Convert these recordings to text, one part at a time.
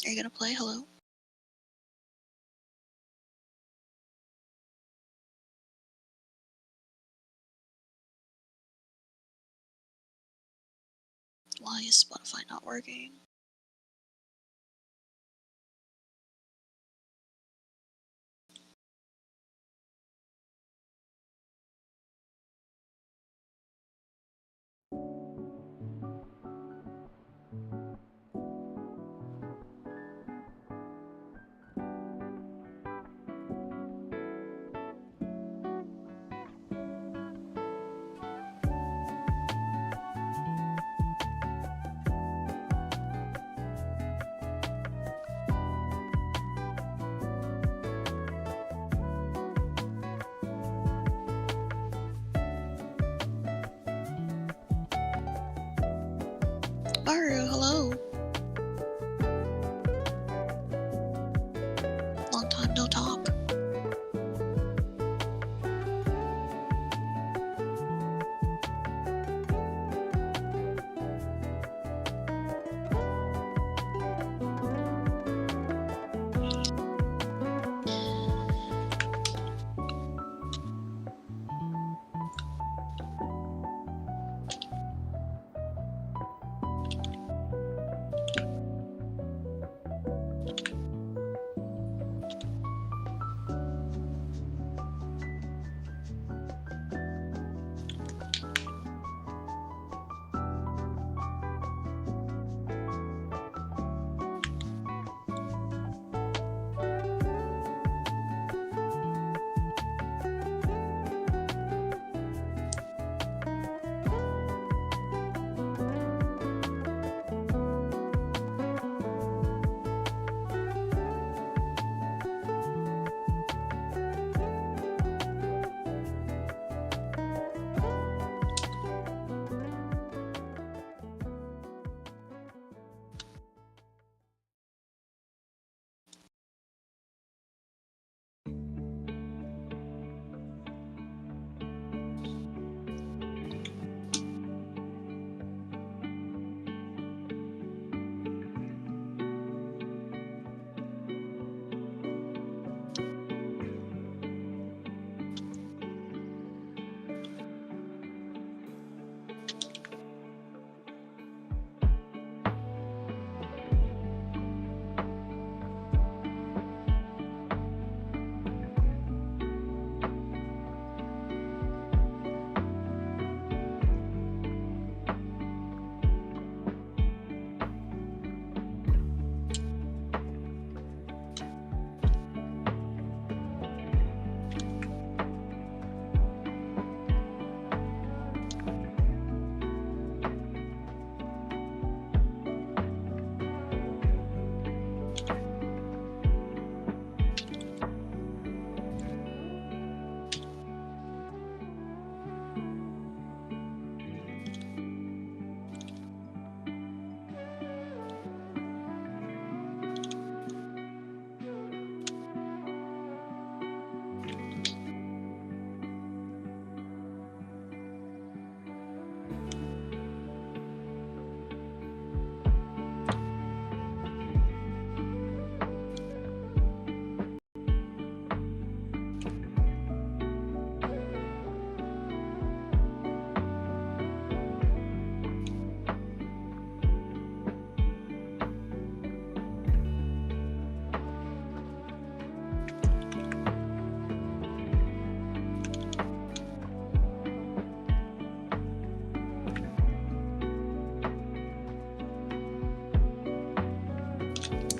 Are you gonna play? Hello? Why is Spotify not working? Maru, hello. Long time no talk.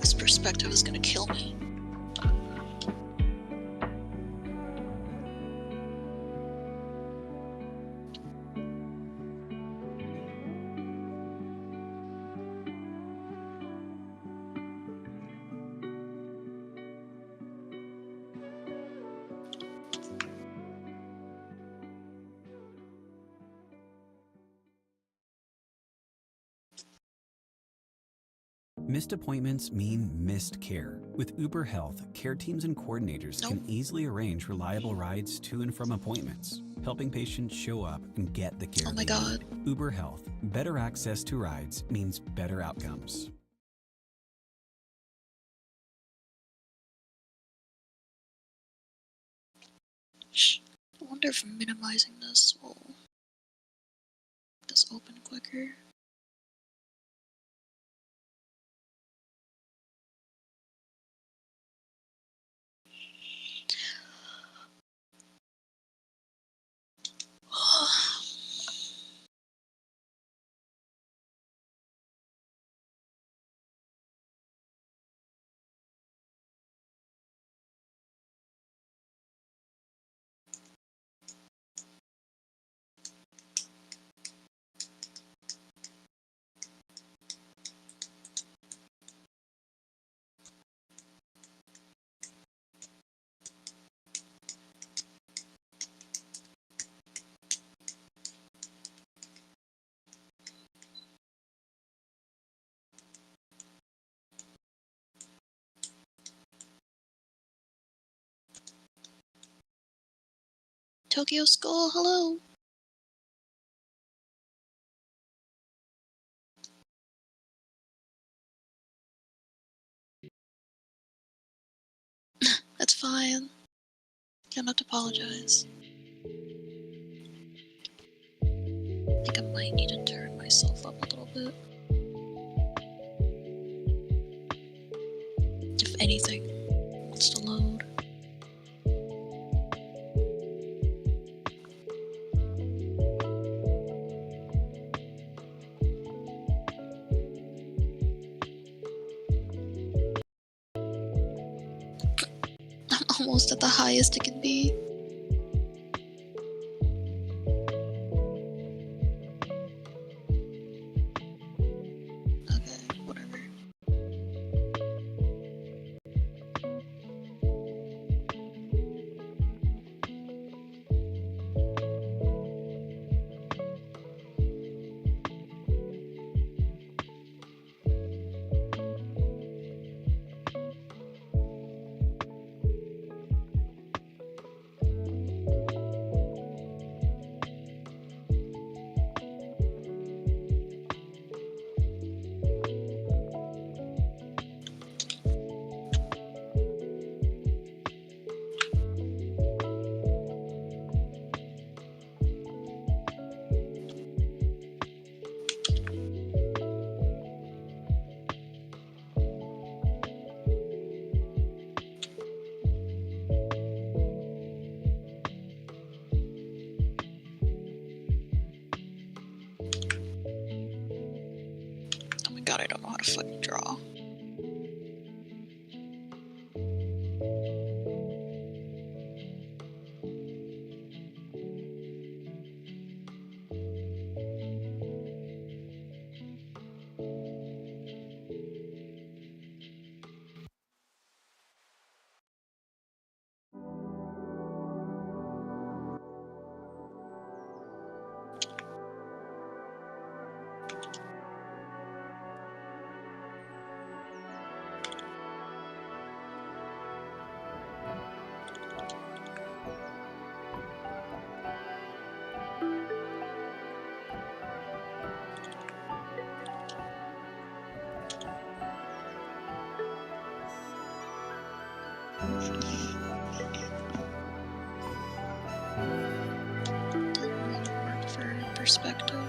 This perspective is gonna kill me. Missed appointments mean missed care. With Uber Health, care teams and coordinators Nope. can easily arrange reliable rides to and from appointments, helping patients show up and get the care Oh my they god. need. Uber Health, better access to rides means better outcomes. wonder if minimizing this will make this open quicker. Tokyo Skull, hello! That's fine. You don't have to apologize. I think I might need to turn myself up a little bit. If anything wants to load. I'm almost at the highest it can be. Okay, whatever. Oh my god, I don't know how to fucking draw. Doesn't really work for perspective.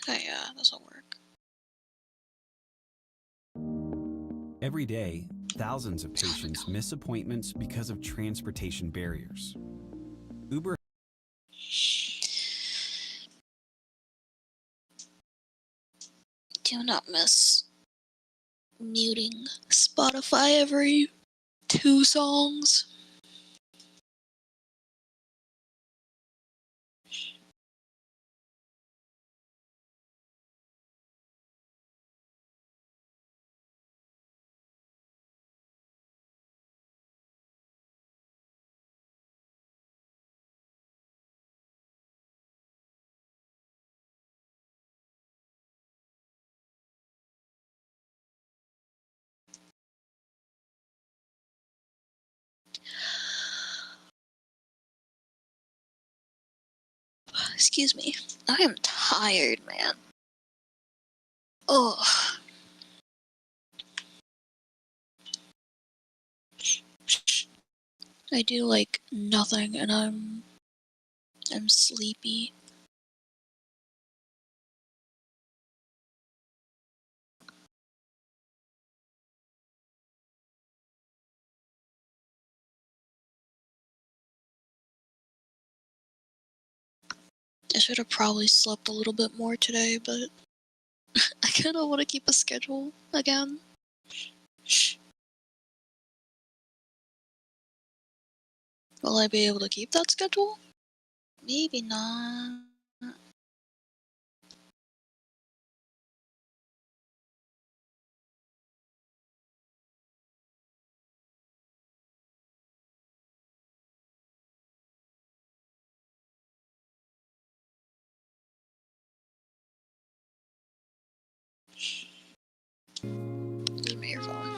Oh yeah, this'll work. Every day, thousands of patients miss appointments because of transportation barriers. Uber Do not miss muting Spotify every 2 songs. Excuse me. I am tired, man. Ugh. I do like nothing and I'm sleepy. I should have probably slept a little bit more today, but I kind of want to keep a schedule again. Will I be able to keep that schedule? Maybe not. Give me your phone.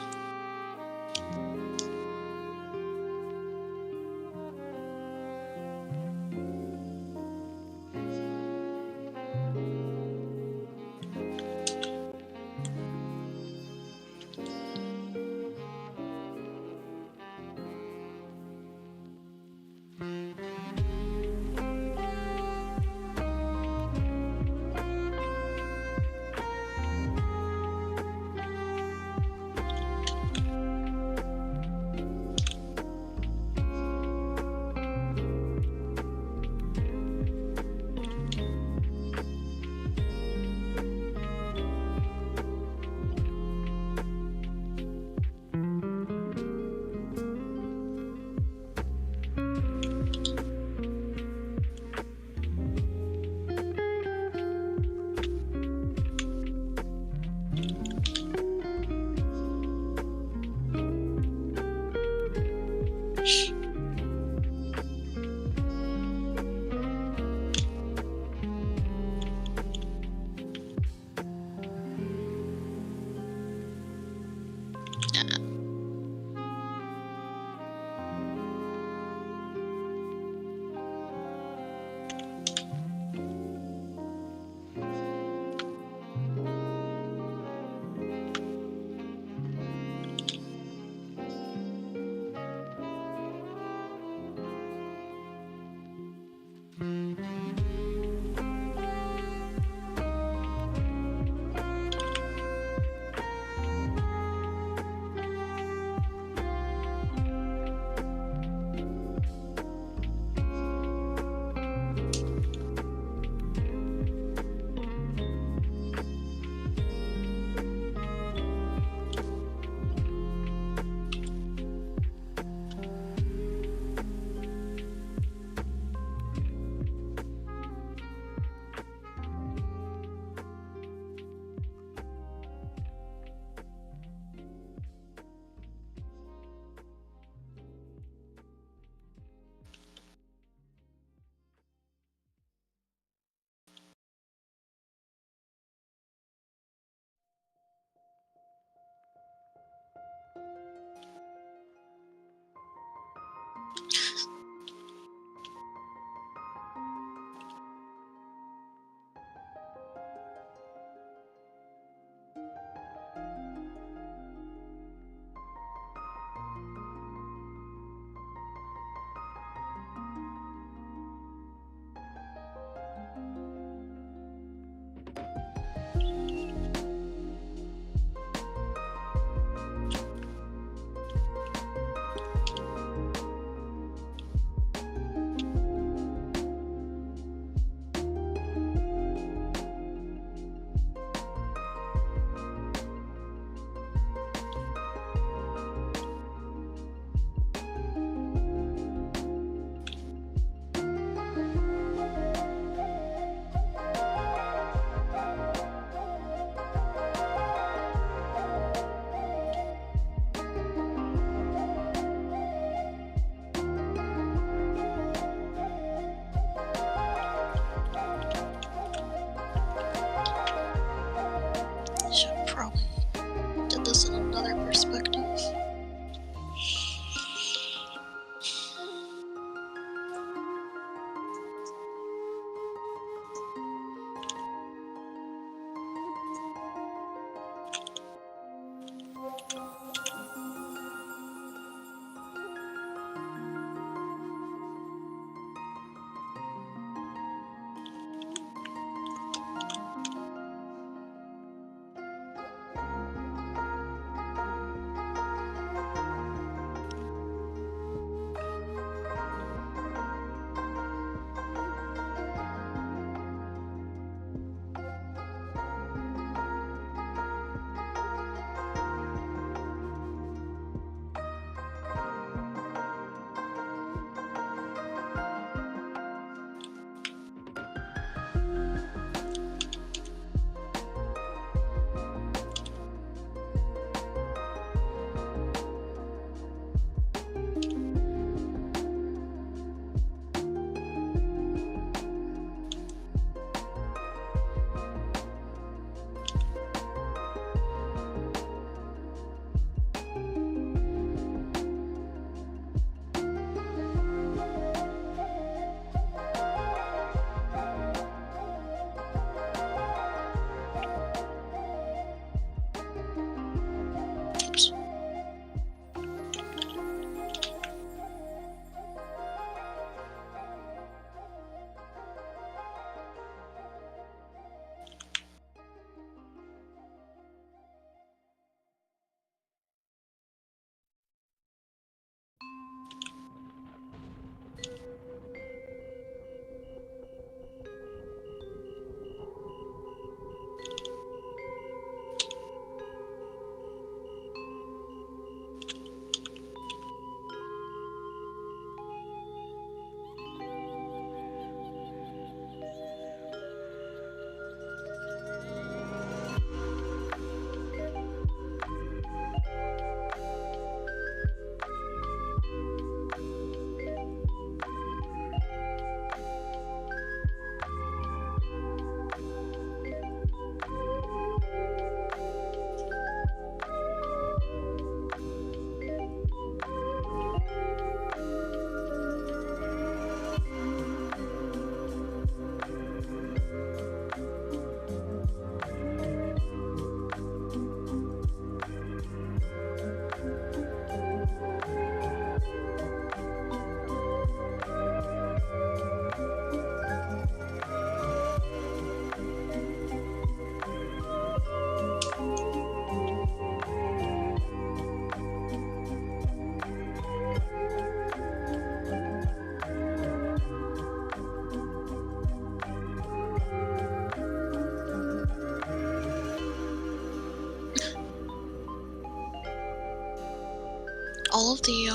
all of the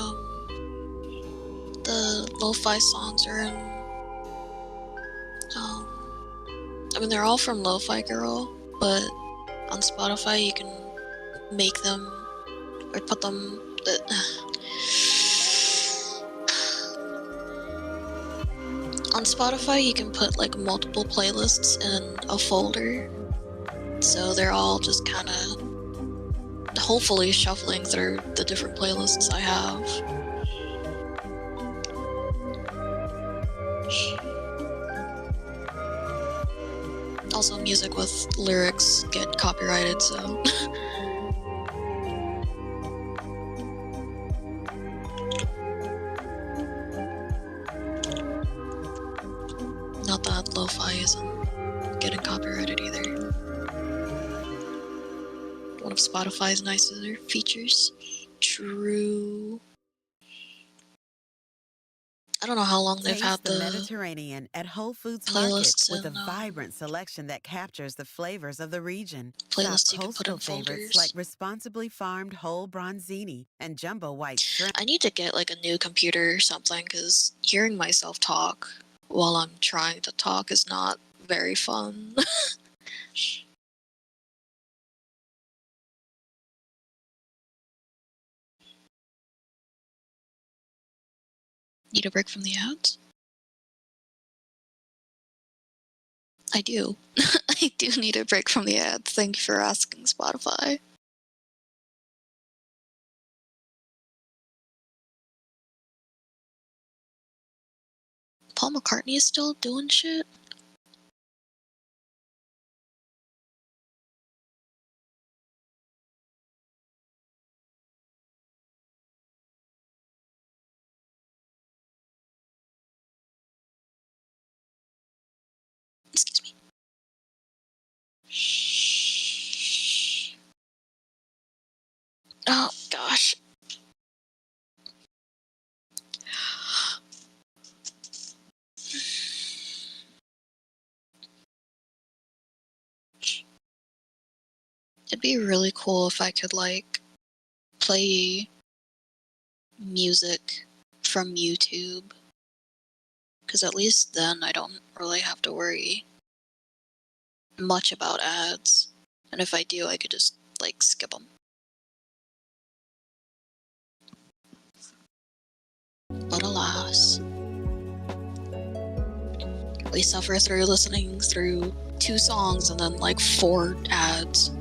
lo-fi songs are in, I mean, they're all from Lo-Fi Girl, but on Spotify you can make them or put them. On Spotify you can put like multiple playlists in a folder, so they're all just kind of hopefully shuffling through the different playlists I have. Also, music with lyrics get copyrighted, so not that lo-fi isn't getting copyrighted either. One of Spotify's nicer features. True. I don't know how long they've had Taste the the Mediterranean at Whole Foods Market playlists with a and vibrant selection that captures the flavors of the region. Shop playlists you can put in coastal favorites like folders. responsibly farmed whole bronzini and jumbo white shrimp. I need to get like a new computer or something, because hearing myself talk while I'm trying to talk is not very fun. Need a break from the ads? I do. I do need a break from the ads. Thank you for asking, Spotify. Paul McCartney is still doing shit? Excuse me. Oh, gosh. It'd be really cool if I could, like, play music from YouTube. Because at least then I don't really have to worry much about ads. And if I do, I could just, like, skip them. But alas, we suffer through listening through 2 songs and then, like, 4 ads.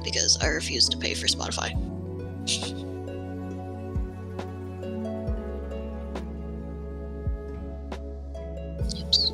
Because I refuse to pay for Spotify. Oops.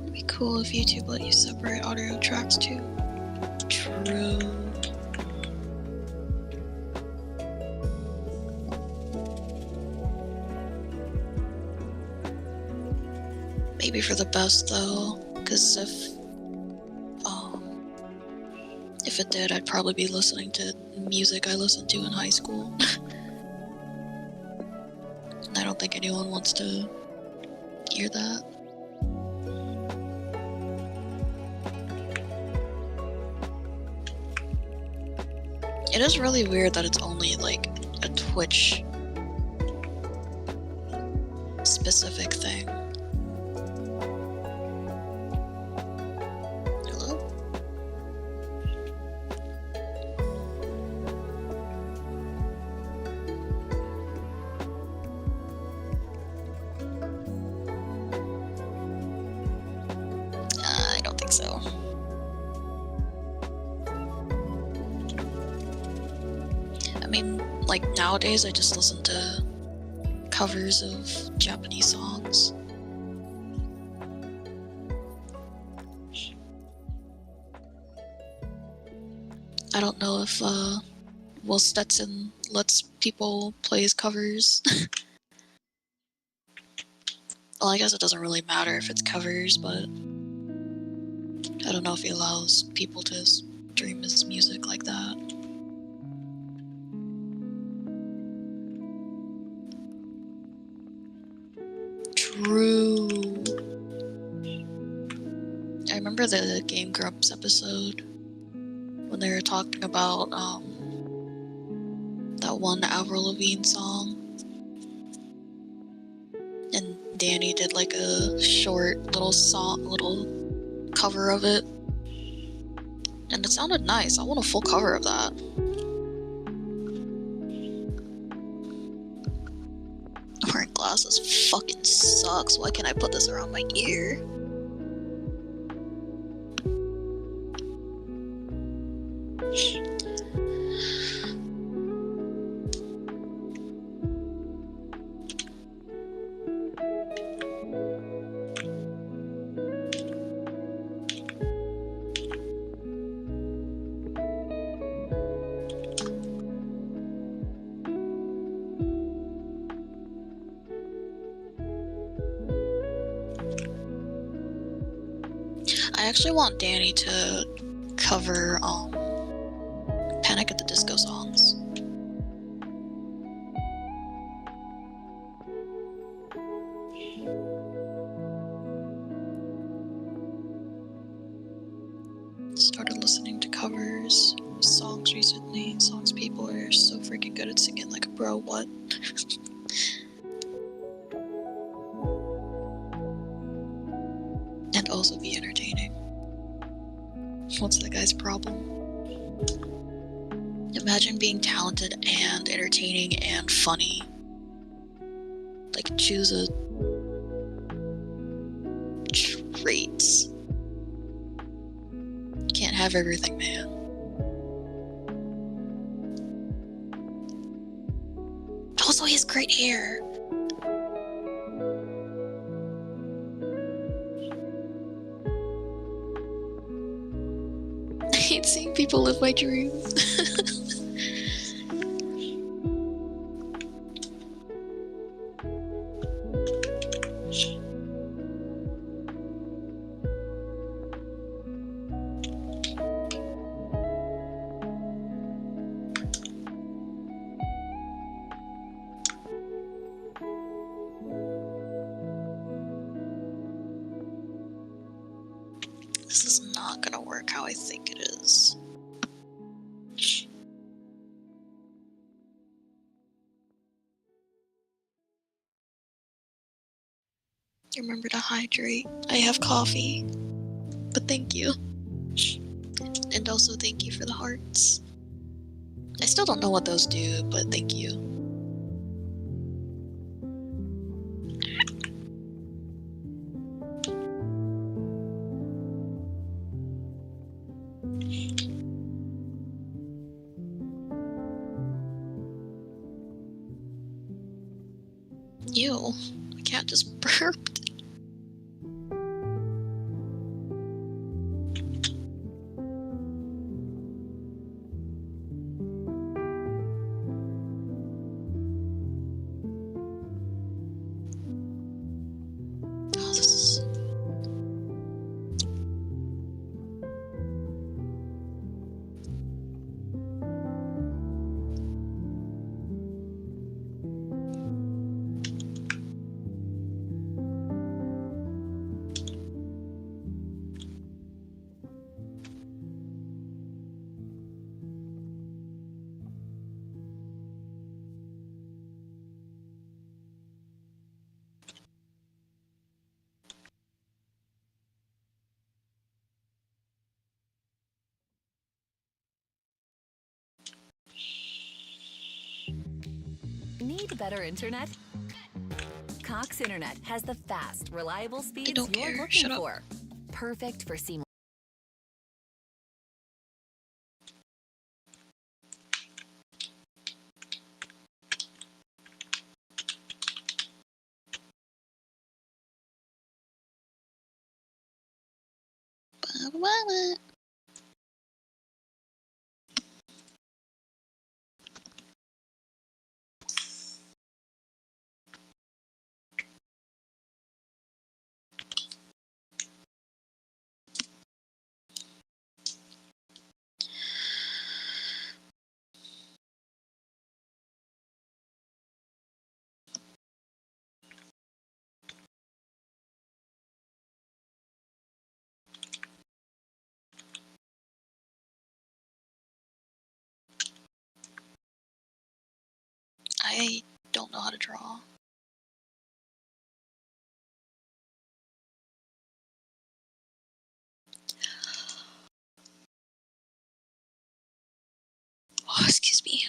It'd be cool if YouTube let you separate audio tracks too. True. Maybe for the best though, because if it did, I'd probably be listening to music I listened to in high school. And I don't think anyone wants to hear that. It is really weird that it's only like a Twitch specific thing. Hello? I don't think so. I mean, like nowadays I just listen to covers of Japanese songs. I don't know if Will Stetson lets people play his covers. Well, I guess it doesn't really matter if it's covers, but I don't know if he allows people to stream his music like that. True. I remember the Game Grumps episode when they were talking about that one Avril Lavigne song, and Danny did like a short little cover of it, and it sounded nice. I want a full cover of that. Wearing glasses fucking sucks. Why can't I put this around my ear? I actually want Danny to cover Panic at the Disco songs. Started listening to covers songs recently. Songs people are so freaking good at singing. Like, bro, what? And also be entertaining. What's that guy's problem? Imagine being talented and entertaining and funny. Like, choose a traits. Can't have everything, man. Also, he has great hair. I hate seeing people live my dreams. This is not gonna work how I think it is. Remember to hydrate. I have coffee, but thank you. And also thank you for the hearts. I still don't know what those do, but thank you. Ew, my cat just burped. Oh, this is... Need better internet? Cox Internet has the fast, reliable speeds don't you're care. looking Shut up. for. Perfect for seamless. don't know how to draw. Oh, excuse me.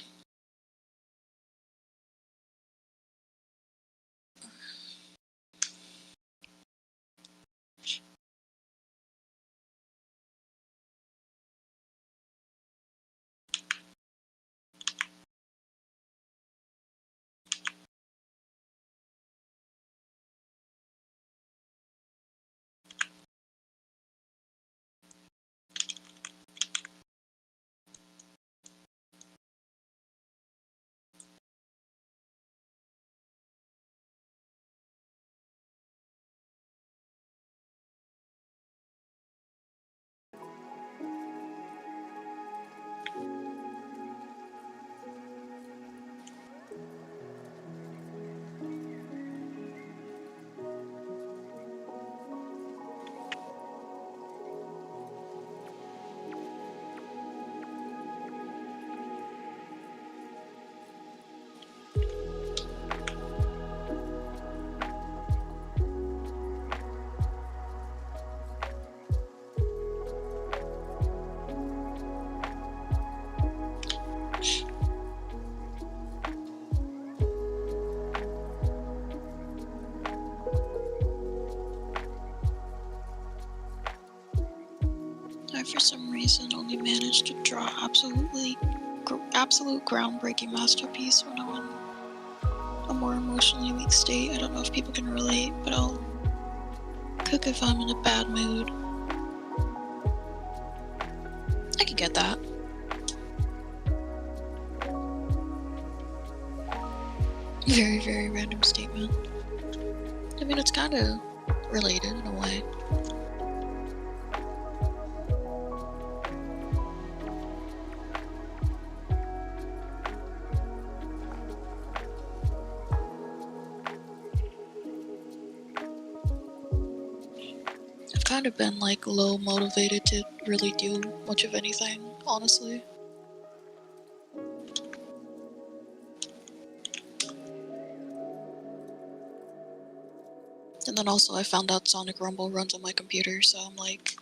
I, for some reason, only managed to draw absolute groundbreaking masterpiece when I'm in a more emotionally weak state. I don't know if people can relate, but I'll cook if I'm in a bad mood. I could get that. Very, very random statement. I mean, it's kind of related in a way. I've kind of been like low motivated to really do much of anything, honestly. And then also I found out Sonic Rumble runs on my computer, so I'm like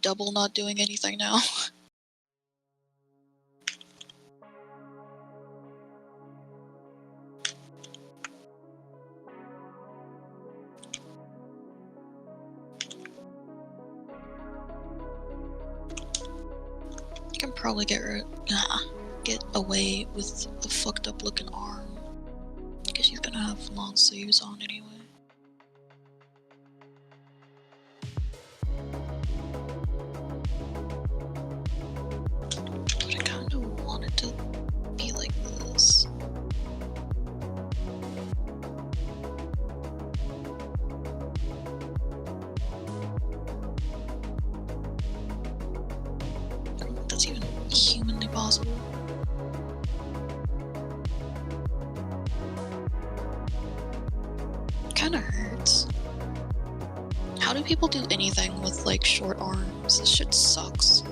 double not doing anything now. I can probably get away with the fucked up looking arm, because he's gonna have long sleeves on anyway. But I kind of want it to be like this. I don't think that's even humanly possible. It kind of hurts. How do people do anything with like short arms? This shit sucks.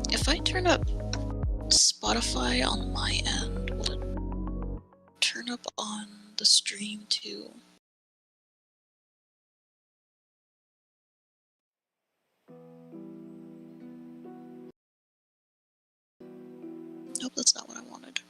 If I turn up Spotify on my end, will it turn up on the stream too? Nope, that's not what I wanted.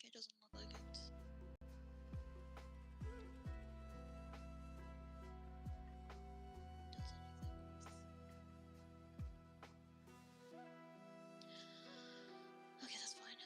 It doesn't look like it. Does anything. Okay, that's fine.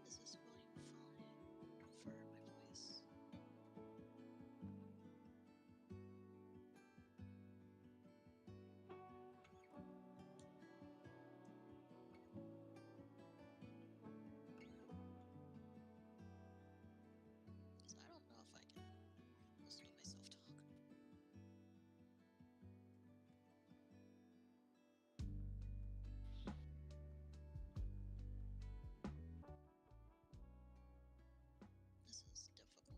Is this volume fine for my voice? Because I don't know if I can listen to myself talk. This is difficult.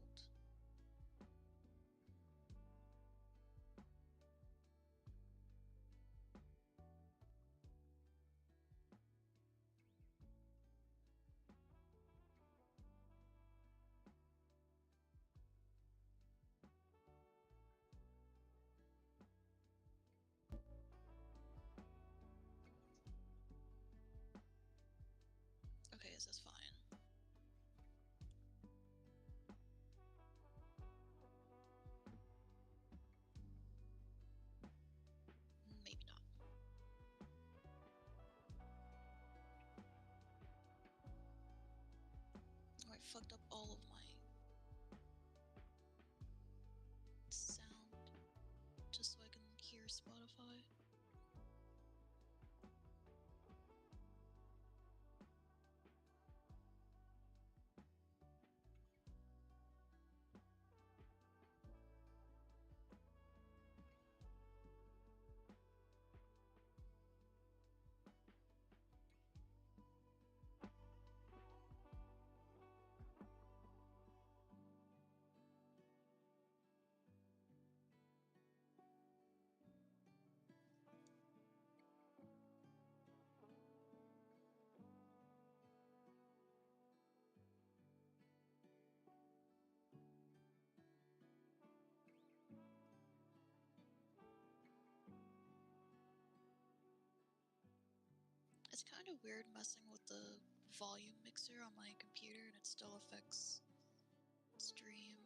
Okay, is this fine? Maybe not. Oh, I fucked up all of my sound just so I can hear Spotify. It's kind of weird messing with the volume mixer on my computer and it still affects stream.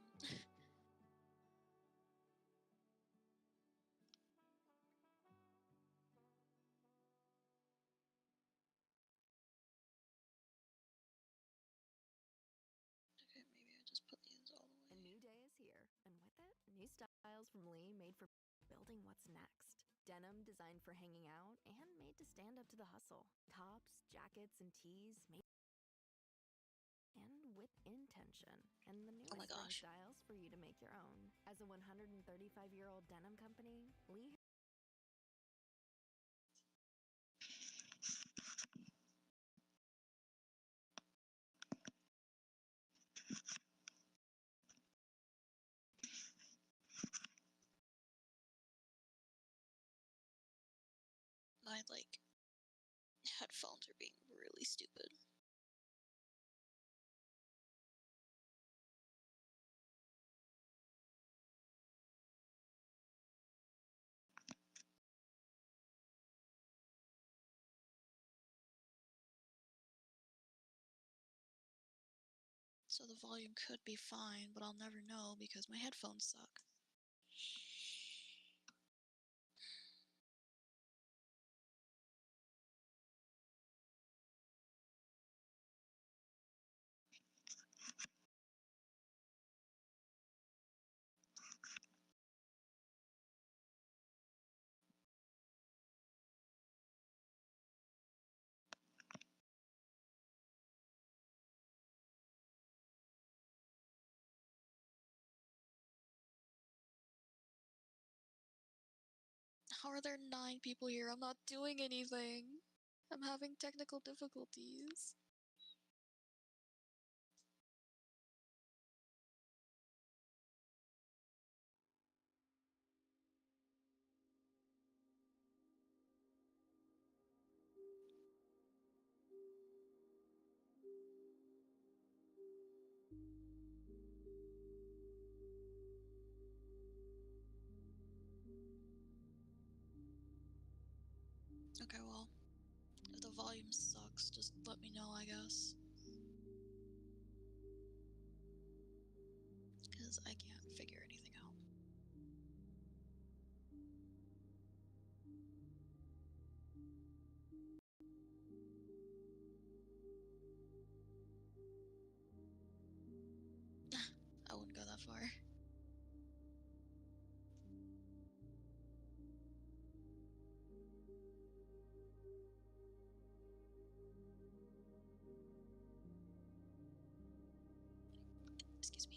Okay, maybe I just put these all the way. A new day is here, and with it, new styles from Lee made for building what's next. Denim designed for hanging out and made to stand up to the hustle. Tops, jackets, and tees made and with intention. And the Oh my newest spring gosh. styles for you to make your own. As a 135-year-old denim company, Lee My, like, headphones are being really stupid. So the volume could be fine, but I'll never know because my headphones suck. How are there 9 people here? I'm not doing anything. I'm having technical difficulties. Okay, well, if the volume sucks, just let me know, I guess. Because I can't figure anything out. I wouldn't go that far. Excuse me.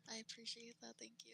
I appreciate that, thank you.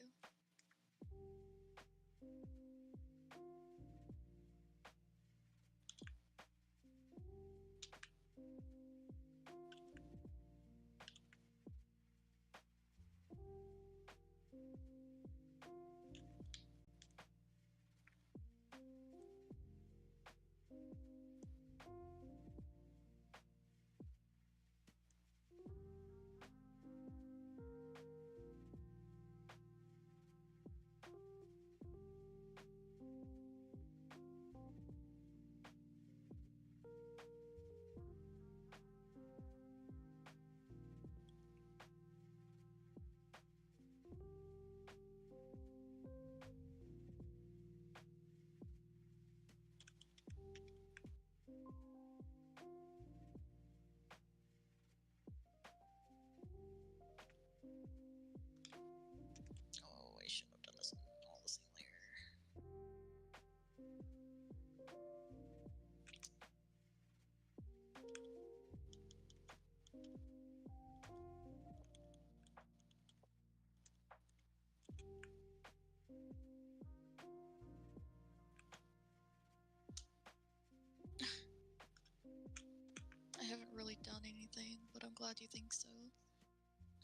down anything, but I'm glad you think so.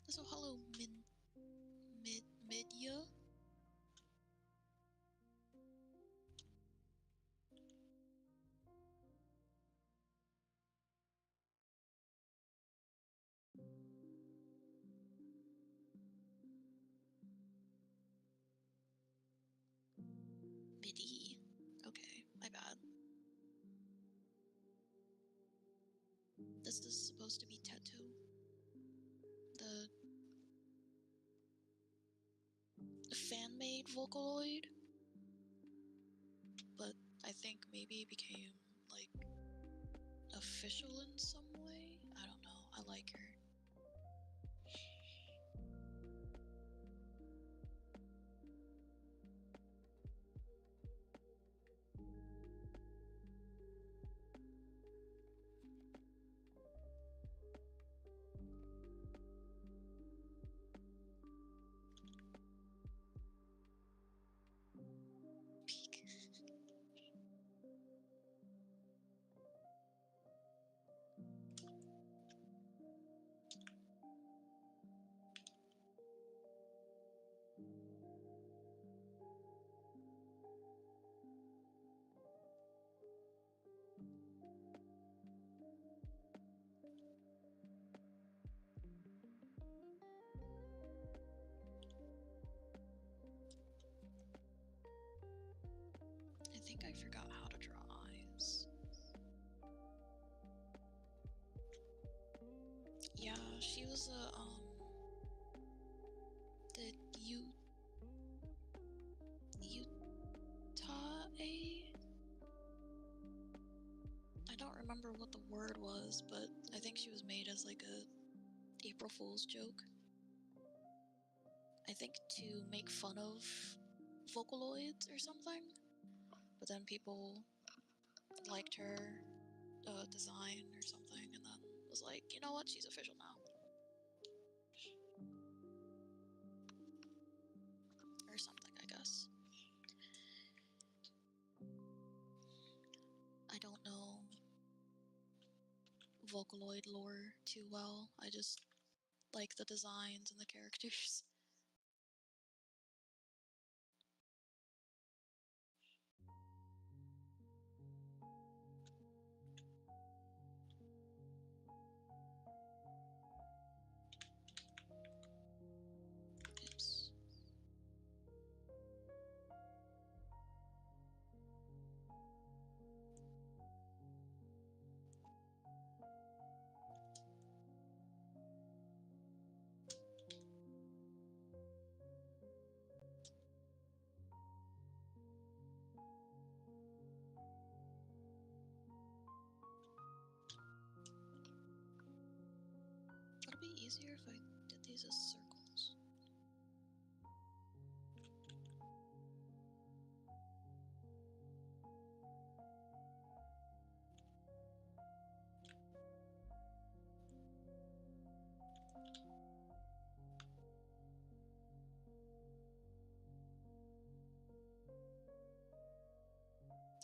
So hello, Midya. Midi. Okay, my bad. This is supposed to be Teto. The fan-made Vocaloid. But I think maybe it became, like, official in some way? I don't know. I like her. Peek. I think I forgot how to draw eyes. Yeah, she was the Utah A? I don't remember what the word was, but I think she was made as like a April Fool's joke. I think to make fun of Vocaloids or something. But then people liked her design or something, and then was like, you know what, she's official now. Or something, I guess. I don't know Vocaloid lore too well. I just like the designs and the characters. Oops. Would it be easier if I did these as circles?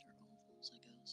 Or ovals, I guess.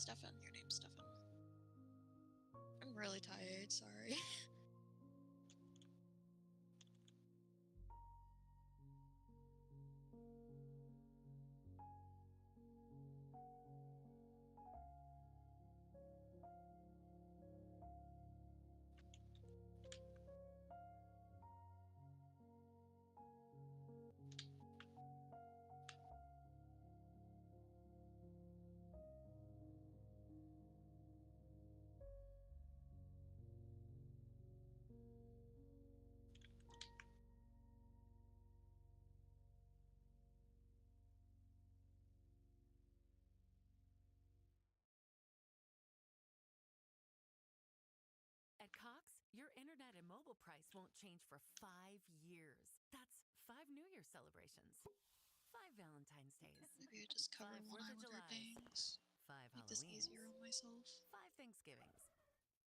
Stefan. Your name's Stefan. I'm really tired, sorry. At Cox, your internet and mobile price won't change for 5 years. That's 5 New Year celebrations, 5 Valentine's Days, Maybe I just cover 5 one 4th eye of with her Julys, bangs. 5 Make this Halloweens, easier on myself. 5 Thanksgivings,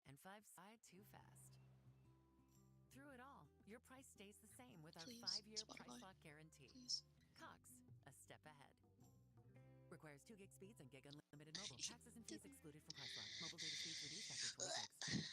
and 5 side too fast. Through it all, your price stays the same with our Please, 5-year price Spotify. lock guarantee. Please. Cox, a step ahead. Requires 2 gig speeds and gig unlimited mobile. Taxes and fees excluded from price lock. Mobile data speeds reduced after 20 gigs.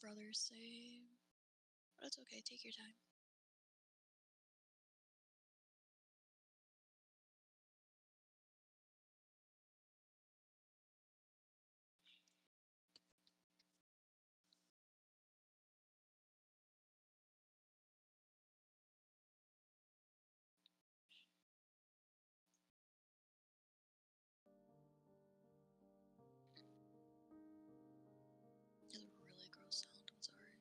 Brothers say, but it's okay, take your time. It's a really gross sound, I'm sorry.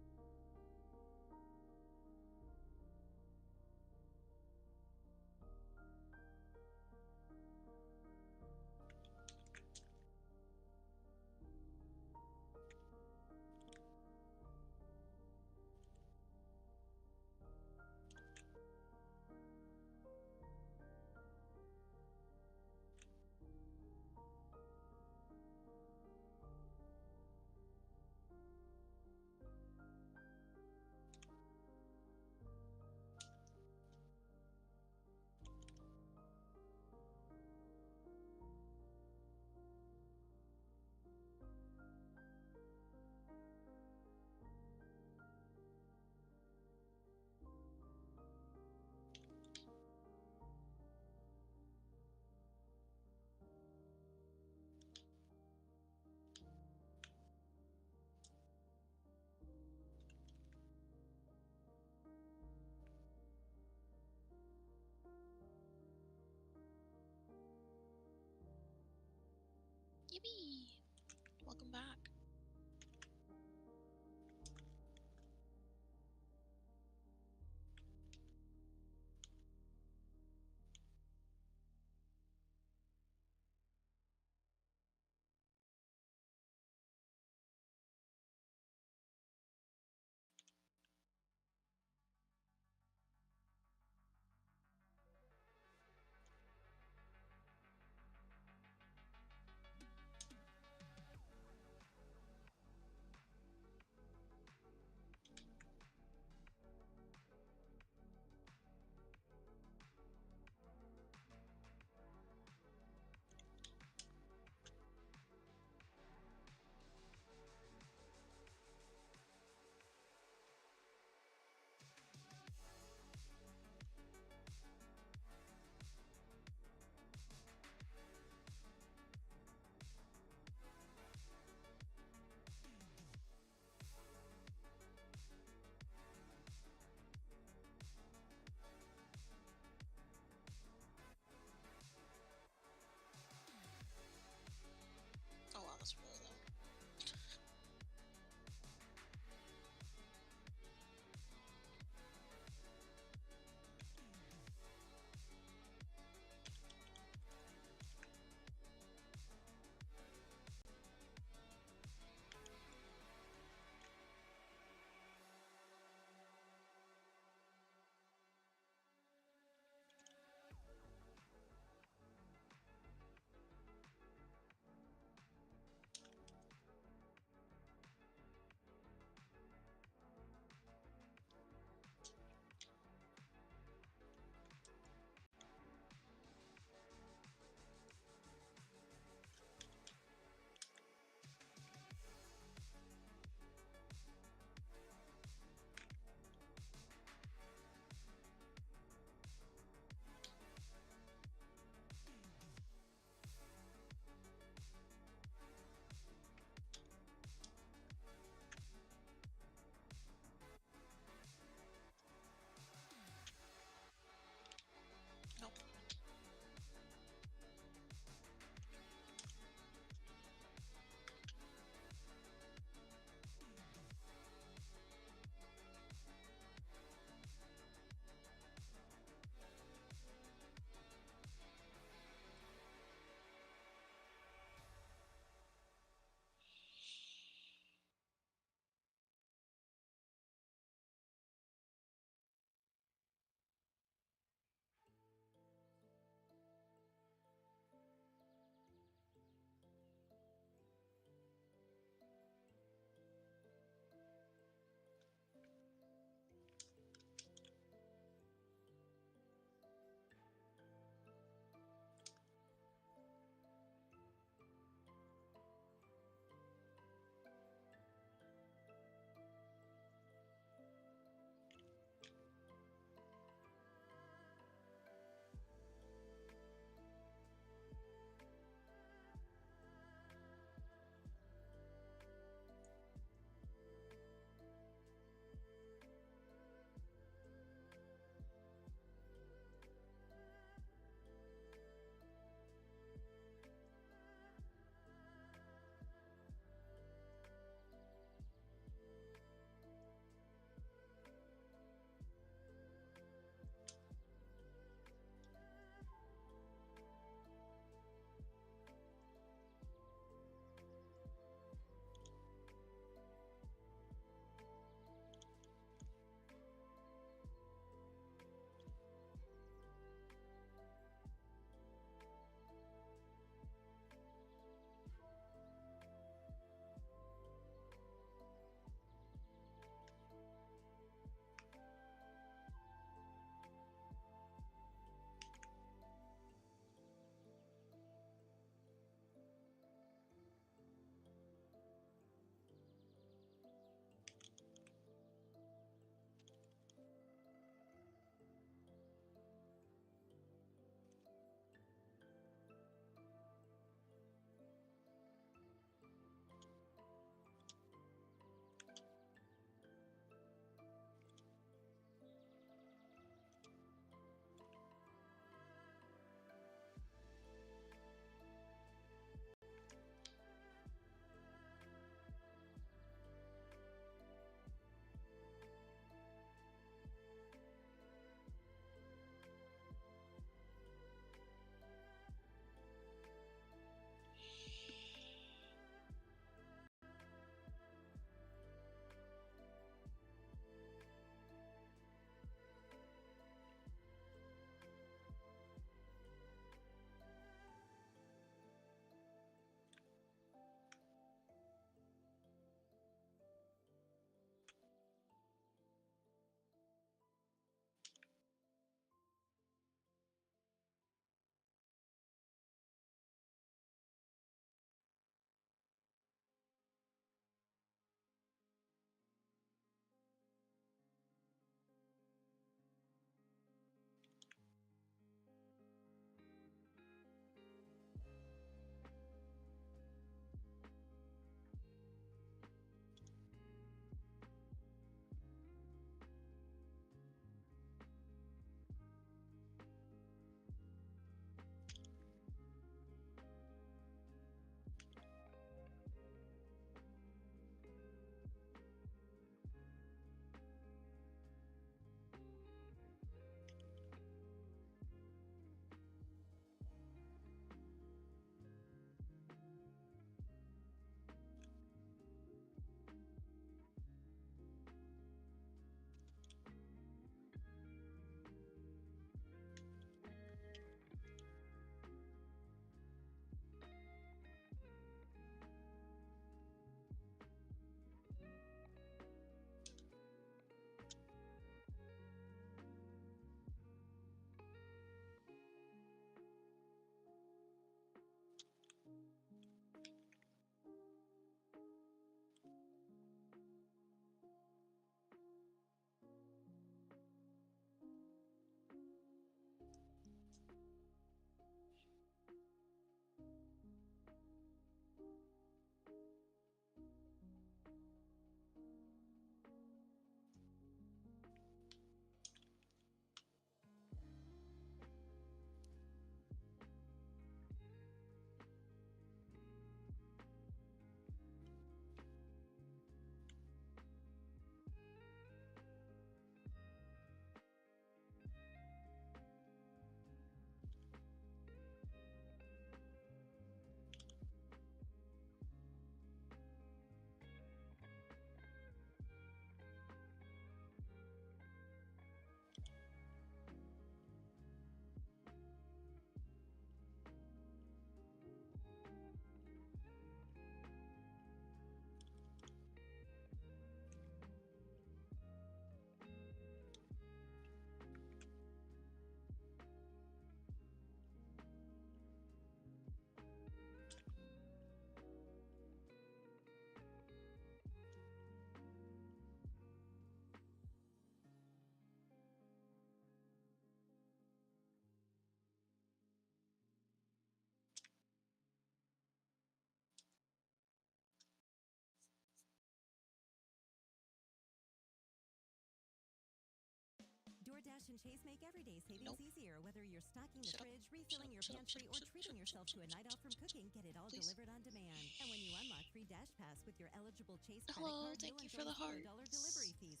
and Chase make everyday savings easier, whether you're stocking the fridge, refilling your pantry, or treating yourself to a night off from cooking. Get it all delivered on demand. And when you unlock free Dash Pass with your eligible Chase credit card, thank you'll you for the enjoy $0 hearts. delivery fees.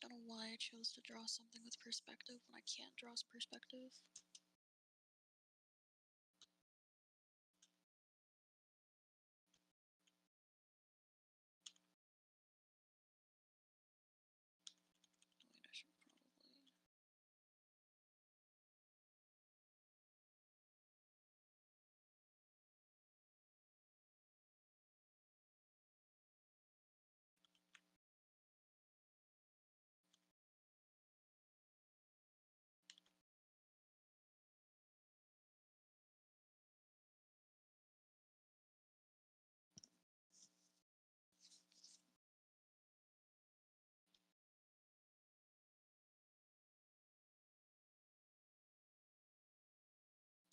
Don't know why I chose to draw something with perspective when I can't draw perspective. Wait, I should probably...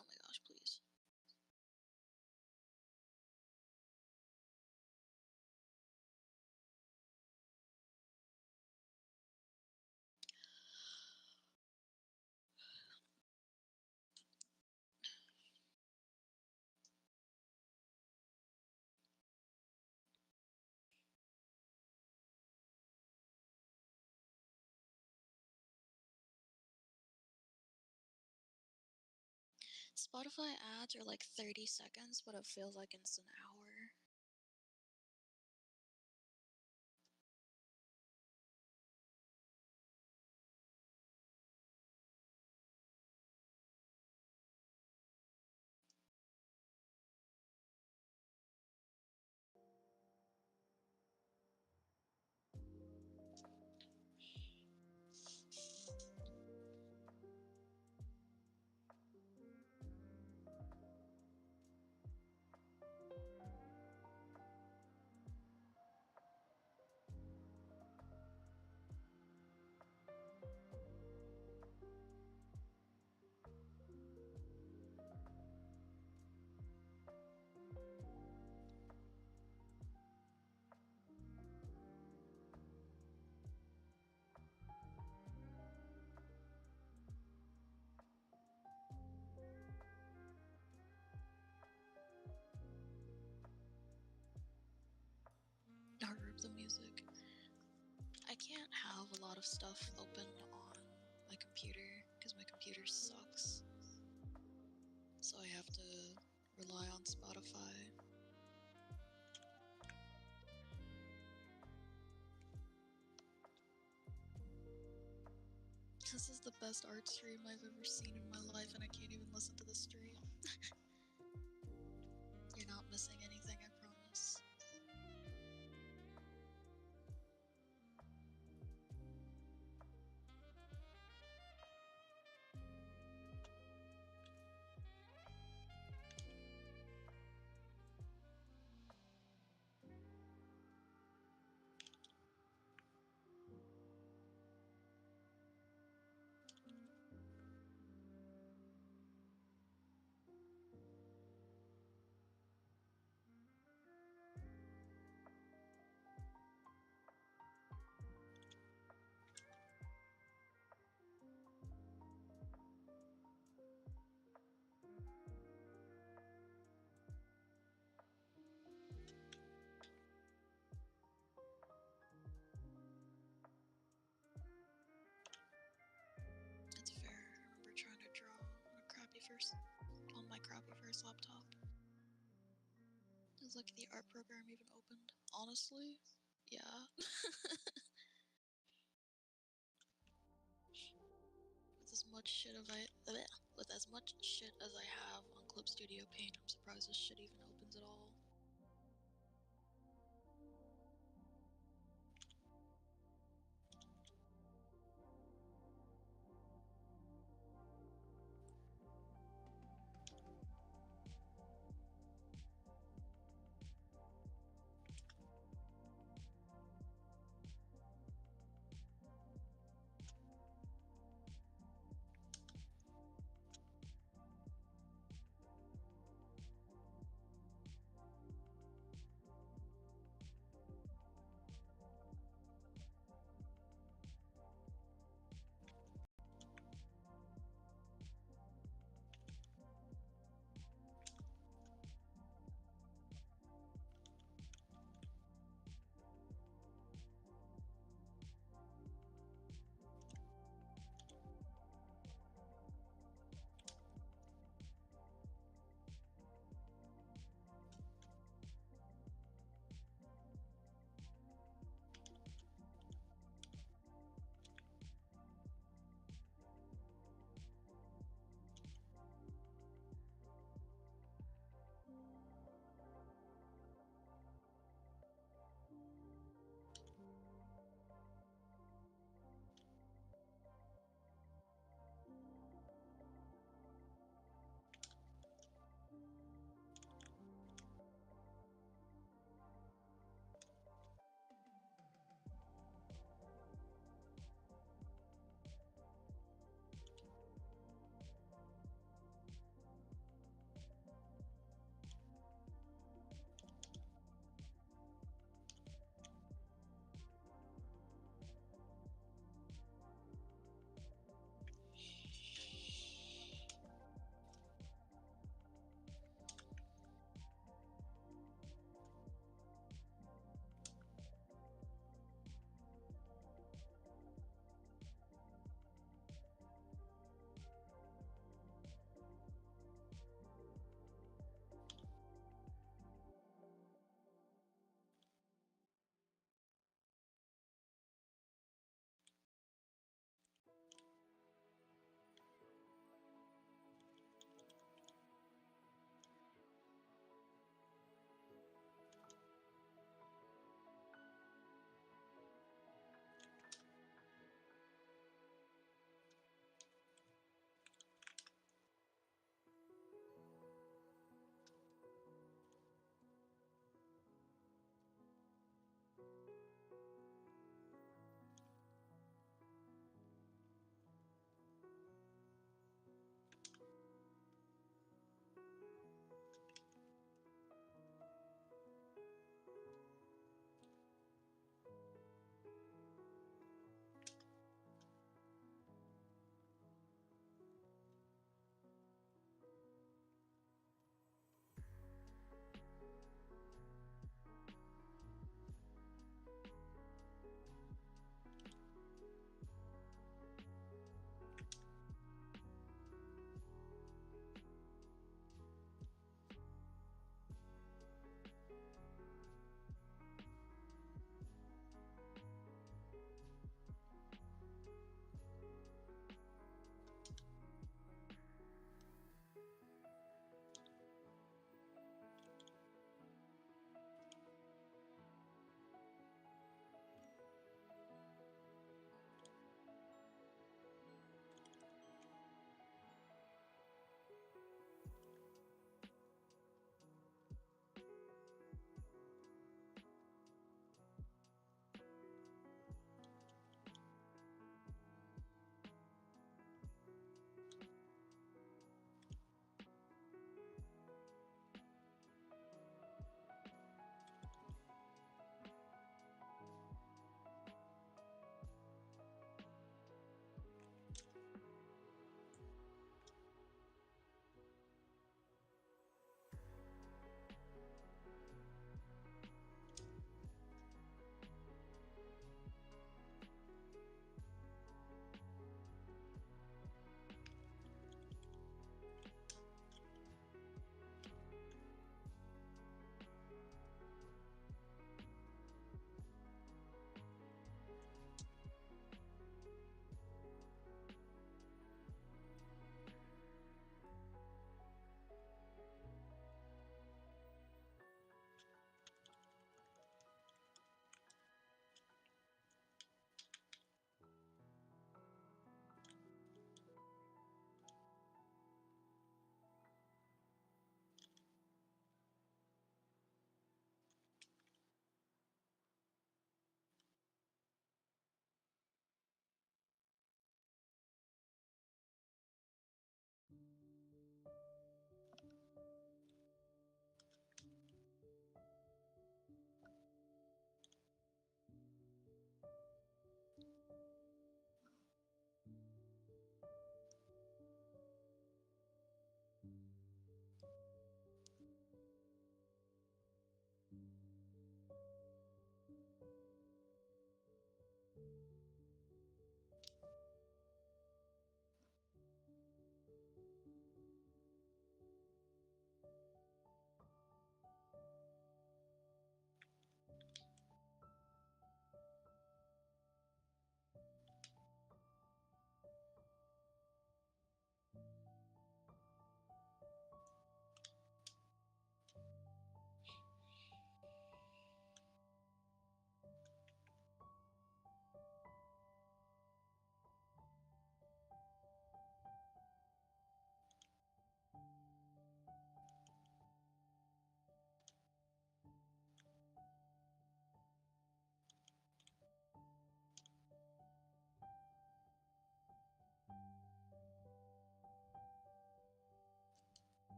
Oh my gosh, please. Spotify ads are like 30 seconds, but it feels like it's an hour. Or group the music. I can't have a lot of stuff open on my computer because my computer sucks. So I have to rely on Spotify. This is the best art stream I've ever seen in my life, and I can't even listen to the stream. You're not missing anything, I promise. It's fair. I remember trying to draw on my crappy first laptop. It was like the art program even opened. Honestly, yeah. This as much shit with as much shit as I have on Clip Studio Paint, I'm surprised this shit even opens at all.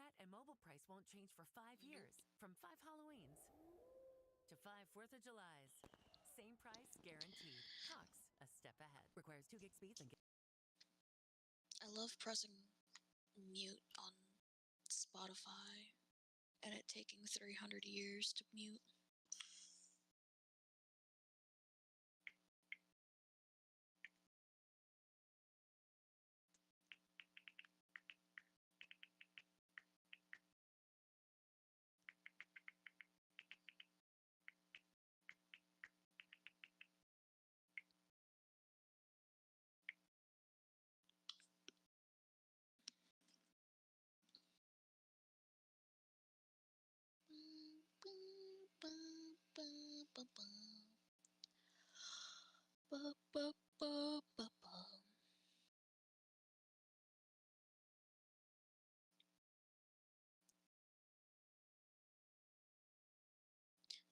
internet and mobile price won't change for 5 years. From 5 Halloweens to 5 4th of Julys. Same price, guaranteed. Cox, a step ahead. Requires 2 gig speeds and... I love pressing mute on Spotify and it taking 300 years to mute.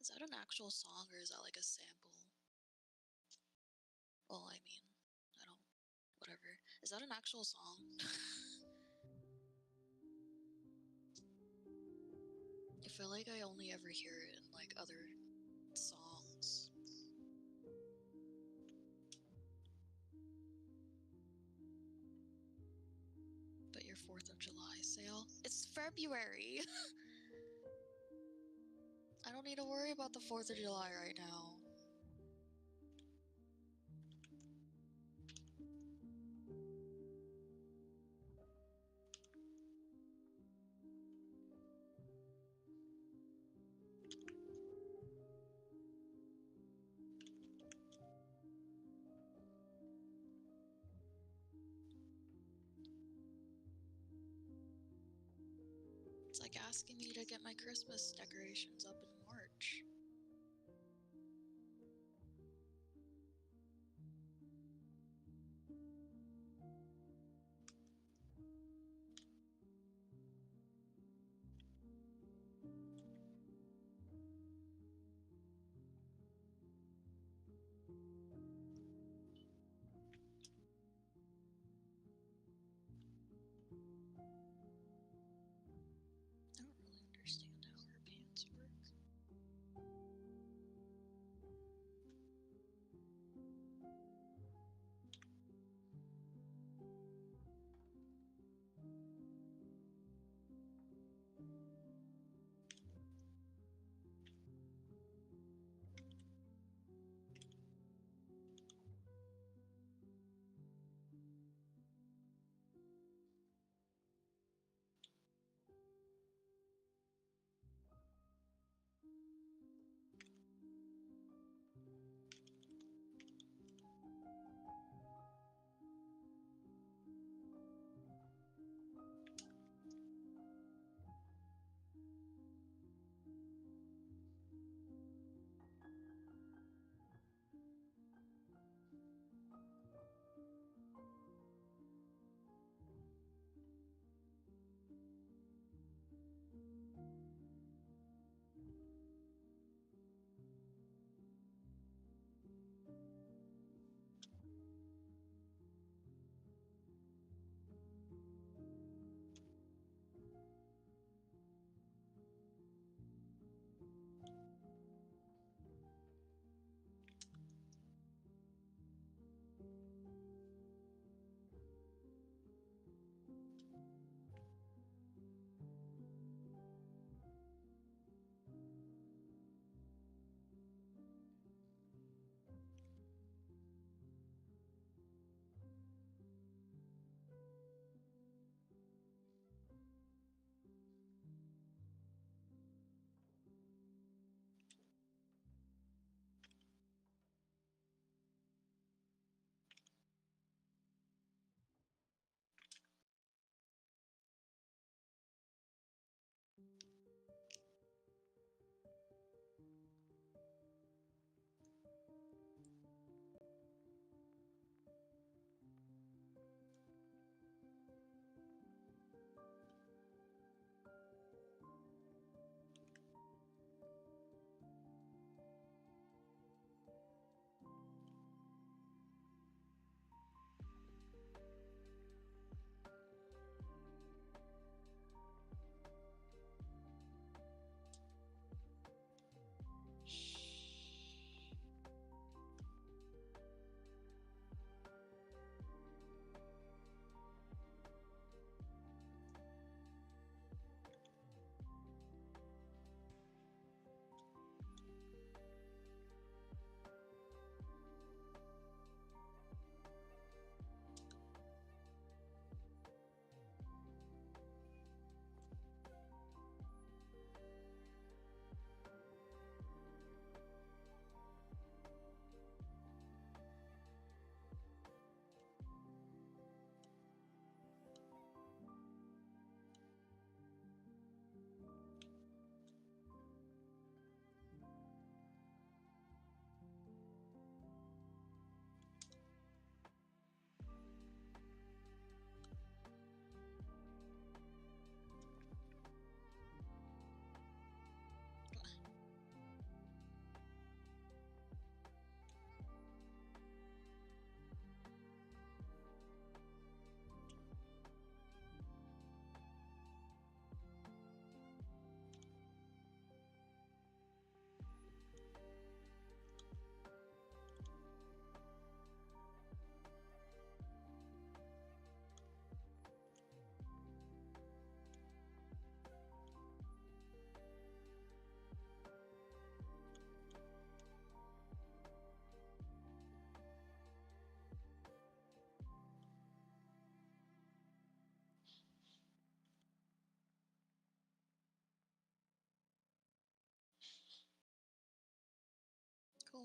Is that an actual song or is that like a sample? Well, I mean, I don't... whatever. Is that an actual song? I feel like I only ever hear it in like other songs. But your 4th of July sale? It's February! I don't need to worry about the 4th of July right now. It's like asking me to get my Christmas decorations up in March. I don't really understand how her pants work.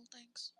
cool, thanks.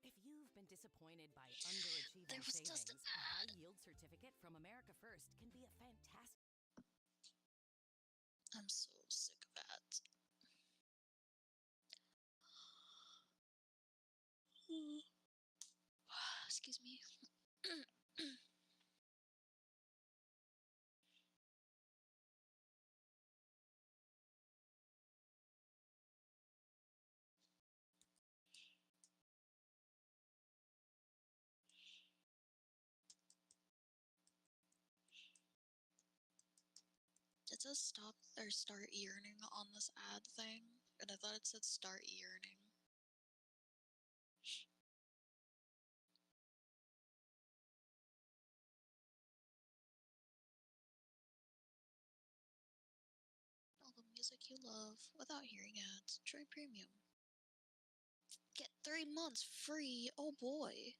If you've been disappointed by underachieving There was just savings, an a high ad. yield certificate from America First can be a fantastic. I'm so sick of ads. Excuse me. It says stop or start yearning on this ad thing, and I thought it said start yearning. All the music you love without hearing ads. Try premium. Get 3 months free. Oh boy.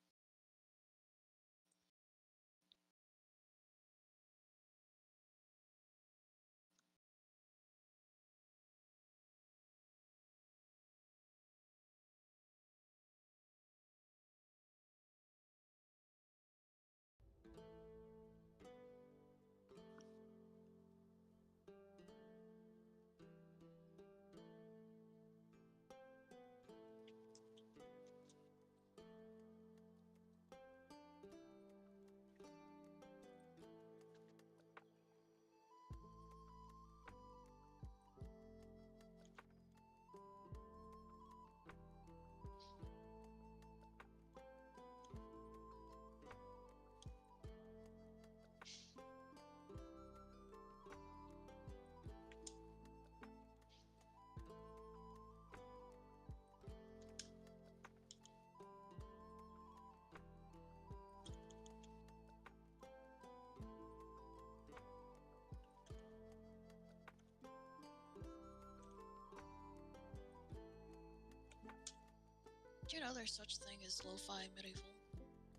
Do you know there's such thing as lo-fi medieval?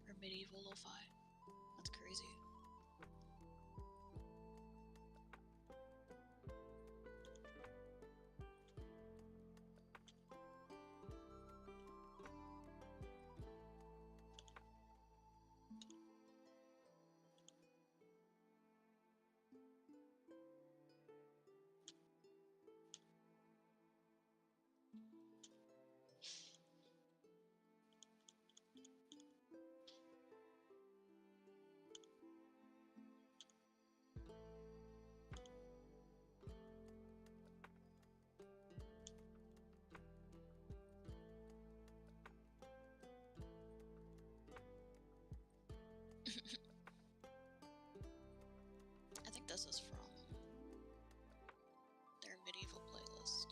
Or medieval lo-fi? That's crazy. I think this is from their medieval playlist.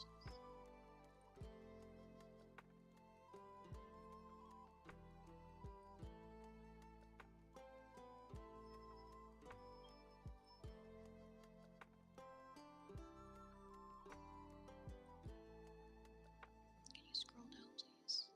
Can you scroll down, please?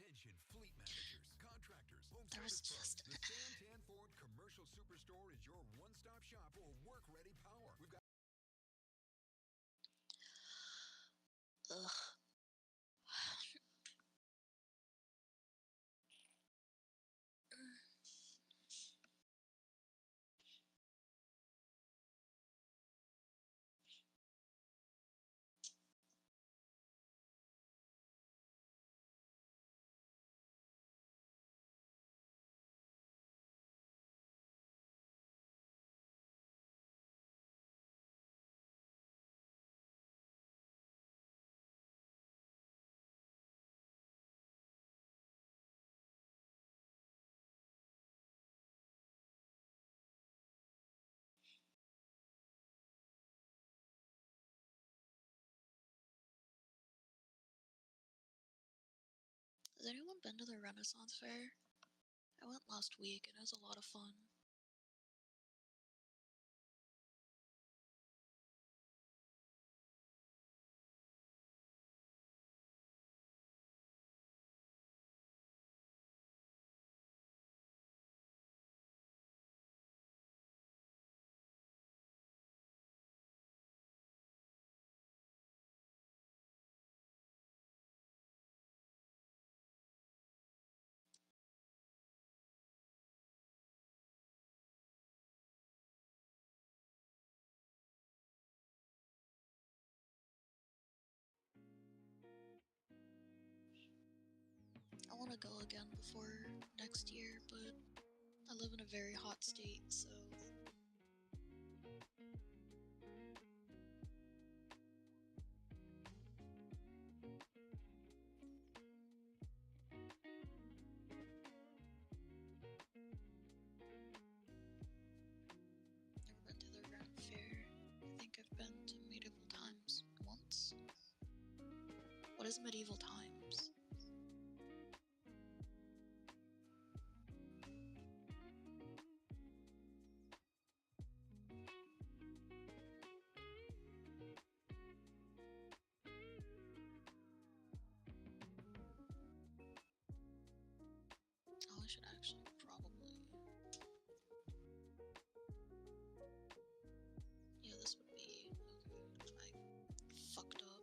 Attention fleet managers, contractors, home There was service just. pros. The Santan Ford Commercial Superstore is your one-stop shop for work-ready power. We've got Ugh. Has anyone been to the Renaissance Fair? I went last week and it was a lot of fun. I want to go again before next year, but I live in a very hot state, so never been to the Ren Fair. I think I've been to medieval times once. What is medieval times? Oh, I should actually probably. Yeah, this would be okay. I fucked up.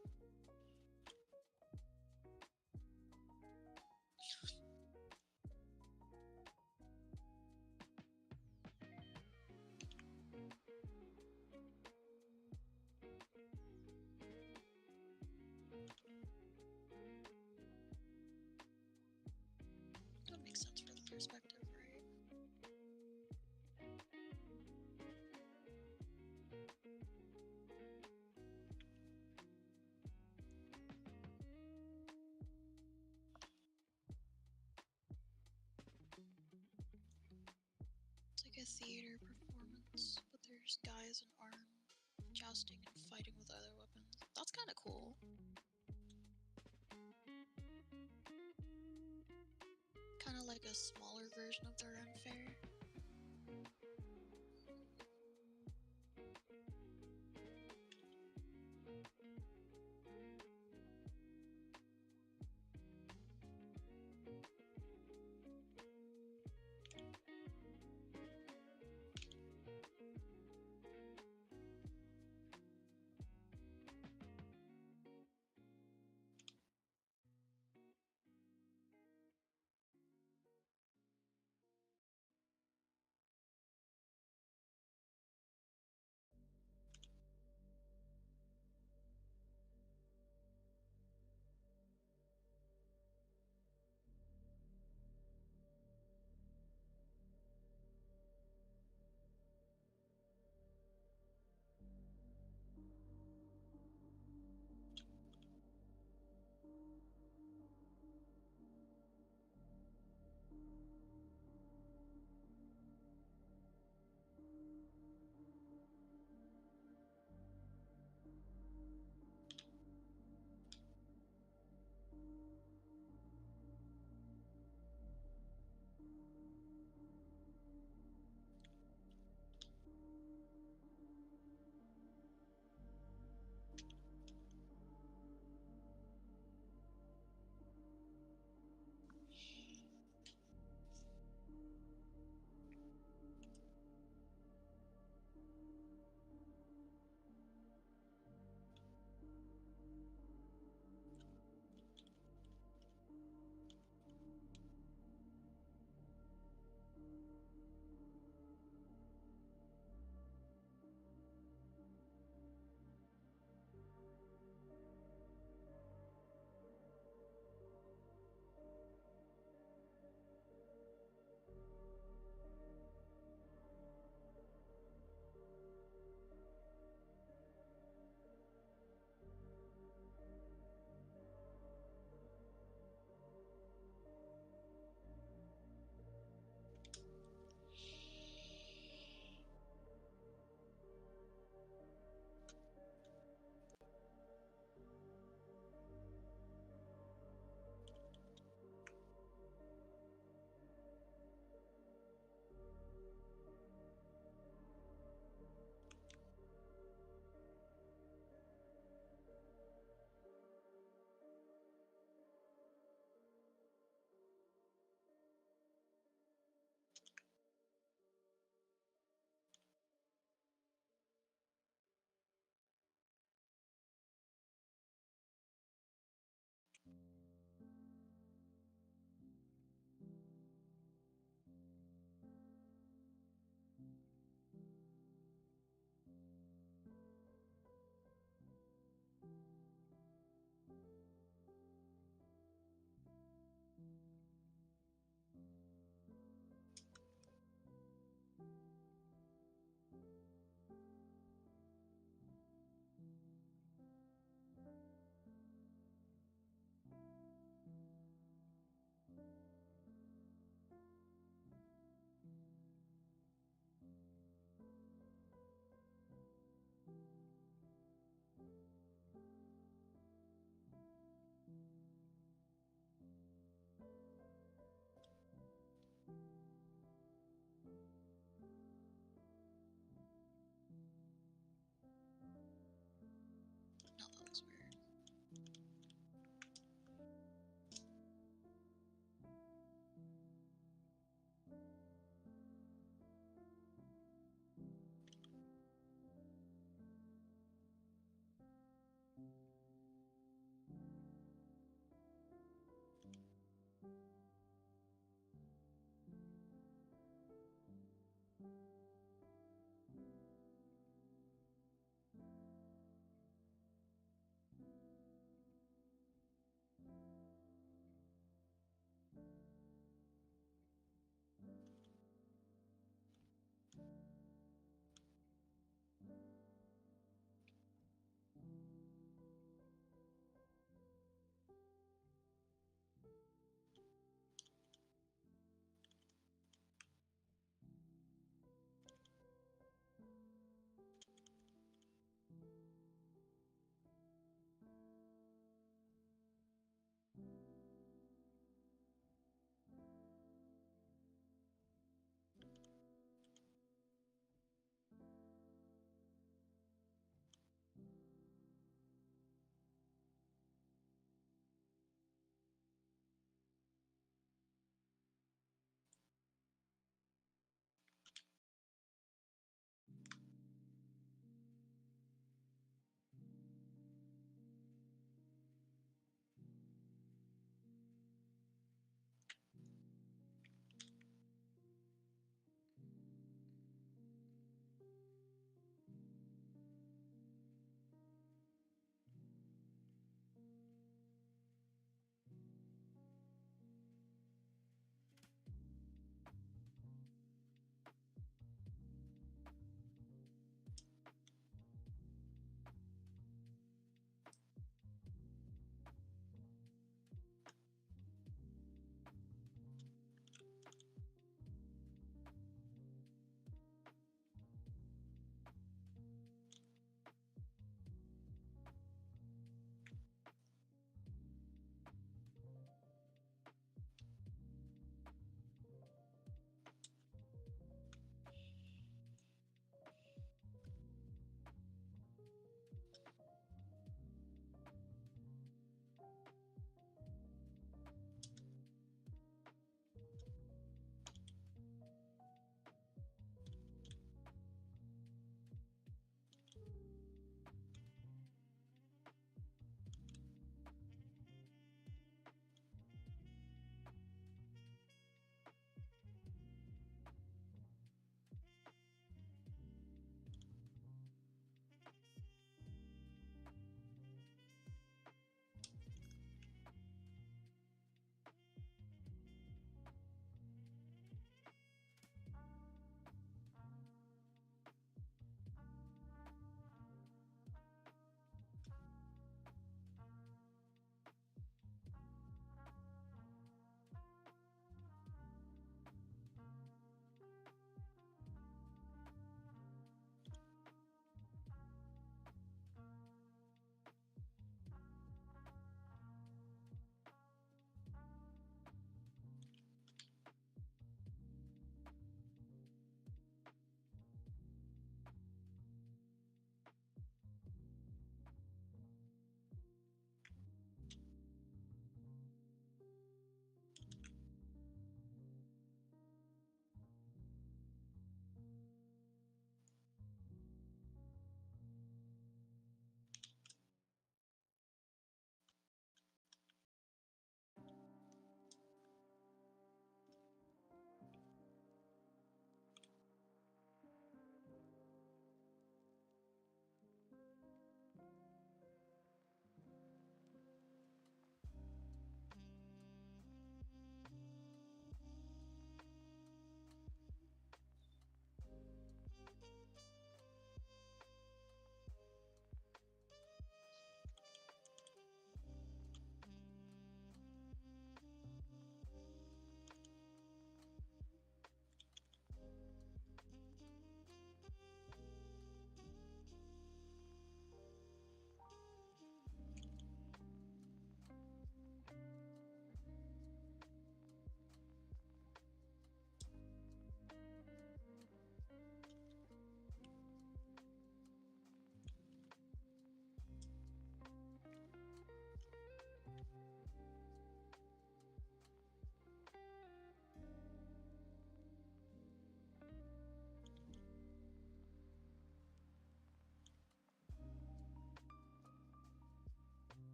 That makes sense for the perspective, right? It's like a theater performance, but there's guys in armor jousting and fighting with other weapons. That's kind of cool. Kind of like a smaller version of the Ren Fair.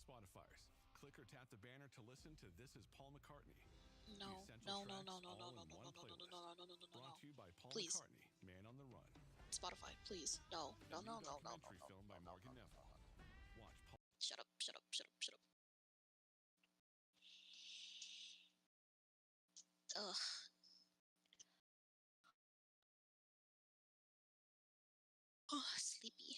Spotifyers. Click or tap the banner to listen to This Is Paul McCartney. No, no, no, no, no, no, no, no, no, no, no, no, no, no, no, no, Brought to you by Paul Please. McCartney, Man on the Run. Spotify, please. No, no, A new no, no, no, no, documentary no, film no, by no, Morgan no, Neville. no, no. Watch Paul. Shut up, shut up, shut up, shut up. Ugh. Oh, sleepy.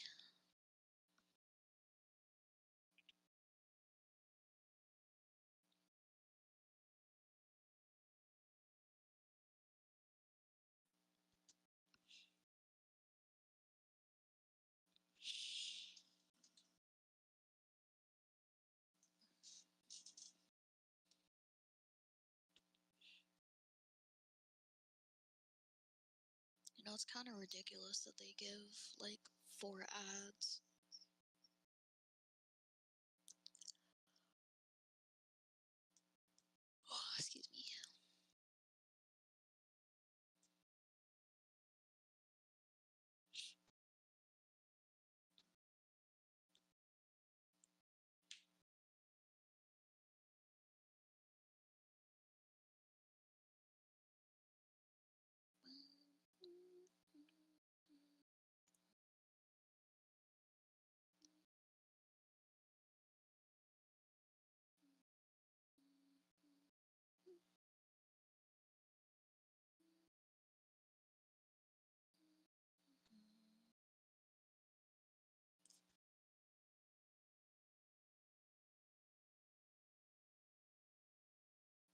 You know, it's kind of ridiculous that they give, like, 4 ads. Oh, excuse me.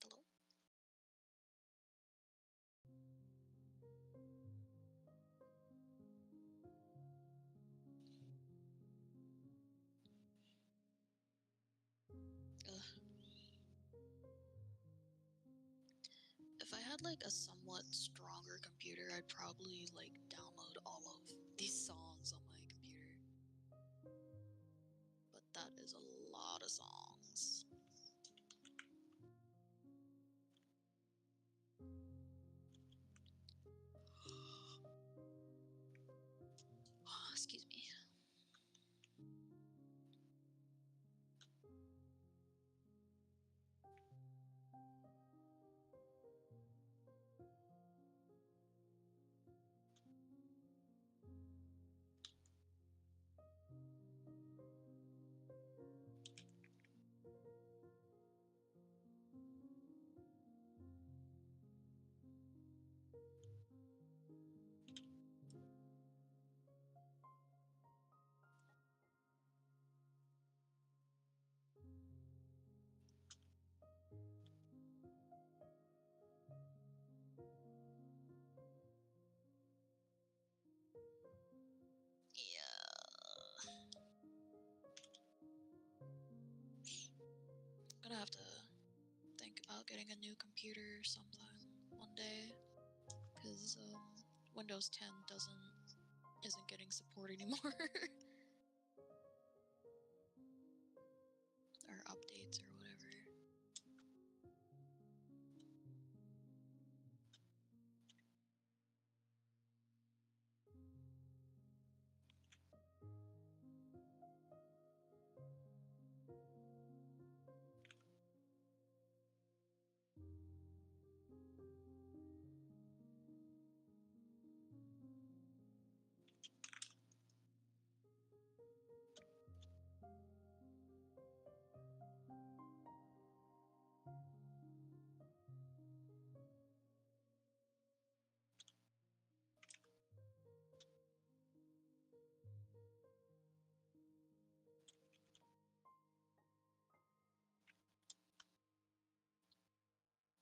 Hello? Ugh. If I had, like, a somewhat stronger computer, I'd probably, like, download all of these songs on my computer. But that is a lot of songs. Excuse me. Yeah. I'm gonna have to think about getting a new computer or something one day, because Windows 10 isn't getting support anymore. Or updates or whatever.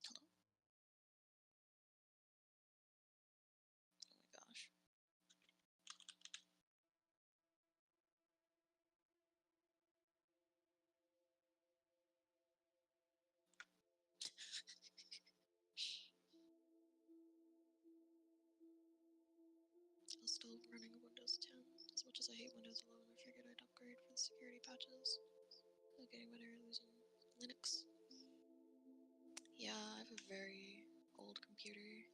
Hello? Oh my gosh. I'm still running Windows 10. As much as I hate Windows 11, I figured I'd upgrade for the security patches. Getting better at using Linux. Yeah, I have a very old computer.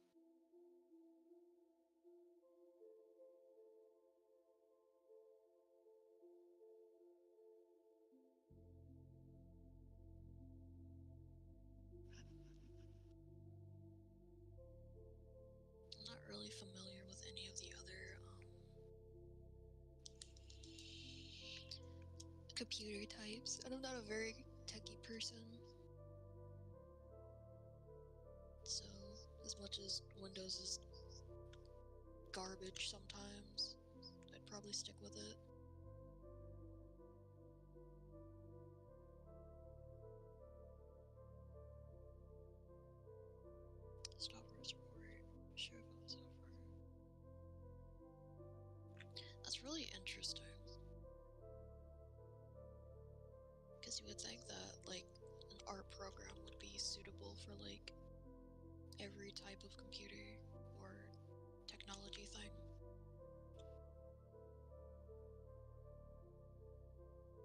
computer types, and I'm not a very techie person. So, as much as Windows is garbage sometimes, I'd probably stick with it. Stoppers report. Share phone software. That's really interesting. Because you would think that, like, an art program would be suitable for, like, every type of computer or technology thing.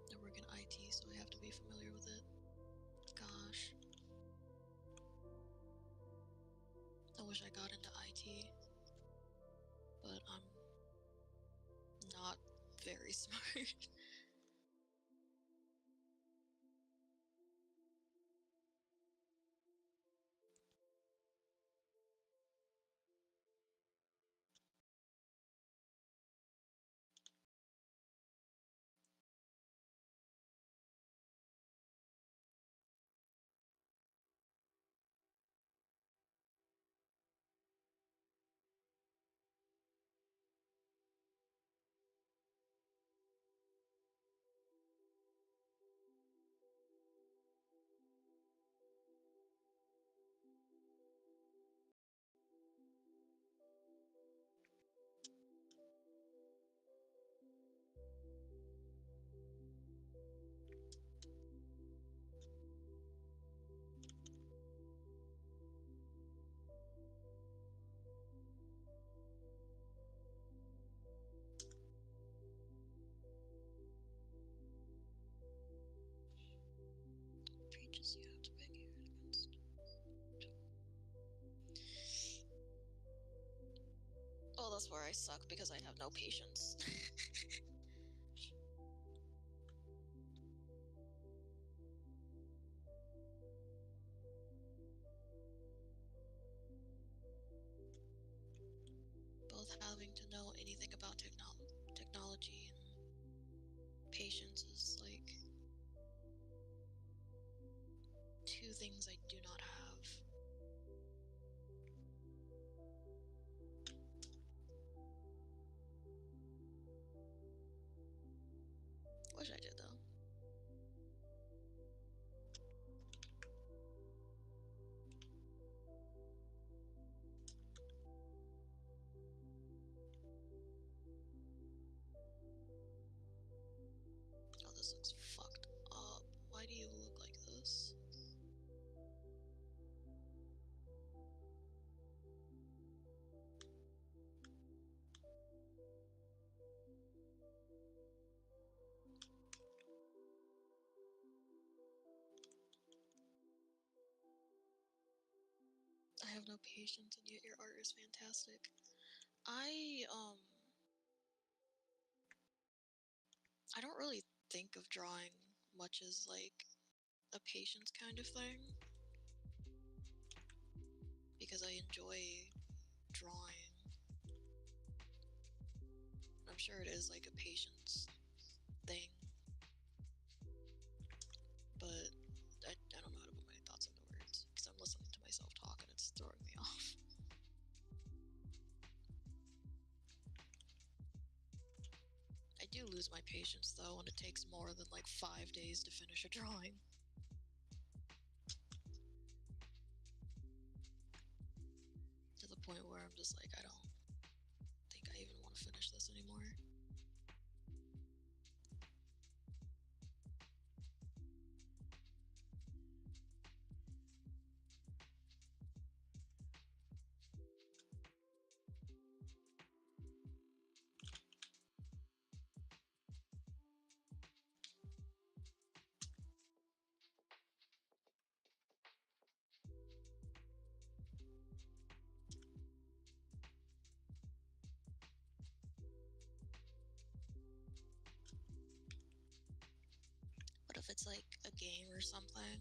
I work in IT, so I have to be familiar with it. Gosh. I wish I got into IT, but I'm not very smart. Pages you have to pick here against. Oh, that's where I suck because I'd have no patience. Both having to know anything about technology and patience is like two things I do not have. Wish I did though. Oh, this looks fucked up. Why do you look like this? I have no patience, and yet your art is fantastic. I don't really think of drawing much as like a patience kind of thing because I enjoy drawing. I'm sure it is like a patience thing, but I don't know how to put my thoughts into words because I'm listening to myself talk and it's throwing me off. I do lose my patience though when it takes more than like 5 days to finish a drawing. To the point where I'm just like, I don't think I even want to finish this anymore. But if it's like a game or something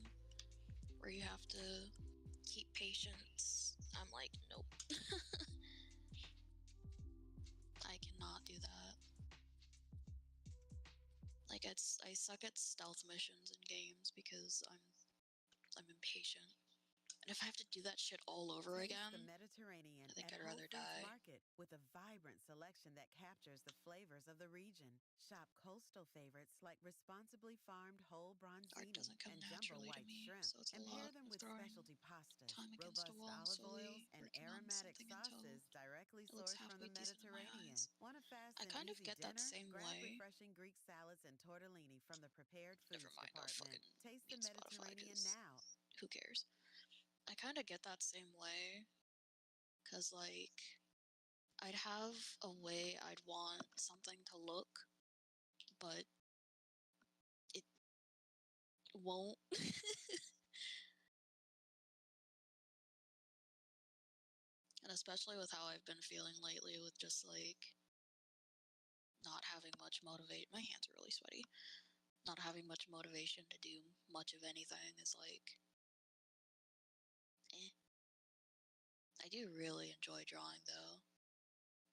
where you have to keep patience, I'm like, nope. I cannot do that. Like I suck at stealth missions in games because I'm impatient. And if I have to do that shit all over Taste again, the Mediterranean I think at I'd Whole rather Foods die. Market with a vibrant selection that captures the flavors of the region. Shop coastal favorites like responsibly farmed whole Art bronzini doesn't come and jumbo naturally to white me, shrimp, so it's a and pair lot them of with throwing specialty pastas, time against a robust wall, olive oils, slowly and working on aromatic something until sauces directly it looks sourced from the halfway decent in my Mediterranean. eyes. Want a fast I and kind of easy get that dinner? same Grab way. refreshing Greek salads and tortellini from the prepared Never foods mind, I'll department. fucking Taste the mute Spotify Mediterranean because now. who cares? I kind of get that same way because, like, I'd have a way I'd want something to look, but it won't. And especially with how I've been feeling lately with just, like, not having much motivate. My hands are really sweaty. Not having much motivation to do much of anything is like, eh. I do really enjoy drawing though.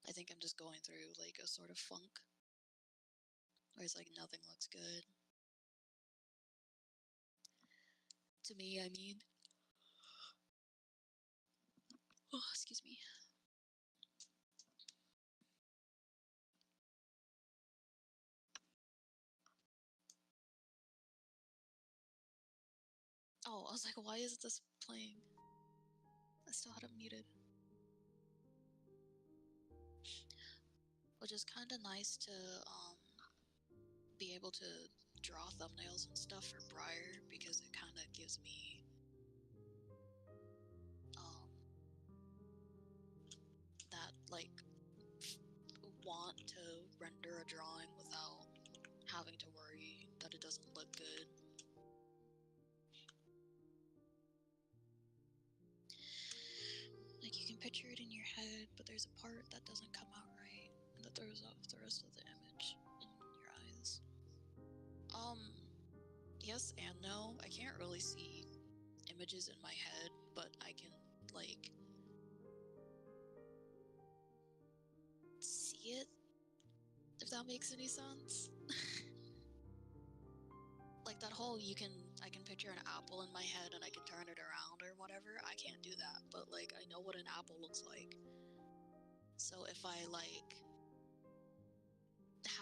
I think I'm just going through like a sort of funk where it's like nothing looks good. To me, I mean. Oh, excuse me. Oh, I was like, why is this playing? I still had it muted. Which is kind of nice to be able to draw thumbnails and stuff for Briar because it kind of gives me that like want to render a drawing without having to worry that it doesn't look good. Like you can picture it in your head, but there's a part that doesn't come out right, and that throws off the rest of the image in your eyes. Yes and no. I can't really see images in my head, but I can like see it, if that makes any sense. Like that whole I can picture an apple in my head and I can turn it around or whatever. I can't do that, but like I know what an apple looks like. So if I like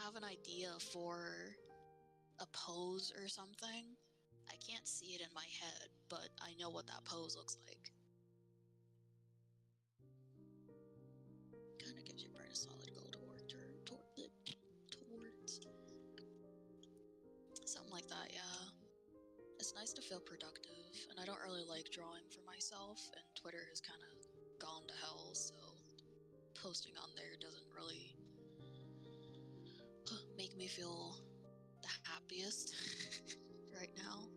have an idea for a pose or something, I can't see it in my head, but I know what that pose looks like. Kind of gives your brain a solid goal towards something like that, yeah. It's nice to feel productive, and I don't really like drawing for myself, and Twitter has kind of gone to hell, so posting on there doesn't really make me feel the happiest right now.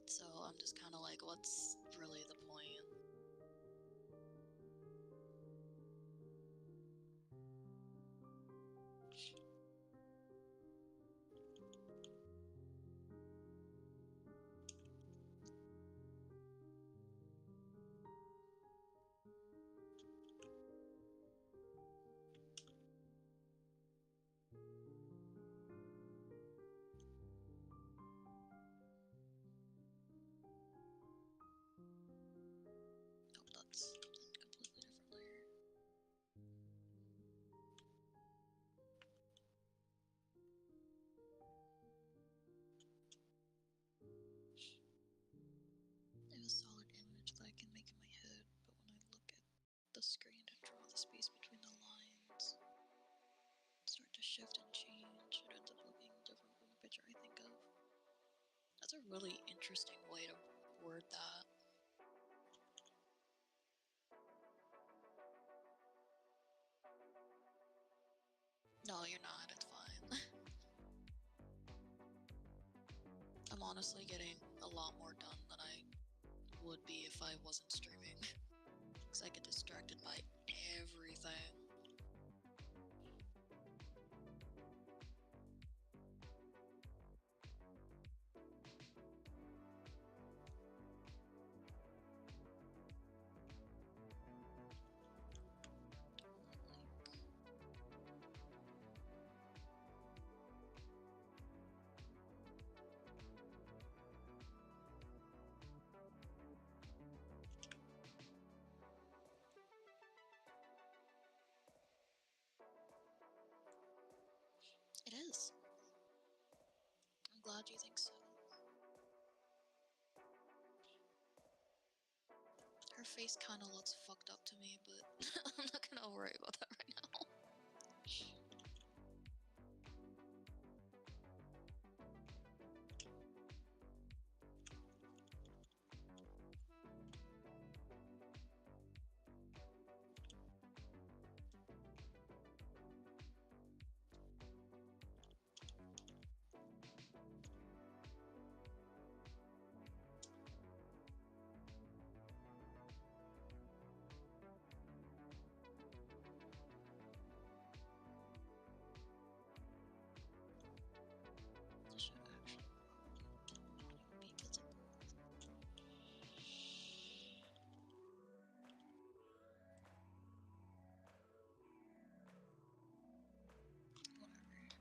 So I'm just kind of like, what's really the point? Oh, that's a completely different layer. I have a solid image that I can make in my head, but when I look at the screen to draw the space between the lines, start to shift and change, it ends up looking different from the picture I think of. That's a really interesting way to word that. No, you're not, it's fine. I'm honestly getting a lot more done than I would be if I wasn't streaming. Because I get distracted by everything. glad you think so. Her face kind of looks fucked up to me, but I'm not gonna worry about that right now. Should actually be visible. Whatever. I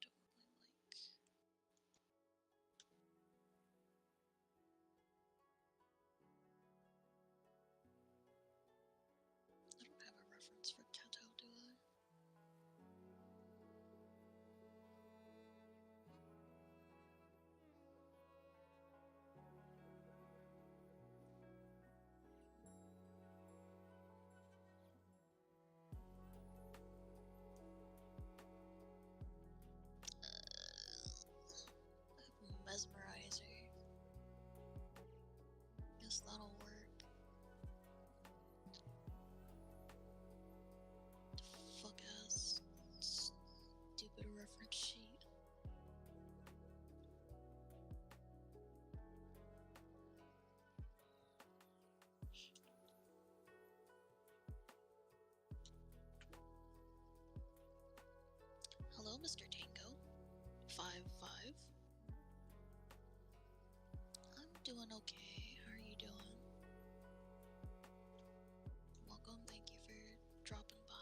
don't really like. I don't have a reference for tattoo, do I? Mesmerizer. Guess that'll work. Fuck ass. Stupid reference sheet. Hello, Mr. Tango. 5'5". I'm doing okay. How are you doing? Welcome. Thank you for dropping by.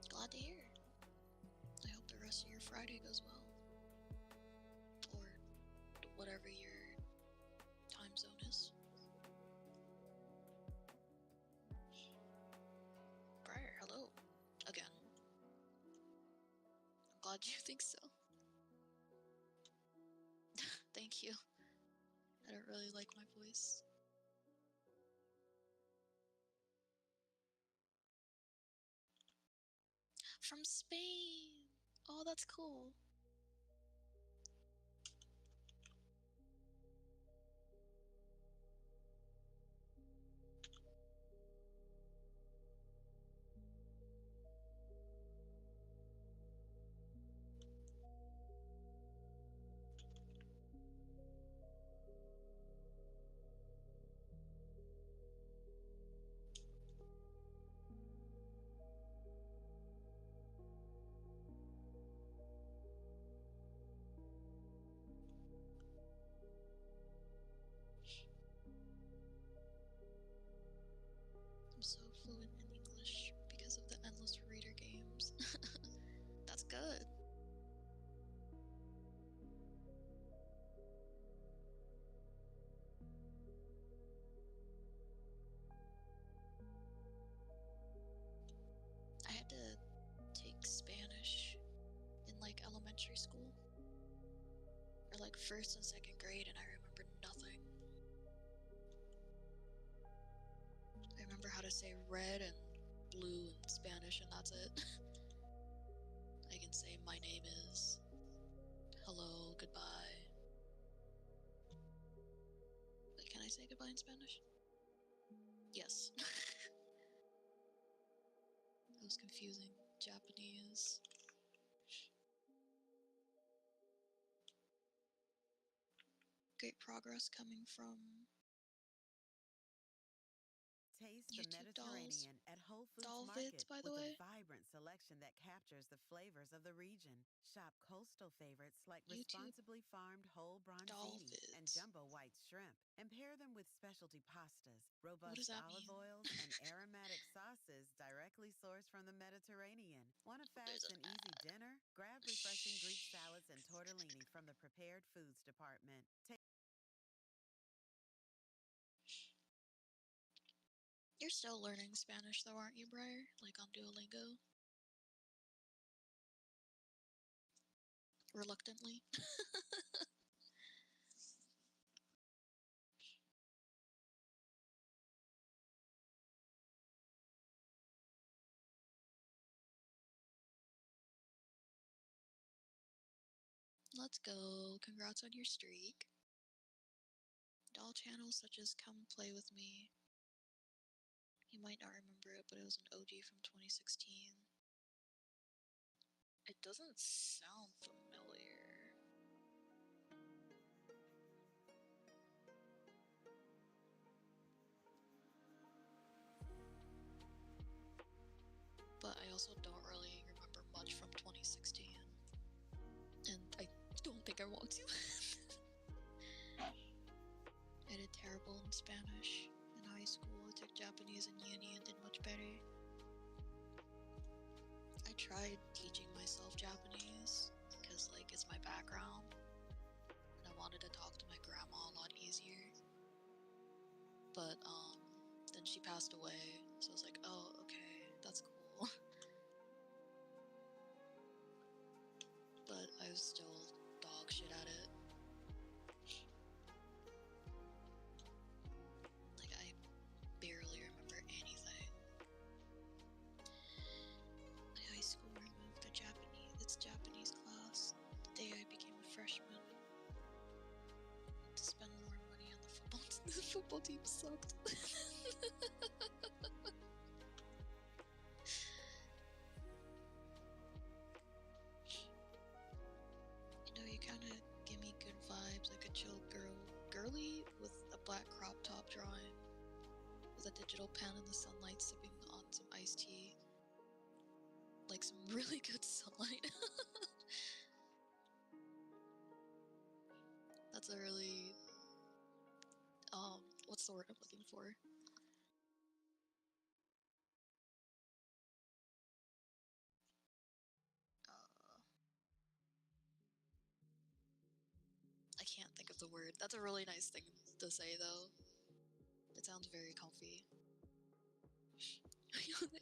Glad to hear. I hope the rest of your Friday goes well. Or whatever your time zone is. Briar, hello. Again. I'm glad you think so. Thank you. I don't really like my voice. From Spain! Oh, that's cool. I'm so fluent in English because of the endless reader games. That's good. had to take Spanish in like elementary school, or like first and second grade, and I remember nothing. I remember how to say red and blue in Spanish, and that's it. I can say my name is, hello, goodbye. Wait, can I say goodbye in Spanish? Yes. That was confusing. Japanese. Great progress coming from Taste the YouTube dolls. Mediterranean at Whole Foods Doll vids, Market by the with way. a vibrant selection that captures the flavors of the region. Shop coastal favorites like YouTube responsibly farmed whole doll bronzini and vids. jumbo white shrimp, and pair them with specialty pastas, What does robust that olive mean? oils, and aromatic sauces directly sourced from the Mediterranean. Want a There's fast an and easy ad. dinner? Grab refreshing Greek salads and tortellini from the prepared foods department. You're still learning Spanish though, aren't you, Briar? Like on Duolingo? Reluctantly? Let's go. Congrats on your streak. Doll channels such as Come Play With Me. You might not remember it, but it was an OG from 2016. It doesn't sound familiar. But I also don't really remember much from 2016. And I don't think I want to. I did terrible in Spanish in high school. I took Japanese in uni and did much better. I tried teaching myself Japanese because like it's my background and I wanted to talk to my grandma a lot easier. But then she passed away, so I was like, oh, okay, that's cool. But I was still dog shit at it. Like I barely remember anything. My high school removed its Japanese class the day I became a freshman. To spend more money on the football the football team sucked. You know, you kind of give me good vibes, like a chill girly with a black crop top drawing, with a digital pen in the sunlight, sipping on some iced tea. Like some really good sunlight. That's a really, what's the word I'm looking for? I can't think of the word. That's a really nice thing to say, though. It sounds very comfy.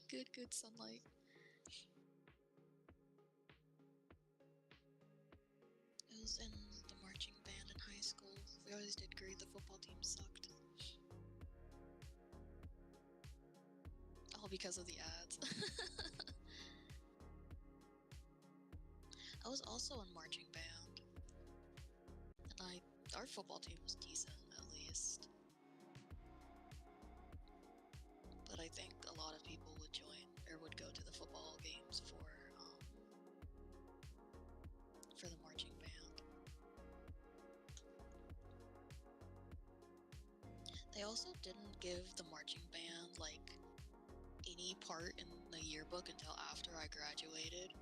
Good sunlight. I was in the marching band in high school. We always did great. The football team sucked. All because of the ads. I was also in marching band. And our football team was decent, at least. But I think a lot of people would join, or would go to the football games for the marching band. They also didn't give the marching band, like, any part in the yearbook until after I graduated.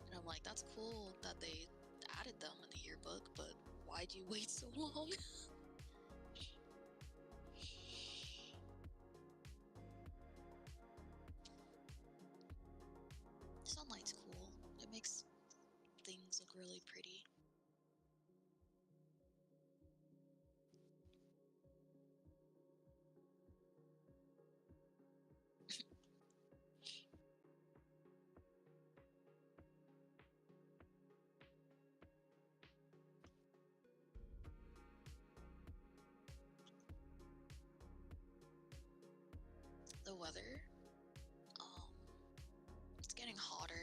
And I'm like, that's cool that they added them in the yearbook, but why'd you wait so long? Sunlight's cool. It makes things look really pretty. weather. It's getting hotter.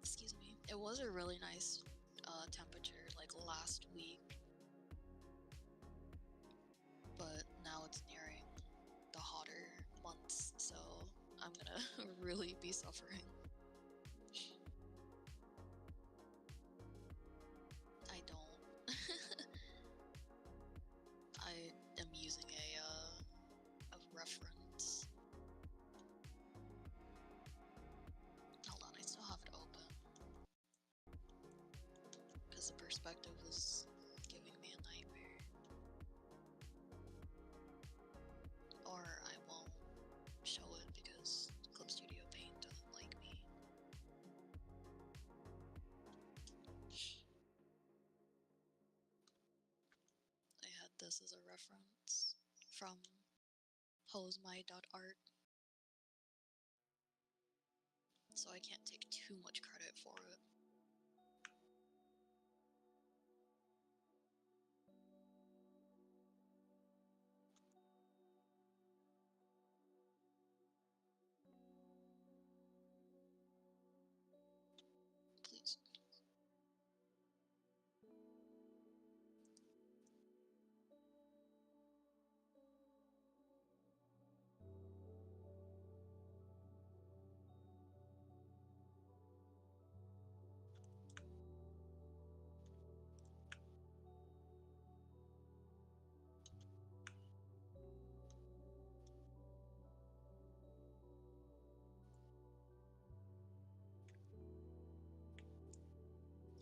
Excuse me. It was a really nice temperature like last week, but now it's nearing the hotter months, so I'm gonna really be suffering. I don't. I am using a reference. Hold on, I still have it open because the perspective was giving me a nightmare. Or I won't show it because Clip Studio Paint doesn't like me. I had this as a reference from hosemy.art, so I can't take too much credit for it. Please.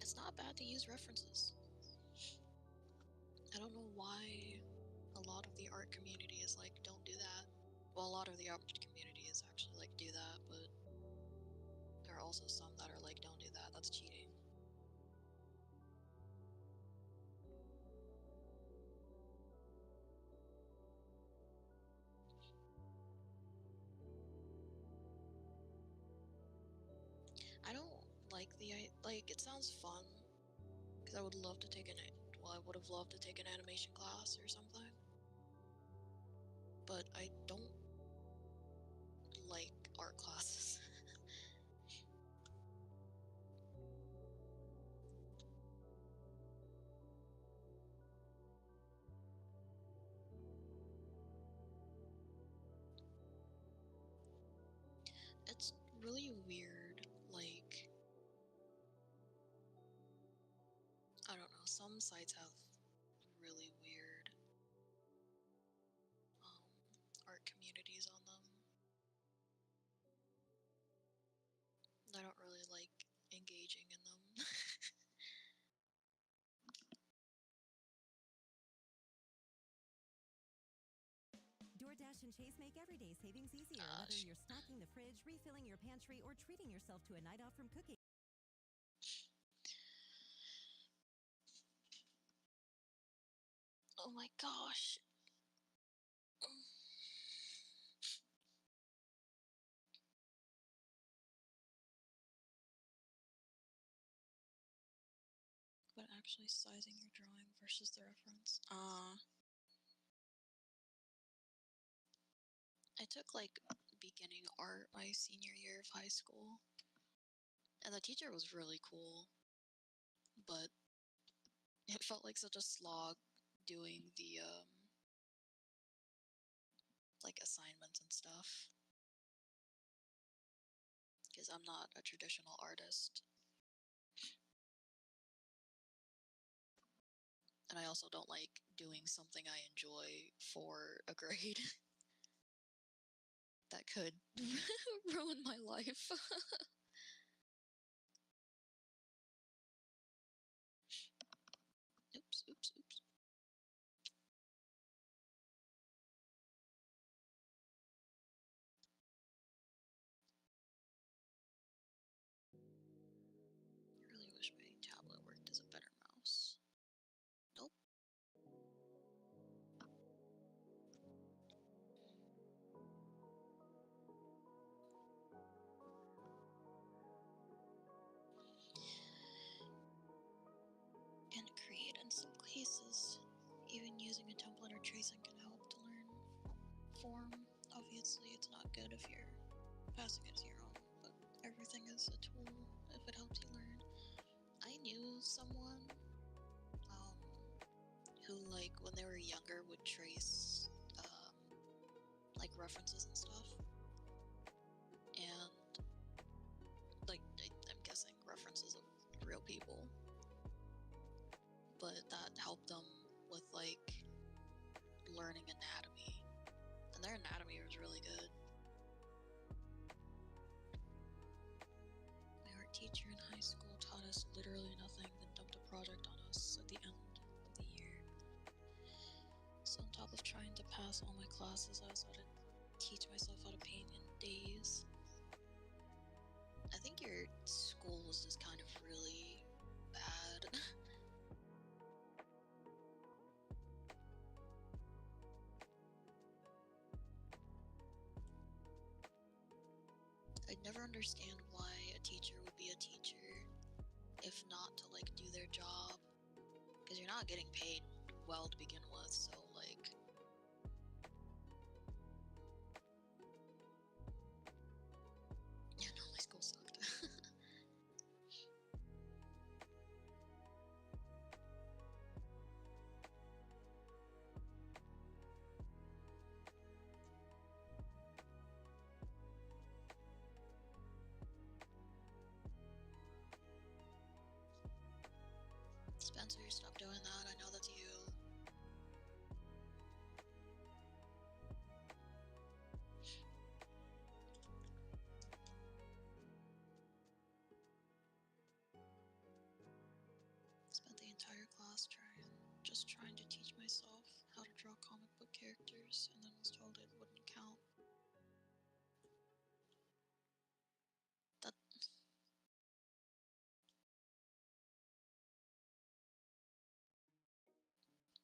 It's not bad to use references. I don't know why a lot of the art community is like, don't do that. Well, a lot of the art community is actually like, do that, but there are also some that are like, don't do that, that's cheating. I don't like it sounds fun, because I would love to take I would have loved to take an animation class or something, but I don't like art classes. It's really weird, like, I don't know, some sites have really weird art communities on them. I don't really like engaging in them. DoorDash and Chase make everyday savings easier, whether you're stocking the fridge, refilling your pantry, or treating yourself to a night off from cooking. Oh my gosh. But actually sizing your drawing versus the reference. I took like beginning art my senior year of high school, and the teacher was really cool, but it felt like such a slog doing the like assignments and stuff, because I'm not a traditional artist, and I also don't like doing something I enjoy for a grade that could ruin my life. Oops, oops, oops. I really wish my tablet worked as a better mouse. Nope. passing it is your own, but everything is a tool if it helps you learn. I knew someone who, like, when they were younger would trace like references and stuff, and like I'm guessing references of real people, but that helped them with like learning anatomy, and their anatomy was really good. My art teacher in high school taught us literally nothing, then dumped a project on us at the end of the year. So on top of trying to pass all my classes, I also had to teach myself how to paint in days. I think your school was just kind of really bad. I'd never understand why a teacher would be a teacher if not to like do their job, because you're not getting paid well to begin with, so like yeah, no, my school sucked. Spencer, stop doing that. I know that's you. Spent the entire class trying to teach myself how to draw comic book characters, and then was told it wouldn't count. That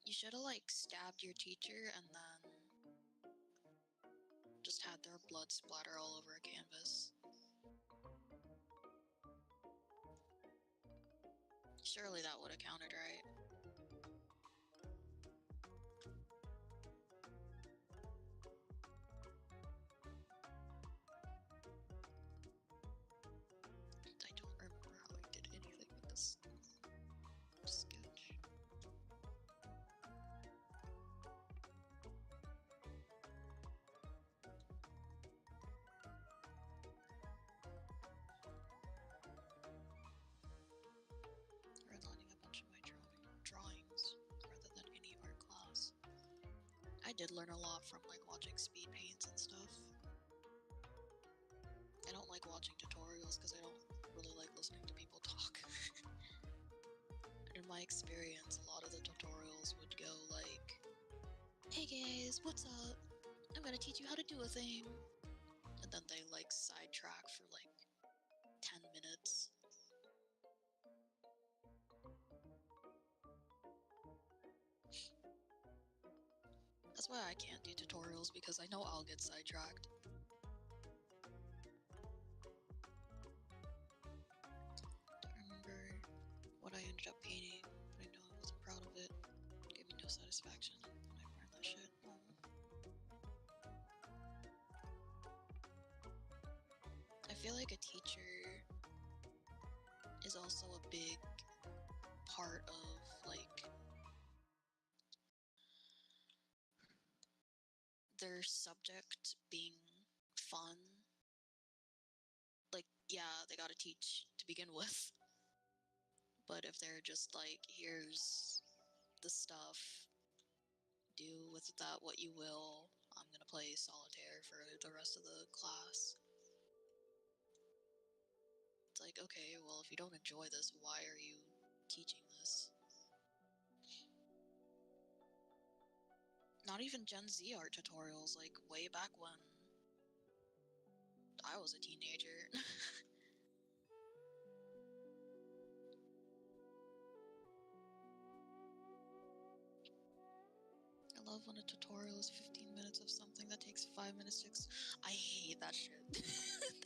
you should have like stabbed your teacher and then just had their blood splatter all over a canvas. Surely that would have counted, right? I don't remember how I did anything with this sketch. Redlining a bunch of my drawings rather than any art class. I did learn a lot from like watching speed paints and stuff. I don't like watching tutorials because I don't really like listening to people talk. In my experience, a lot of the tutorials would go like, hey guys, what's up? I'm gonna teach you how to do a thing. And then they like sidetrack for like 10 minutes. That's why I can't do tutorials, because I know I'll get sidetracked. Don't remember what I ended up painting, but I know I wasn't proud of it. It gave me no satisfaction when I burned that shit. I feel like a teacher is also a big part of like their subject being fun. Like, yeah, they gotta teach to begin with. But if they're just like, here's the stuff, do with that what you will, I'm gonna play solitaire for the rest of the class. It's like, okay, well, if you don't enjoy this, why are you teaching this? Not even Gen Z art tutorials, like way back when I was a teenager. I love when a tutorial is 15 minutes of something that takes 5 minutes to I hate that shit.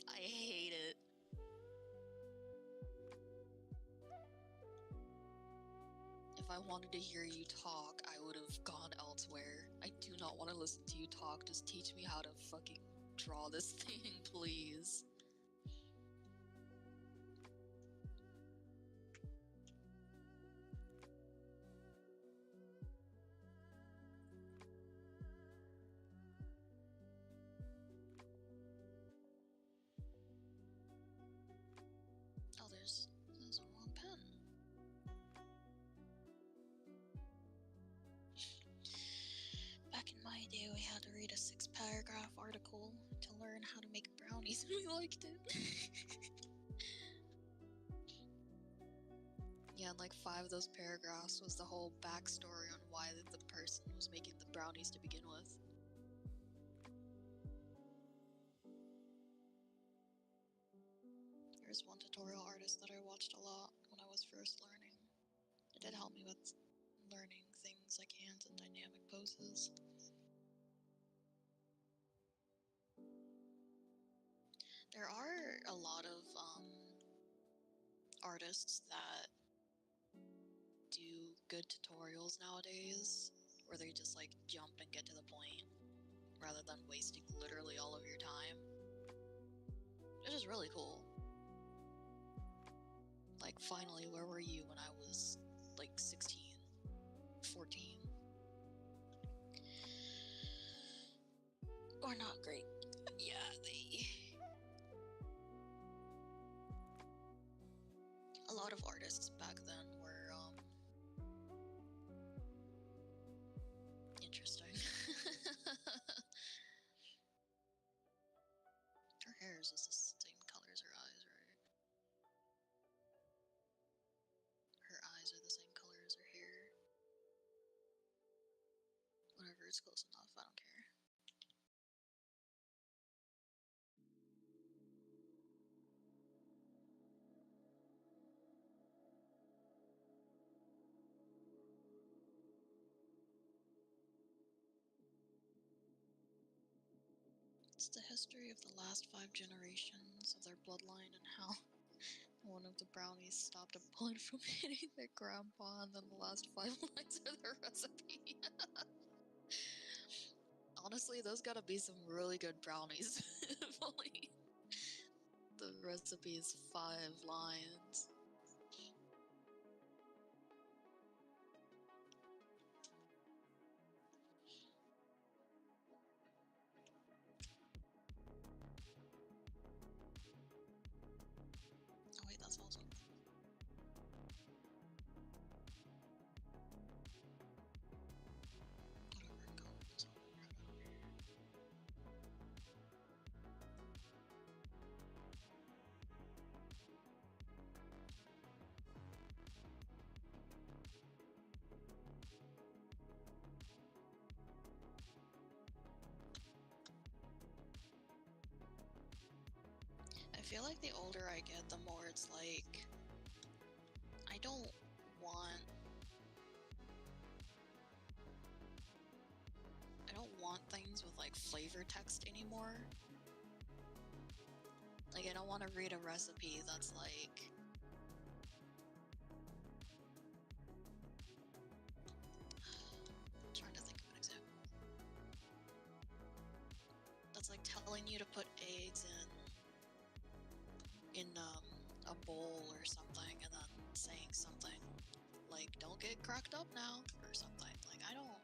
I hate it. If I wanted to hear you talk, I would have gone elsewhere. I do not want to listen to you talk. Just teach me how to fucking draw this thing, please. Oh, there's a wrong pen. Back in my day, we had to read a 6-paragraph article to learn how to make brownies, and we liked it. Yeah, and like 5 of those paragraphs was the whole backstory on why the person was making the brownies to begin with. There's one tutorial artist that I watched a lot when I was first learning. It did help me with learning things like hands and dynamic poses. There are a lot of artists that do good tutorials nowadays, where they just like jump and get to the point rather than wasting literally all of your time. Which is really cool. Like, finally, where were you when I was like 16, 14? Or not great. Yeah, a lot of artists back then were interesting. Her hair is just the same color as her eyes, right? Her eyes are the same color as her hair. Whatever, it's close enough, I don't care. It's the history of the last 5 generations of their bloodline and how one of the brownies stopped a bullet from hitting their grandpa, and then the last 5 lines are the recipe. Honestly, those gotta be some really good brownies. If only the recipe is 5 lines. Oh wait, that's also... Whatever, go. It's all right. I feel like the older I get, the more it's like, I don't want things with like flavor text anymore. Like, I don't want to read a recipe that's like, I'm trying to think of an example. That's like telling you to put eggs in a bowl or something, and then saying something like, don't get cracked up now, or something. Like, I don't...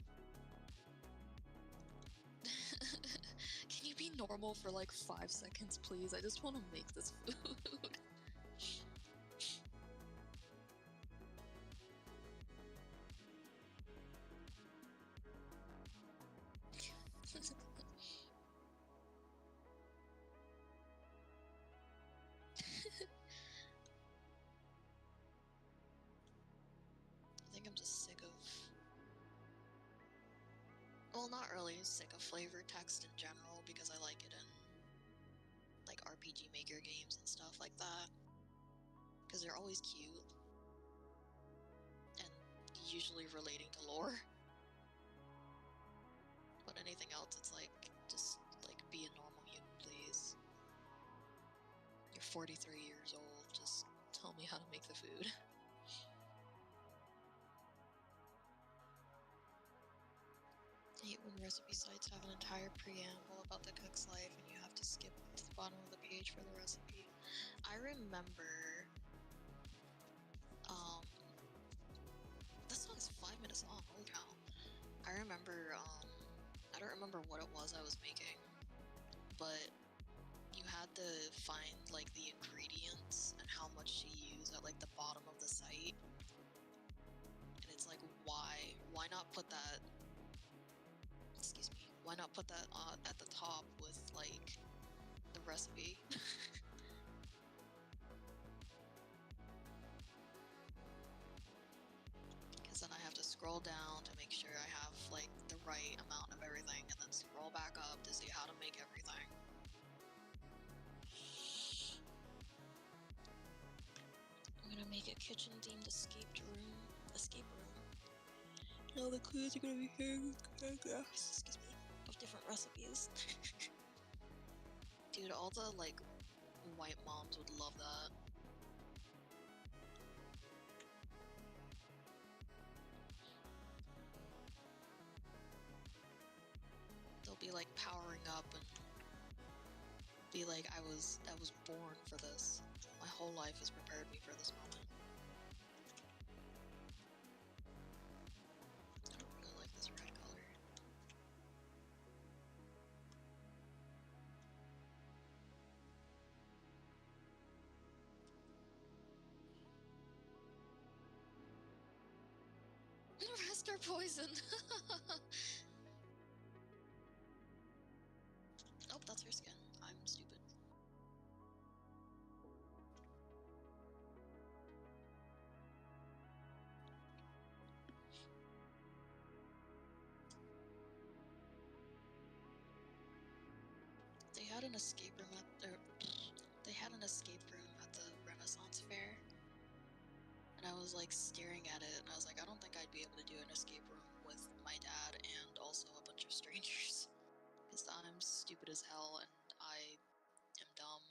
Can you be normal for like 5 seconds, please? I just want to make this food. I think I'm just sick of... Well, not really sick of flavor text in general, because I like it in like RPG Maker games and stuff like that. Because they're always cute. And usually relating to lore. But anything else, it's like, just like, be a normal human, please. You're 43 years old, just tell me how to make the food. I hate when recipe sites have an entire preamble about the cook's life, and you have to skip to the bottom of the page for the recipe. I remember, that song's 5 minutes long, holy cow. I remember, I don't remember what it was I was making, but you had to find, like, the ingredients and how much to use at, like, the bottom of the site. And it's like, why not put that, excuse me, why not put that at the top with, like, the recipe? Because then I have to scroll down to make sure I have, like, the right amount of everything, and then scroll back up to see how to make everything. I'm gonna make a kitchen-themed escape room. All the clues are gonna be here with paragraphs, excuse me, of different recipes. Dude, all the, like, white moms would love that. They'll be, like, powering up and be like, I was born for this. My whole life has prepared me for this moment. I don't really like this red color. The rest are poison. Oh, that's her skin. I'm stupid. They had an escape room at the Renaissance Fair, and I was like staring at it, and I was like, I don't think I'd be able to do an escape room with my dad and also a bunch of strangers, because I'm stupid as hell and I am dumb.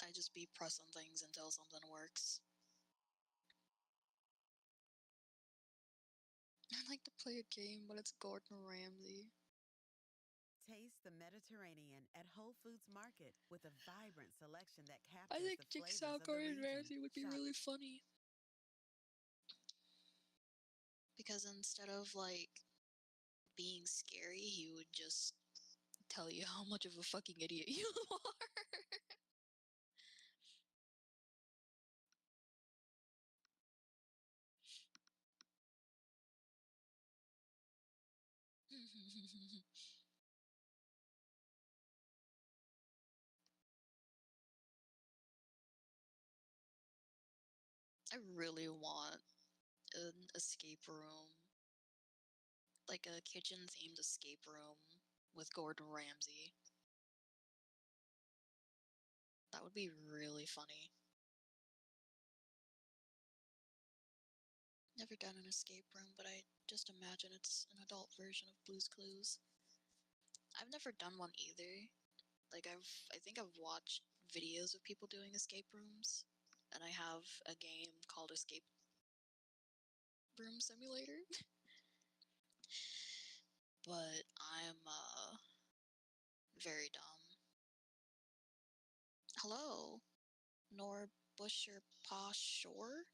I just be pressing things until something works. I'd like to play a game, but it's Gordon Ramsay. Taste the Mediterranean at Whole Foods Market with a vibrant selection that I captures think the flavors Jigsaw of the Gordon region. Ramsay would be Shop really funny. Because instead of, like, being scary, he would just tell you how much of a fucking idiot you are. I really want an escape room, like a kitchen themed escape room with Gordon Ramsay. That would be really funny. Never done an escape room, but I just imagine it's an adult version of Blue's Clues. I've never done one either. Like, I think I've watched videos of people doing escape rooms, and I have a game called Escape Room Simulator. But I'm, very dumb. Hello, Nor Busher Pa Shore?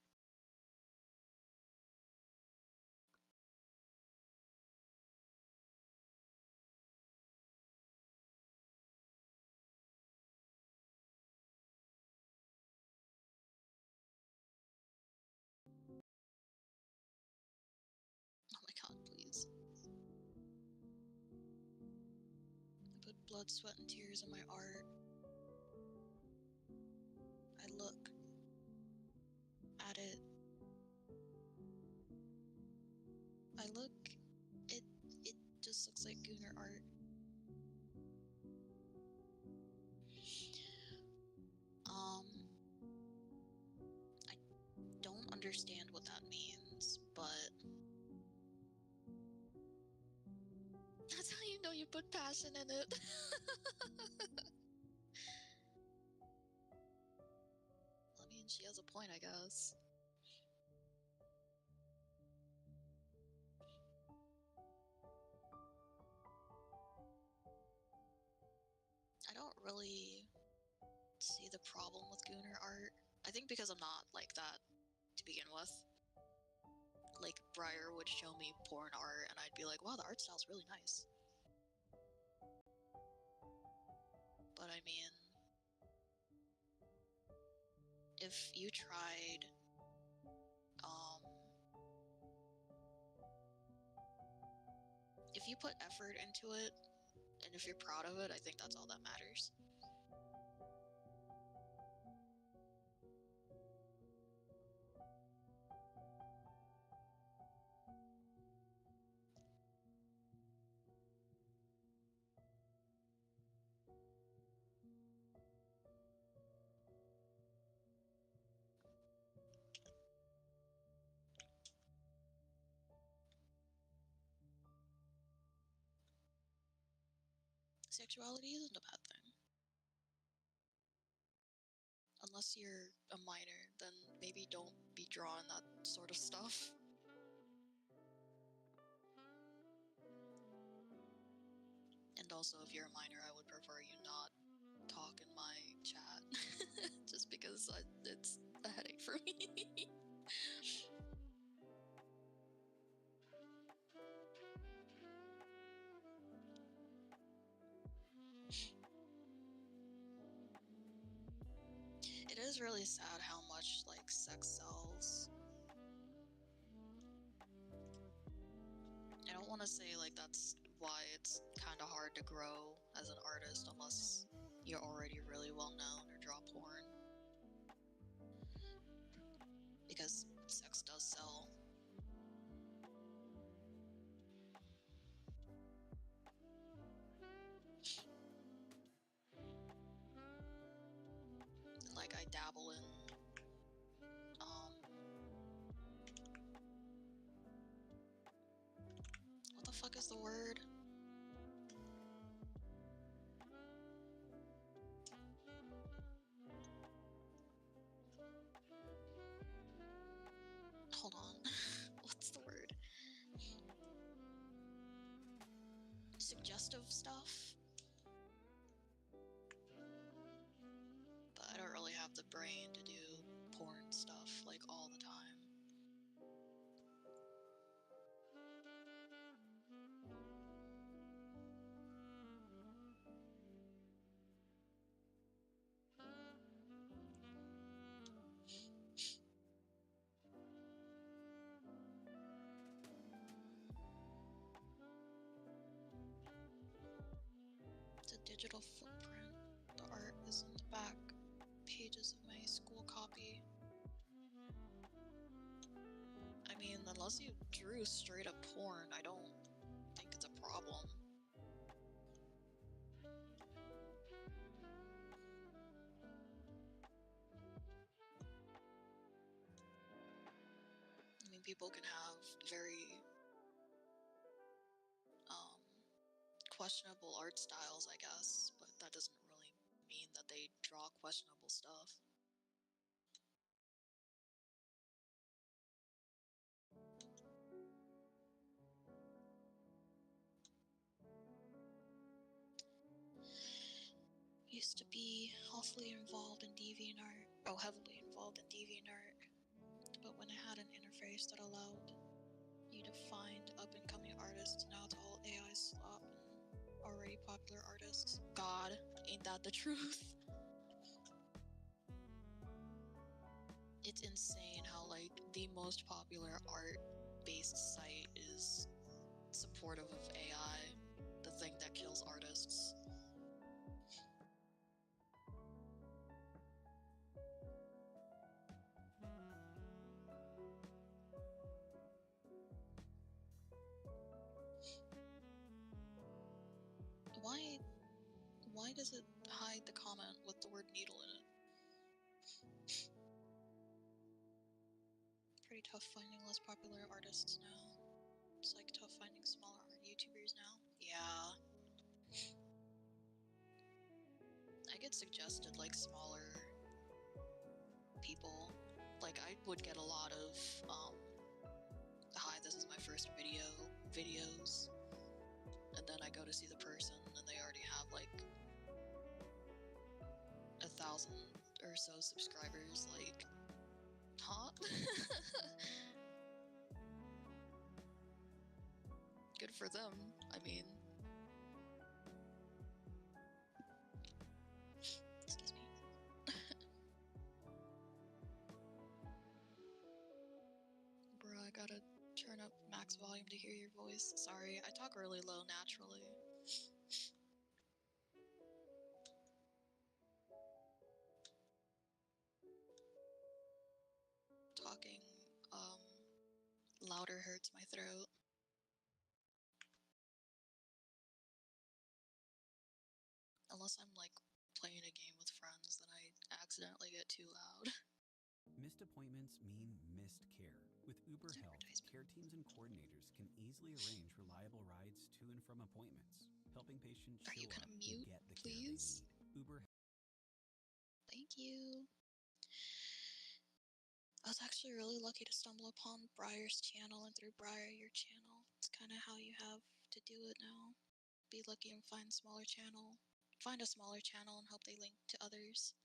Oh my god, please. I put blood, sweat, and tears in my art. I look at it. It just looks like Gooner art. I don't understand what that means, but that's how you know you put passion in it. I mean, she has a point, I guess. really see the problem with Gooner art. I think because I'm not like that to begin with. Like, Briar would show me porn art and I'd be like, wow, the art style's really nice. But I mean, if you tried, if you put effort into it, and if you're proud of it, I think that's all that matters. Sexuality isn't a bad thing. Unless you're a minor, then maybe don't be drawing that sort of stuff. And also, if you're a minor, I would prefer you not talk in my chat. Just because it's a headache for me. It is really sad how much, like, sex sells. I don't want to say, like, that's why it's kind of hard to grow as an artist unless you're already really well known or draw porn. Because sex does sell. Like, I dabble in what the fuck is the word? Hold on. What's the word? Suggestive stuff? But I don't really have the brain to do porn stuff, like, all the time. It's a digital footprint. The art is in the back pages of my school copy. I mean, unless you drew straight up porn, I don't think it's a problem. I mean, people can have very questionable art styles, I guess, but that doesn't really mean that they draw questionable stuff. Used to be heavily involved in DeviantArt, but when it had an interface that allowed you to find up-and-coming artists, now it's all AI slop and already popular artists. God, ain't that the truth? It's insane how, like, the most popular art-based site is supportive of AI, the thing that kills artists. Why does it hide the comment with the word needle in it? Pretty tough finding less popular artists now. It's like tough finding smaller art YouTubers now. Yeah. I get suggested, like, smaller people. Like, I would get a lot of, hi, this is my first videos. And then I go to see the person and they already have, like, 1,000 or so subscribers. Like, huh? Good for them. I mean, excuse me. Bro, I gotta turn up max volume to hear your voice. Sorry, I talk really low naturally. Talking louder hurts my throat. Unless I'm like playing a game with friends, then I accidentally get too loud. Missed appointments mean missed care. With Uber Health, Advertisement. care teams and coordinators can easily arrange reliable rides to and from appointments, helping patients Are you show gonna up mute, and get the please? care they need. Uber. Thank you. I was actually really lucky to stumble upon Briar's channel, and through Briar, your channel. It's kind of how you have to do it now. Be lucky and find a smaller channel. Find a smaller channel and hope they link to others.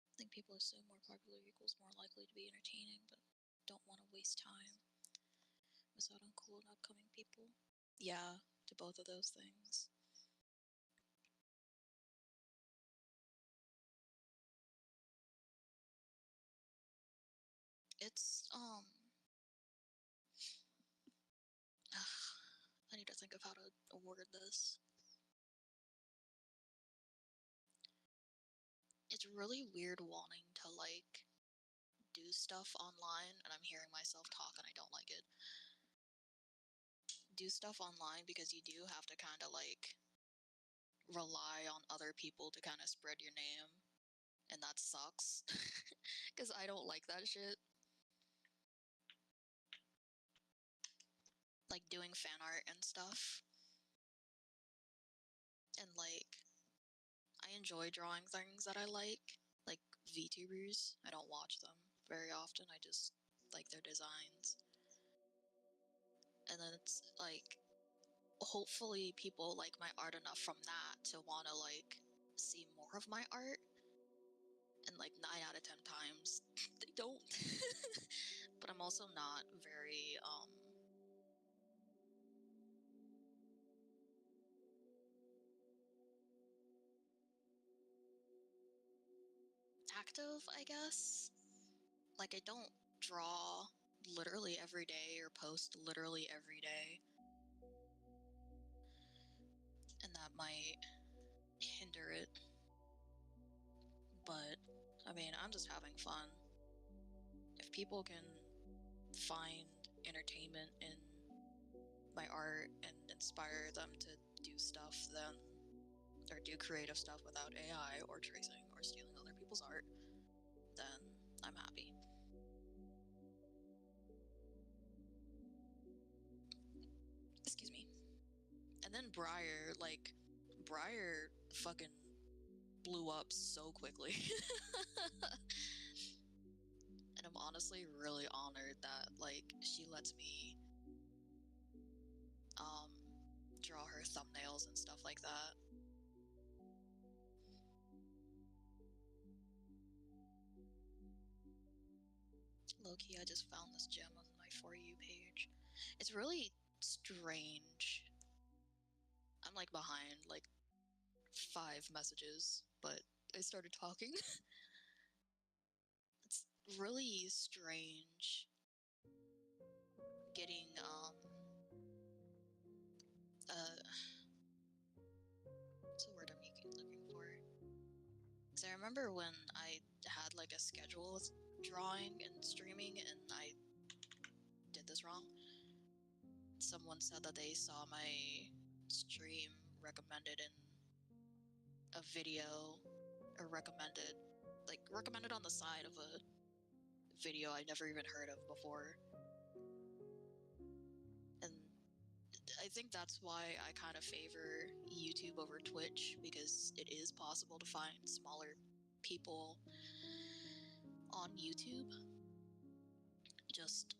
I think people assume more popular equals more likely to be entertaining, but don't want to waste time. Miss out on cool and upcoming people. Yeah, to both of those things. It's, I need to think of how to word this. It's really weird wanting to, like, do stuff online, and I'm hearing myself talk and I don't like it. Do stuff online because you do have to kind of, like, rely on other people to kind of spread your name, and that sucks. Because I don't like that shit. Like, doing fan art and stuff. And, like, I enjoy drawing things that I like VTubers. I don't watch them very often, I just like their designs. And then it's like, hopefully people like my art enough from that to want to like see more of my art. And like 9 out of 10 times they don't. But I'm also not very active, I guess. Like, I don't draw literally every day or post literally every day. And that might hinder it. But, I mean, I'm just having fun. If people can find entertainment in my art and inspire them to do stuff, then, or do creative stuff without AI or tracing or stealing other people's art, then I'm happy. Excuse me. And then Briar, like, Briar fucking blew up so quickly. And I'm honestly really honored that, like, she lets me draw her thumbnails and stuff like that. Low-key, I just found this gem on my For You page. It's really strange. I'm like behind like 5 messages, but I started talking. It's really strange getting what's the word I'm looking for? Because I remember when I had like a schedule with drawing and streaming and I did this wrong. Someone said that they saw my stream recommended in a video, or recommended on the side of a video I never even heard of before. And I think that's why I kind of favor YouTube over Twitch, because it is possible to find smaller people on YouTube. Just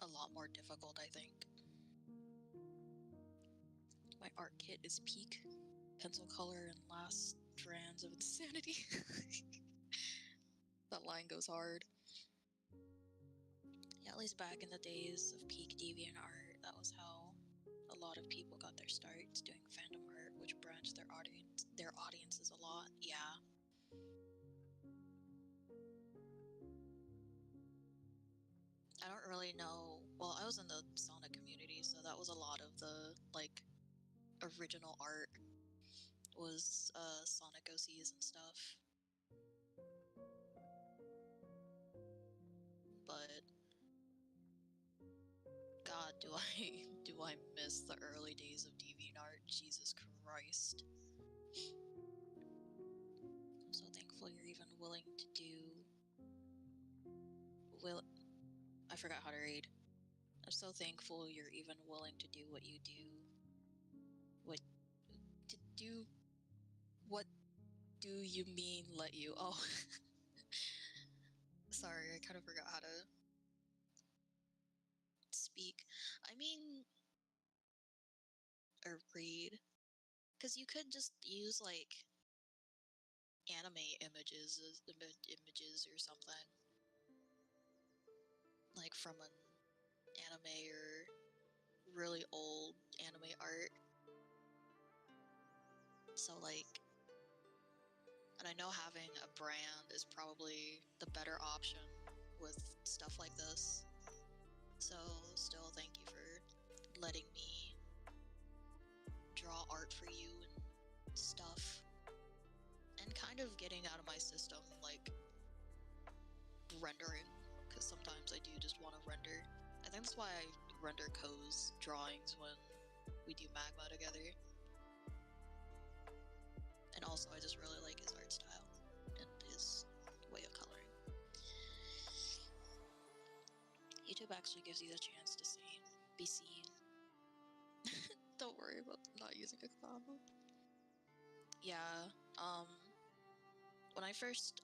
a lot more difficult, I think. My art kit is peak pencil color and last strands of insanity. That line goes hard. Yeah, at least back in the days of peak DeviantArt, that was how a lot of people got their starts doing fandom art, which branched their audiences a lot. Yeah. I don't really know. Well, I was in the Sonic community, so that was a lot of the like original art was Sonic OCs and stuff. But God, do I miss the early days of DeviantArt? Jesus Christ. I'm so thankful you're even willing to do I forgot how to read. I'm so thankful you're even willing to do what you do. What do you mean let you? Oh. Sorry, I kind of forgot how to speak. I mean, or read. Because you could just use, like, anime images or something. Like, from an anime or really old anime art. So, like, and I know having a brand is probably the better option with stuff like this. So, still, thank you for letting me draw art for you and stuff. And kind of getting out of my system, like, rendering. Because sometimes I do just want to render. I think that's why I render Ko's drawings when we do Magma together. And also, I just really like his art style and his way of coloring. YouTube actually gives you the chance to be seen. Don't worry about not using a combo. Yeah, when I first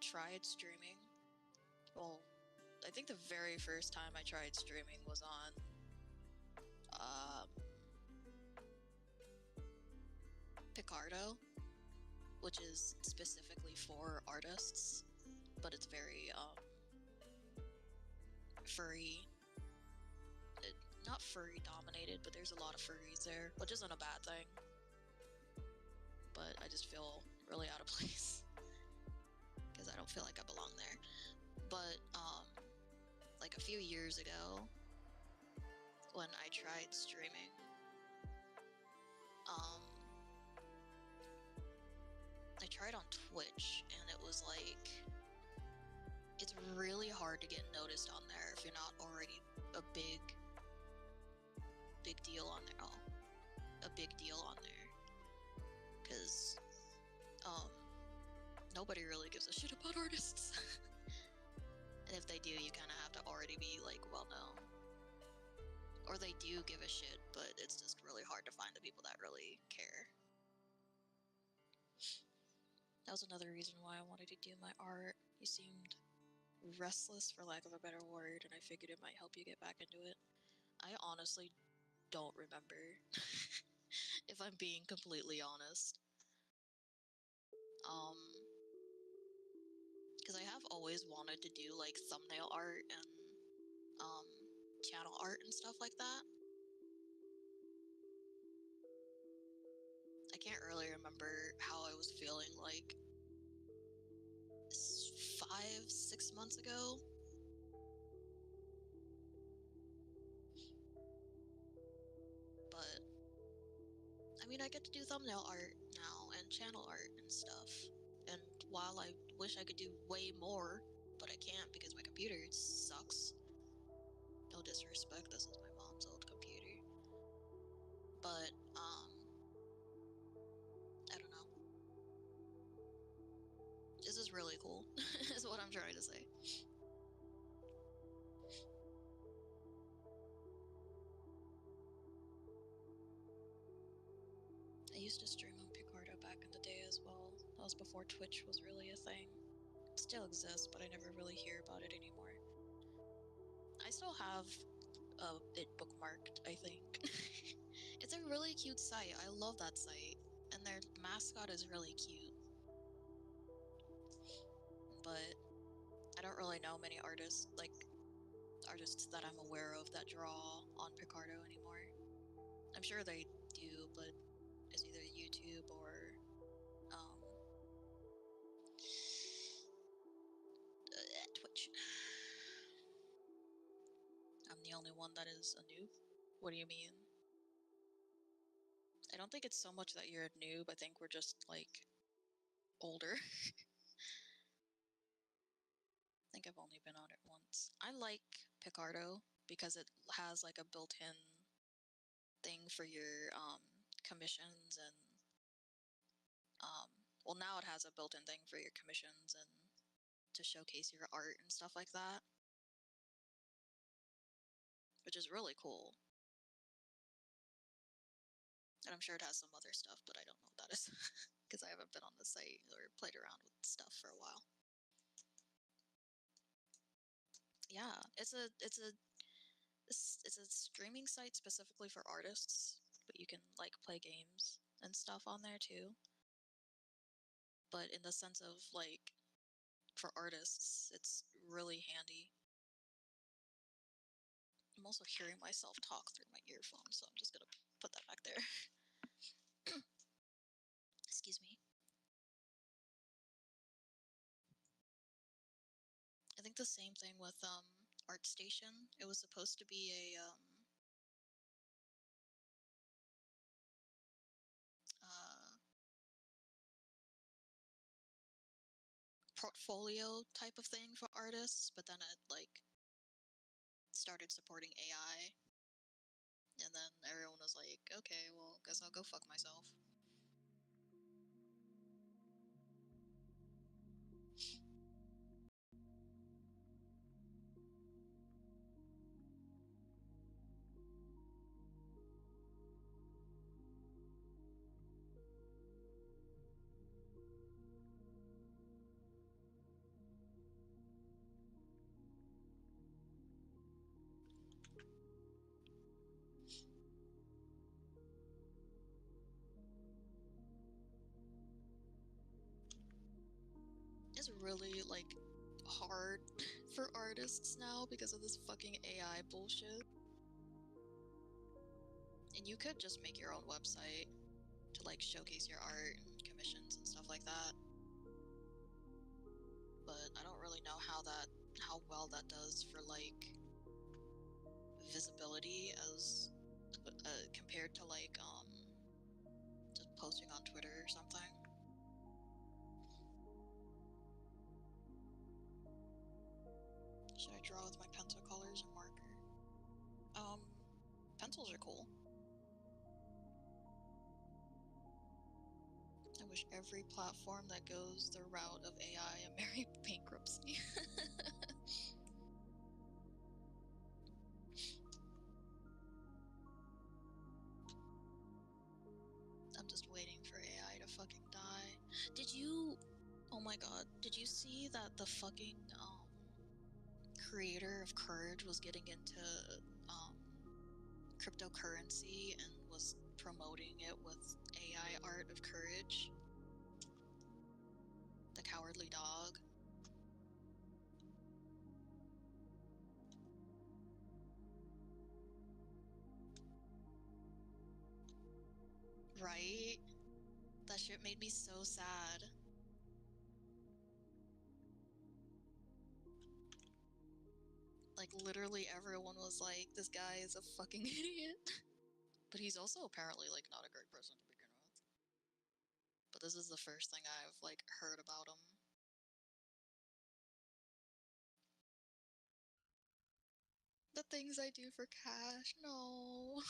tried streaming, well, I think the very first time I tried streaming was on Picardo, which is specifically for artists, but it's very furry. Not furry dominated, but there's a lot of furries there, which isn't a bad thing. But I just feel really out of place because I don't feel like I belong there. But like a few years ago, when I tried streaming, I tried on Twitch, and it was like, it's really hard to get noticed on there if you're not already a big deal on there. Oh, a big deal on there, because nobody really gives a shit about artists. And if they do, you kind of have to already be like well known, or they do give a shit, but it's just really hard to find the people that really care. That was another reason why I wanted to do my art. You seemed restless, for lack of a better word, and I figured it might help you get back into it. I honestly don't remember, if I'm being completely honest. Because I have always wanted to do, like, thumbnail art and, channel art and stuff like that. I can't really remember how I was feeling, like, 5-6 months ago. But, I mean, I get to do thumbnail art now and channel art and stuff. And while I wish I could do way more, but I can't because my computer sucks. No disrespect, this is my mom's old computer. But, I don't know. This is really cool, is what I'm trying to say. I used to stream on Picardo back in the day as well. That was before Twitch was really a thing. It still exists, but I never really hear about it anymore. I still have it bookmarked, I think. It's a really cute site. I love that site. And their mascot mascot is really cute, but I don't really know many artists, like artists that I'm aware of that draw on Picardo anymore. I'm sure they do, but it's either YouTube or Twitch. I'm the only one that is a noob. What do you mean? I don't think it's so much that you're a noob. I think we're just like older. I think I've only been on it once. I like Picardo because it has like a built-in thing for your commissions and well, now it has a built-in thing for your commissions and to showcase your art and stuff like that, which is really cool. And I'm sure it has some other stuff, but I don't know what that is because I haven't been on the site or played around with stuff for a while. Yeah, it's a streaming site specifically for artists, but you can like play games and stuff on there too. But in the sense of like for artists, it's really handy. I'm also hearing myself talk through my earphones, so I'm just gonna put that back there. Excuse me. I think the same thing with ArtStation. It was supposed to be a portfolio type of thing for artists, but then it like started supporting AI, and then everyone was like, okay, well, guess I'll go fuck myself. It's really like hard for artists now because of this fucking AI bullshit. And you could just make your own website to like showcase your art and commissions and stuff like that. But I don't really know how well that does for like visibility as compared to like just posting on Twitter or something. Should I draw with my pencil colors or marker? Pencils are cool. I wish every platform that goes the route of AI and merry bankruptcy. I'm just waiting for AI to fucking die. Oh my god, did you see that the fucking creator of Courage was getting into cryptocurrency and was promoting it with AI art of Courage? The Cowardly Dog. Right? That shit made me so sad. Like, literally everyone was like, this guy is a fucking idiot. But he's also apparently, like, not a great person to begin with. But this is the first thing I've, like, heard about him. The things I do for cash, no.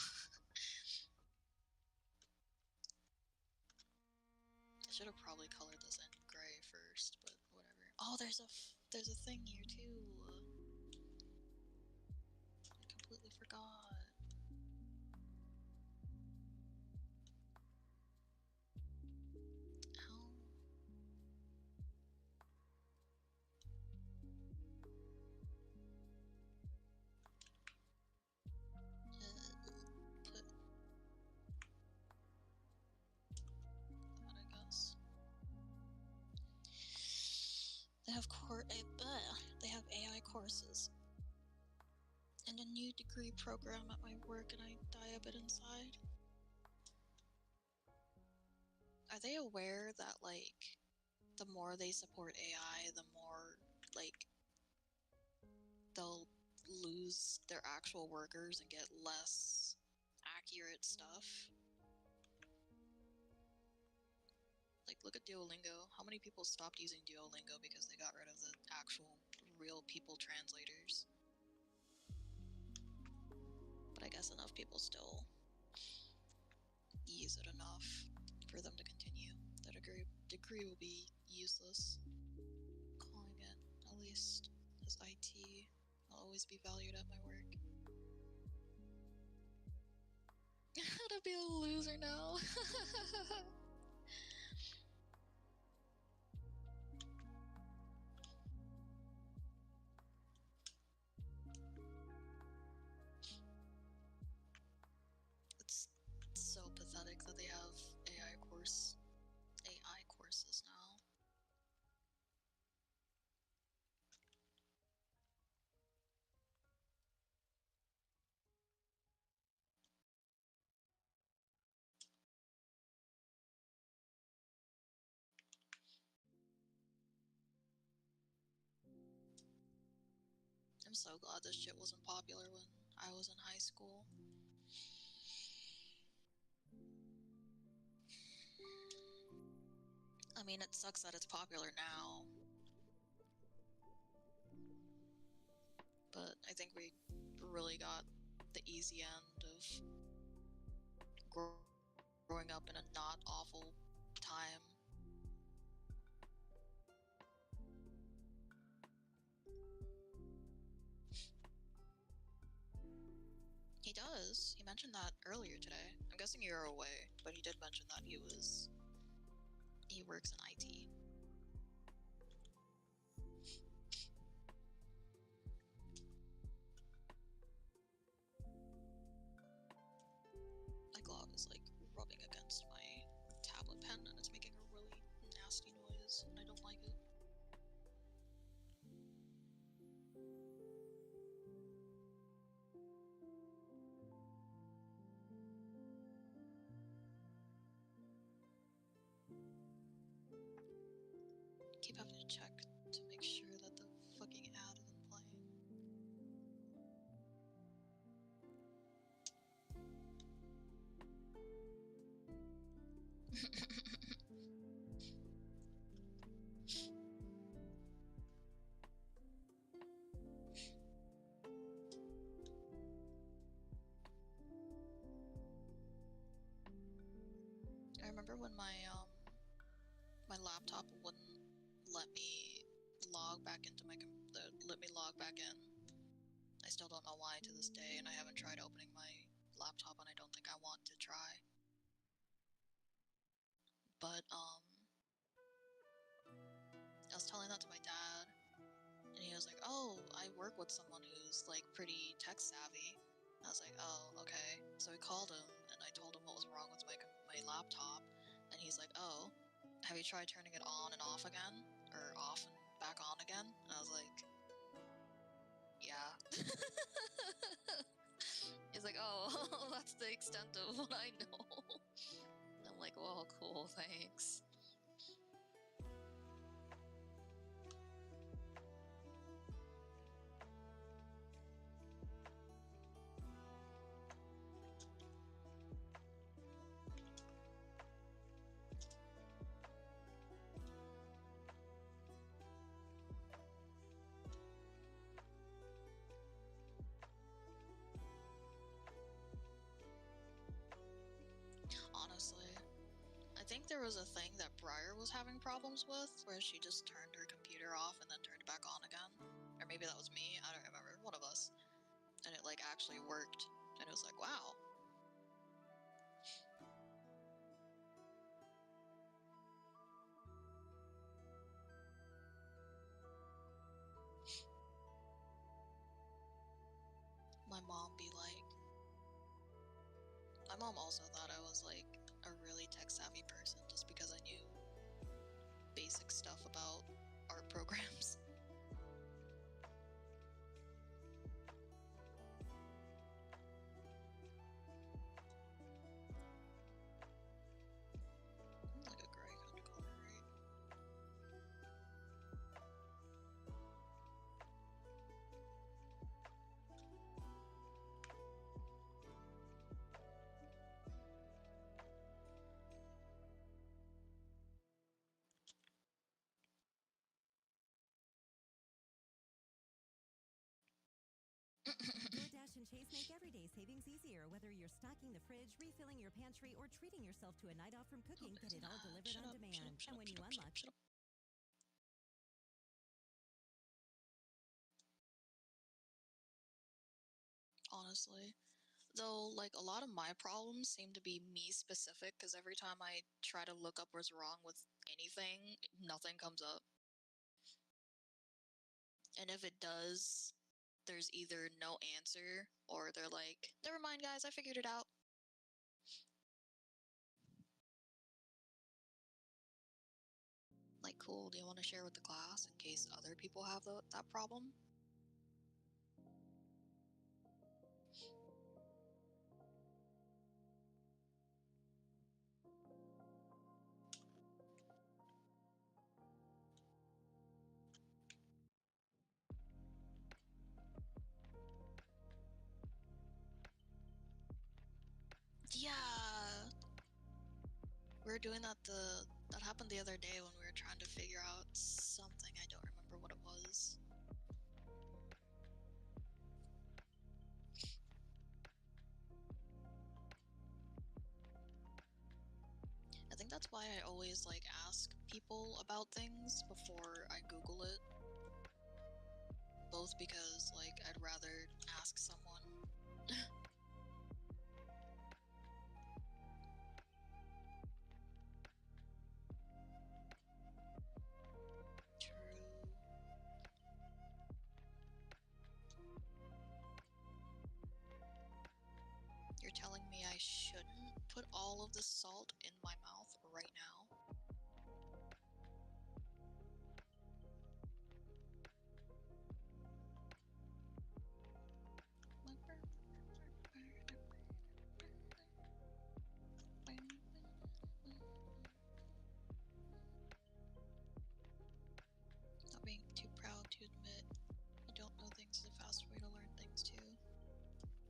I should have probably colored this in gray first, but whatever. Oh, there's a thing here too. I completely forgot. How? Put that, I guess. They have they have AI courses. And a new degree program at my work, and I die a bit inside. Are they aware that, like, the more they support AI, the more, like, they'll lose their actual workers and get less accurate stuff? Like, look at Duolingo. How many people stopped using Duolingo because they got rid of the actual real people translators? But I guess enough people still use it enough for them to continue. The degree will be useless. Calling it, at least as IT, I'll always be valued at my work. How to be a loser now? It's so pathetic that they have AI courses now. I'm so glad this shit wasn't popular when I was in high school. I mean, it sucks that it's popular now, but I think we really got the easy end of growing up in a not awful time. He does. He mentioned that earlier today. I'm guessing you're away, but he did mention that he works in IT. My glove is like rubbing against my tablet pen and it's making a really nasty noise and I don't like it. Keep having to check to make sure that the fucking ad isn't playing. I remember when my laptop wouldn't let me log back into let me log back in. I still don't know why to this day, and I haven't tried opening my laptop, and I don't think I want to try. But I was telling that to my dad, and he was like, "Oh, I work with someone who's like pretty tech savvy." I was like, "Oh, okay." So I called him, and I told him what was wrong with my laptop, and he's like, "Oh, have you tried turning it on and off again, or off and back on again?" And I was like, "Yeah." He's like, "Oh, that's the extent of what I know." I'm like, "Well, cool, thanks." Honestly, I think there was a thing that Briar was having problems with, where she just turned her computer off and then turned it back on again. Or maybe that was me, I don't remember, one of us. And it like actually worked, and it was like, wow. My mom be like, my mom also thought I was like a really tech savvy person just because I knew basic stuff about art programs. DoorDash and Chase make everyday savings easier. Whether you're stocking the fridge, refilling your pantry, or treating yourself to a night off from cooking, get it all delivered on demand. And when you unlock... Honestly. Though, like, a lot of my problems seem to be me specific, because every time I try to look up what's wrong with anything, nothing comes up. And if it does, there's either no answer, or they're like, never mind guys, I figured it out. Like, cool, do you want to share with the class in case other people have that problem? Yeah! We were doing that that happened the other day when we were trying to figure out something. I don't remember what it was. I think that's why I always like ask people about things before I Google it. Both because like I'd rather ask someone. True. You're telling me I shouldn't put all of the salt in my mouth right now? Not being too proud to admit you don't know things is a fast way to learn things too.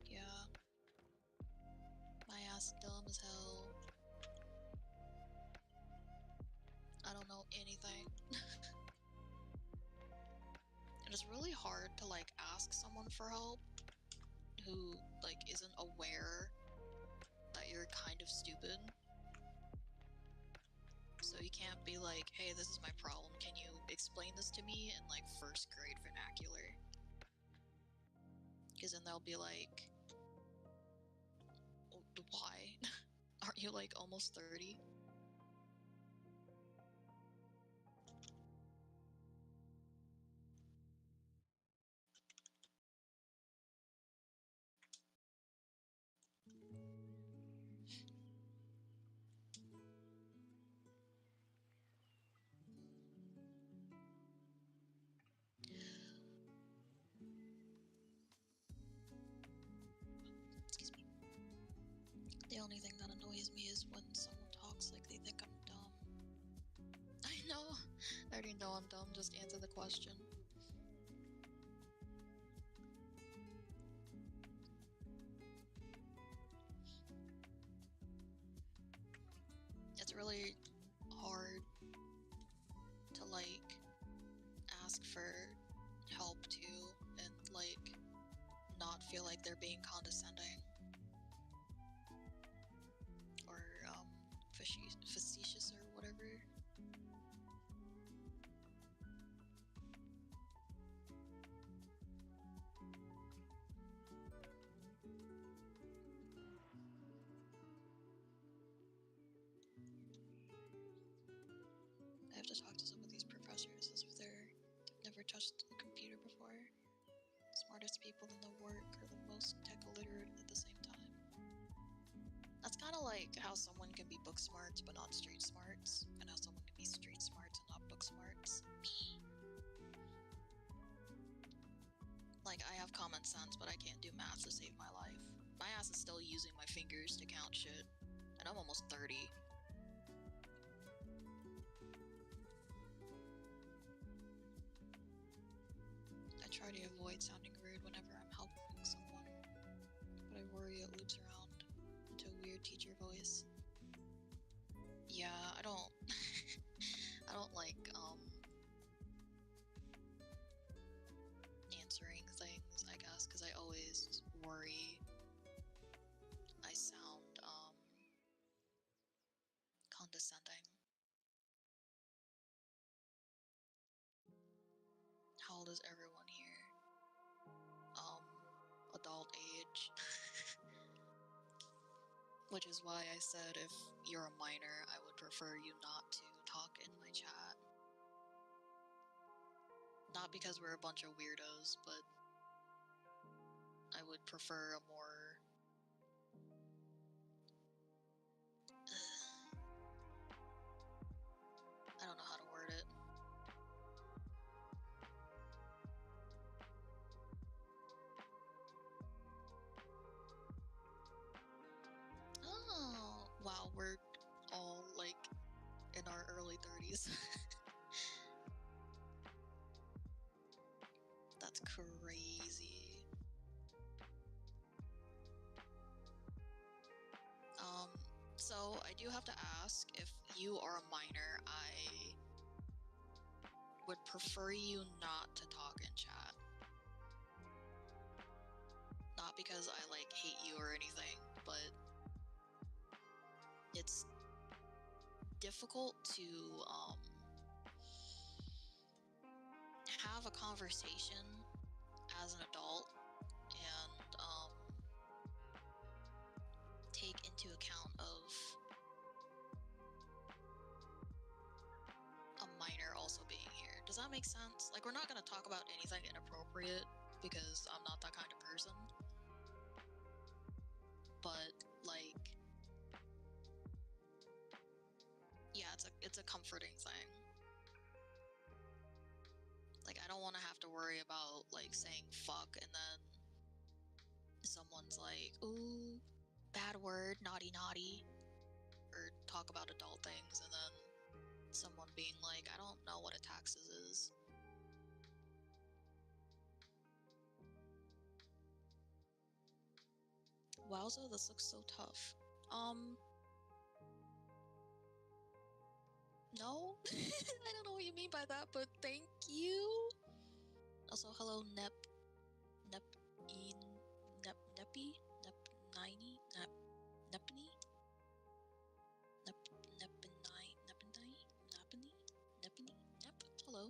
Yeah. My ass dumb as hell. I don't know anything. And it's really hard to like ask someone for help who like isn't aware that you're kind of stupid. So you can't be like, hey, this is my problem, can you explain this to me in like first grade vernacular? Because then they'll be like, why? Aren't you like almost 30? Excuse me. The only thing that annoys me is when someone talks like they think I'm dumb. I know! I already know I'm dumb, just answer the question. It's really hard to like ask for help too and like not feel like they're being condescending or facetious or whatever. I have to talk to some of these professors as if they've never touched a computer before. Smartest people in the work are the most tech illiterate at the same time. That's kind of like how someone can be book smarts but not street smarts, and how someone can be street smarts and not book smarts. Me. Like, I have common sense, but I can't do math to save my life. My ass is still using my fingers to count shit, and I'm almost 30. I try to avoid sounding rude whenever I'm helping someone, but I worry it loops around into a weird teacher voice. Yeah, I don't I don't like answering things, I guess, because I always old is everyone here? Adult age. Which is why I said if you're a minor, I would prefer you not to talk in my chat. Not because we're a bunch of weirdos, but I would prefer a more... I don't know how to word it. Oh, wow, we're all like in our early 30s. That's crazy. So I do have to ask, if you are a minor, I would prefer you not to talk in chat. Not because I like hate you or anything, but it's difficult to have a conversation as an adult and take into account of a minor also being here. Does that make sense? Like, we're not going to talk about anything inappropriate because I'm not that kind of person. But, like, yeah, it's a comforting thing. Like, I don't want to have to worry about, like, saying fuck and then someone's like, ooh, bad word, naughty naughty, or talk about adult things and then someone being like, I don't know what a taxes is. Wowza, this looks so tough. No? I don't know what you mean by that, but thank you. Also, hello, Nep, Nep, Nep, Neppy, Nep, Ninety, Nep, Nepney, Nep, Nepini, Nepini, Nepini, Nepini, Nep. Hello.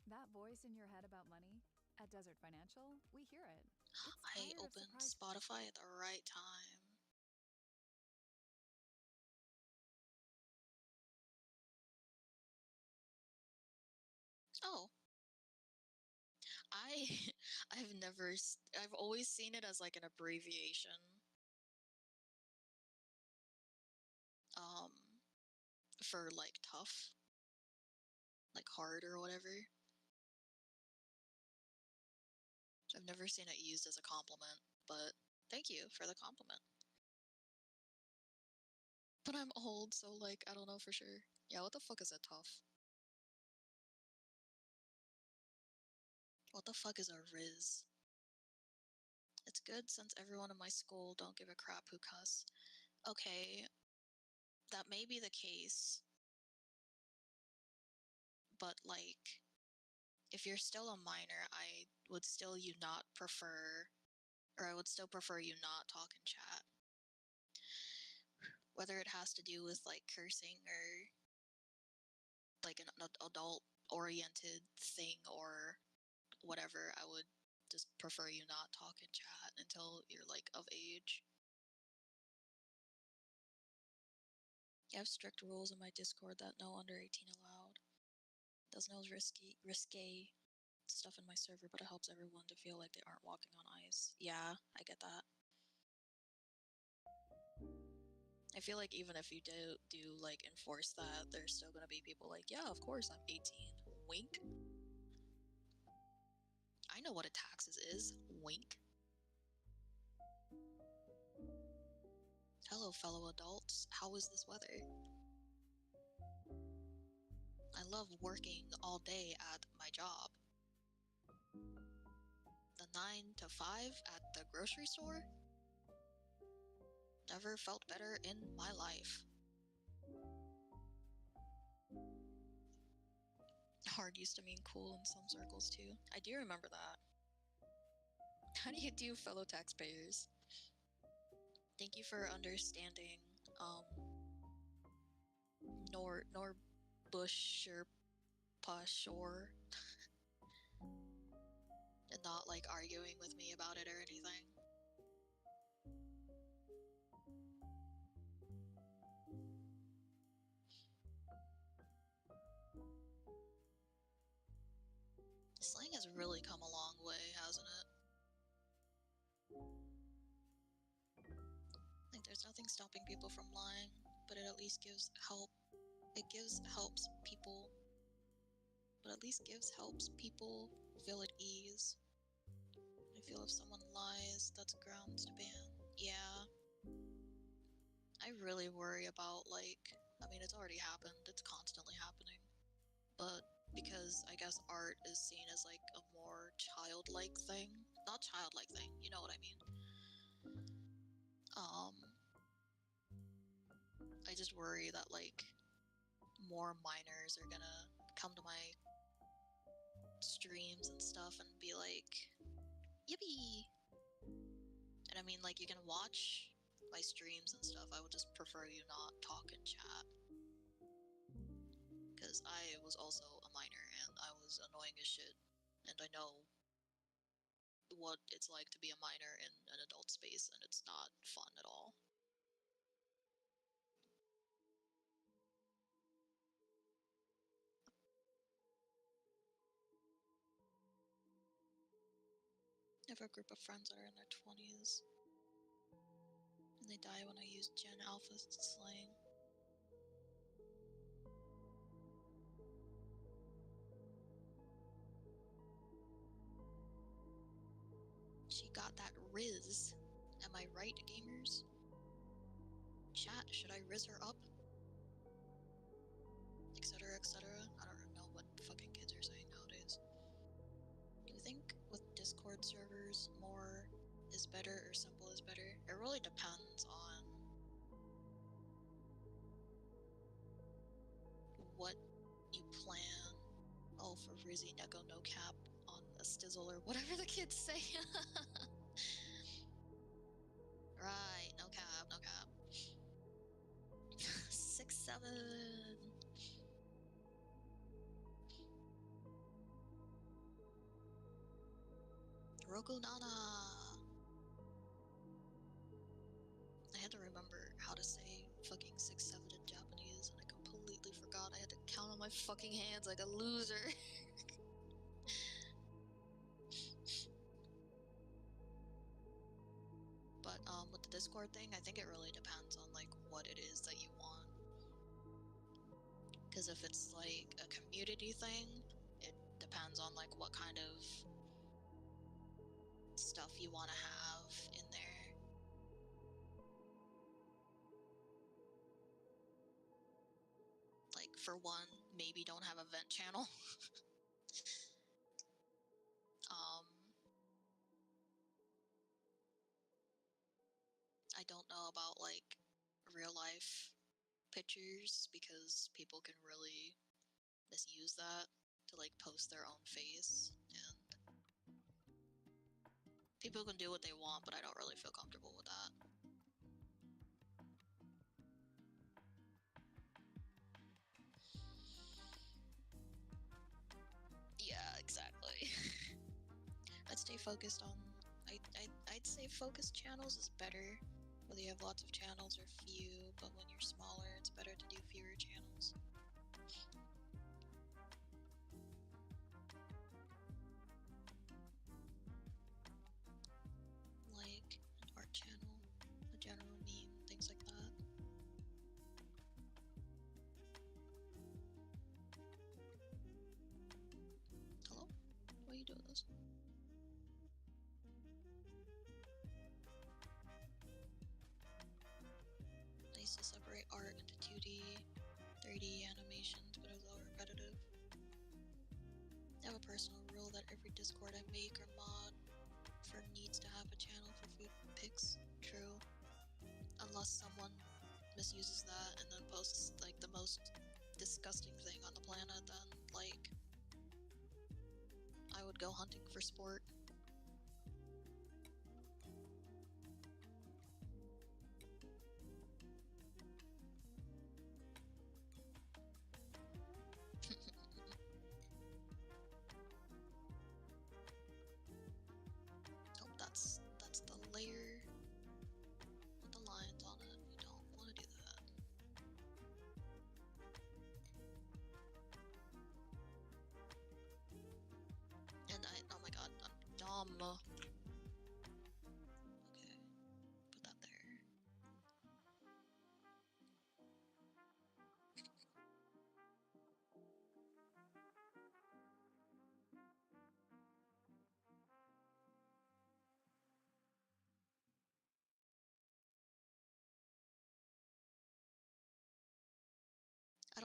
That voice in your head about money? At Desert Financial, we hear it. It's I tired of opened surprise. Spotify at the right time. Oh. I've always seen it as like an abbreviation. Um, for like tough. Like hard or whatever. I've never seen it used as a compliment, but thank you for the compliment. But I'm old, so like, I don't know for sure. Yeah, what the fuck is a tough? What the fuck is a riz? It's good since everyone in my school don't give a crap who cuss. Okay, that may be the case. But like, if you're still a minor, I would still prefer you not talk in chat. Whether it has to do with like cursing or like an adult oriented thing or whatever, I would just prefer you not talk in chat until you're like of age. I have strict rules in my Discord that no under 18 allowed. Does no risque stuff in my server, but it helps everyone to feel like they aren't walking on ice. Yeah, I get that. I feel like even if you do like enforce that, there's still gonna be people like, yeah, of course I'm 18. Wink. I know what a taxes is. Wink. Hello, fellow adults. How is this weather? I love working all day at my job. The 9 to 5 at the grocery store? Never felt better in my life. Hard used to mean cool in some circles too. I do remember that. How do you do, fellow taxpayers? Thank you for understanding nor bush or push or and not like arguing with me about it or anything. Slang has really come a long way, hasn't it? Like, there's nothing stopping people from lying, but it at least gives help. Helps people, but at least helps people feel at ease. I feel if someone lies, that's grounds to ban. Yeah. I really worry about, like, I mean, it's already happened, it's constantly happening, but because I guess art is seen as like a more childlike thing. Not childlike thing, you know what I mean. I just worry that like more minors are gonna come to my streams and stuff and be like, yippee! And I mean, like, you can watch my streams and stuff, I would just prefer you not talk in chat. Because I was also a minor and I was annoying as shit, and I know what it's like to be a minor in an adult space, and it's not fun at all. I have a group of friends that are in their 20s, and they die when I use Gen Alpha slang. She got that Riz. Am I right, gamers? Chat, should I Riz her up? Etc, etc. I don't know what fucking kids are saying nowadays. Do you think with Discord servers more is better or simple is better? It really depends on what you plan. Oh, for Rizzy Neko no cap on a stizzle or whatever the kids say. Right, no cap, no cap. 6-7. Roku Nana. I had to remember how to say fucking 6-7 in Japanese, and I completely forgot. I had to count on my fucking hands like a loser. But with the Discord thing, I think it really depends on like what it is that you want. Because if it's like a community thing, it depends on like what kind of stuff you want to have in there. Like, for one, maybe don't have a vent channel. I don't know about like real life pictures because people can really misuse that to like post their own face, and people can do what they want, but I don't really feel comfortable with that. Yeah, exactly. I'd stay focused on I'd say focused channels is better, whether you have lots of channels or few, but when you're smaller, it's better to do fewer channels. Like an art channel, a general meme, things like that. Hello? Why are you doing this? I used to separate art into 2D, 3D animations, but it was all repetitive. I have a personal rule that every Discord I make or mod for needs to have a channel for food pics. True. Unless someone misuses that and then posts like the most disgusting thing on the planet, then like I would go hunting for sport.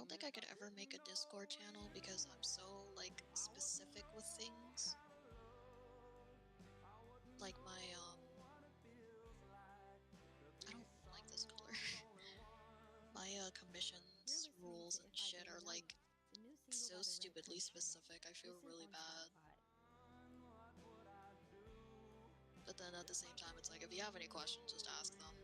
don't think I could ever make a Discord channel because I'm so, like, specific with things. Like my, I don't like this color. My, commissions, rules, and shit are, like, so stupidly specific. I feel really bad. But then at the same time, it's like, if you have any questions, just ask them.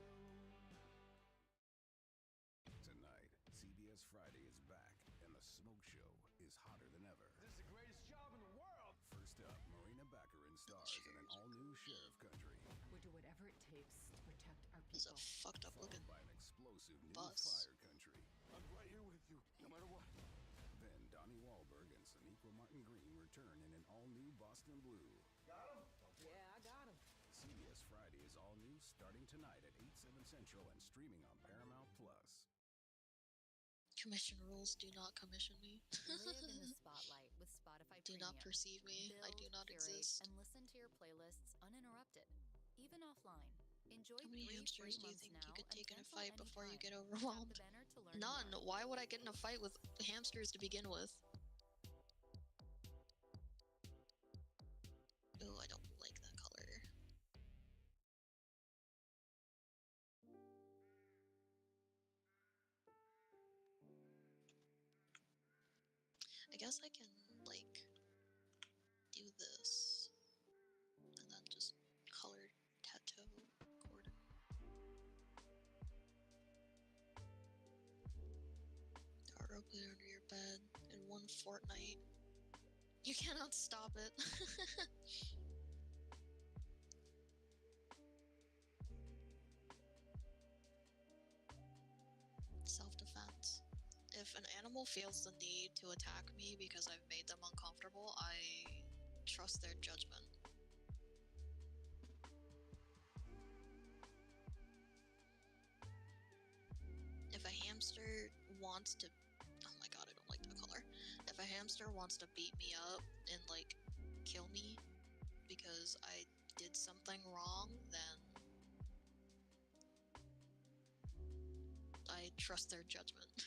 Tonight, CBS Friday is back, and the smoke show is hotter than ever. This is the greatest job in the world. First up, Marina Baccarin stars in an all-new sheriff country. We'll do whatever it takes to protect our This is people. a fucked up looking Followed by an explosive new bus. fire country. I'm right here with you, no matter what. Then Donnie Wahlberg and Sonequa Martin Green return in an all-new Boston Blue. Got him? Yeah, I got him. CBS Friday is all new starting tonight at 8/7 Central and streaming on Paramount Plus. Commission rules do not commission me. Live in the spotlight with Spotify Do Premium. not perceive me. I do Build, not curate, exist. and listen to your playlists uninterrupted, even offline. Enjoy How many 3 hamsters free do you months think now you could and take in a cancel fight before you anytime. get Tap overwhelmed? the banner to learn None. more. Why would I get in a fight with hamsters to begin with? Oh, I don't like that color. I guess I can, like, do this, and then just color tattoo cord. Roleplay under your bed in one fortnight. You cannot stop it. Self-defense. If an animal feels the need to attack me because I've made them uncomfortable, I trust their judgment. If a hamster wants to... Oh my god, I don't like that color. If a hamster wants to beat me up and, like, kill me because I did something wrong, then I trust their judgment.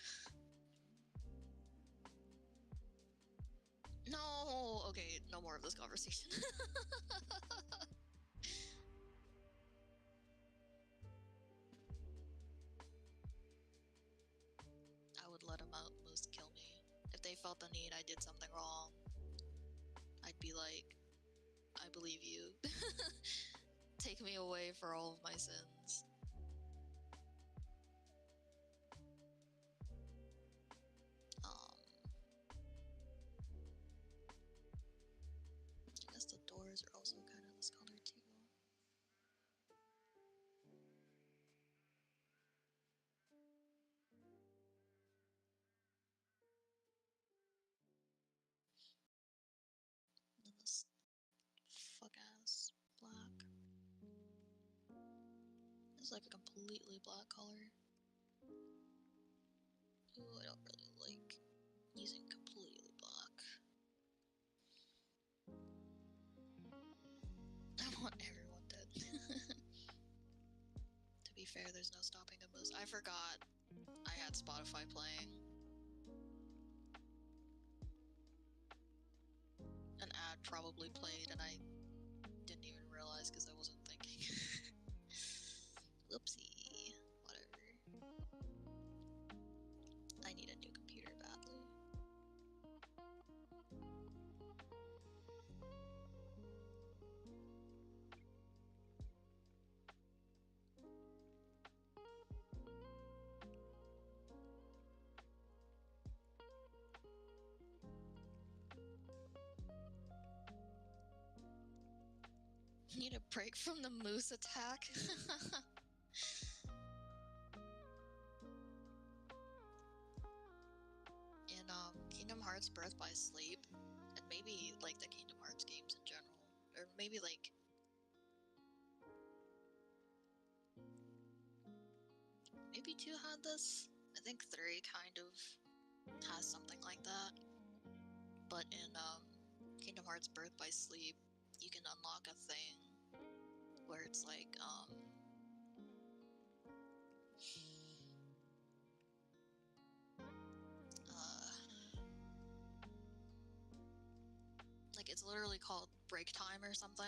No! Okay, no more of this conversation. I would let them out most kill me. If they felt the need I did something wrong, I'd be like, I believe you. Take me away for all of my sins. I guess the doors are also kind of this color too. And then this fuck ass black. It's like a completely black color. Ooh, I don't really like using completely black. I want everyone dead. To be fair, there's no stopping a moose. I forgot I had Spotify playing. An ad probably played and I didn't even realize because I wasn't thinking. Whoopsie. Whatever. I need a new computer badly. Need a break from the moose attack. In Kingdom Hearts Birth by Sleep, and maybe like the Kingdom Hearts games in general, or maybe like maybe 2 had this. I think 3 kind of has something like that. But in Kingdom Hearts Birth by Sleep, you can unlock a thing where it's like Like, it's literally called Break Time or something.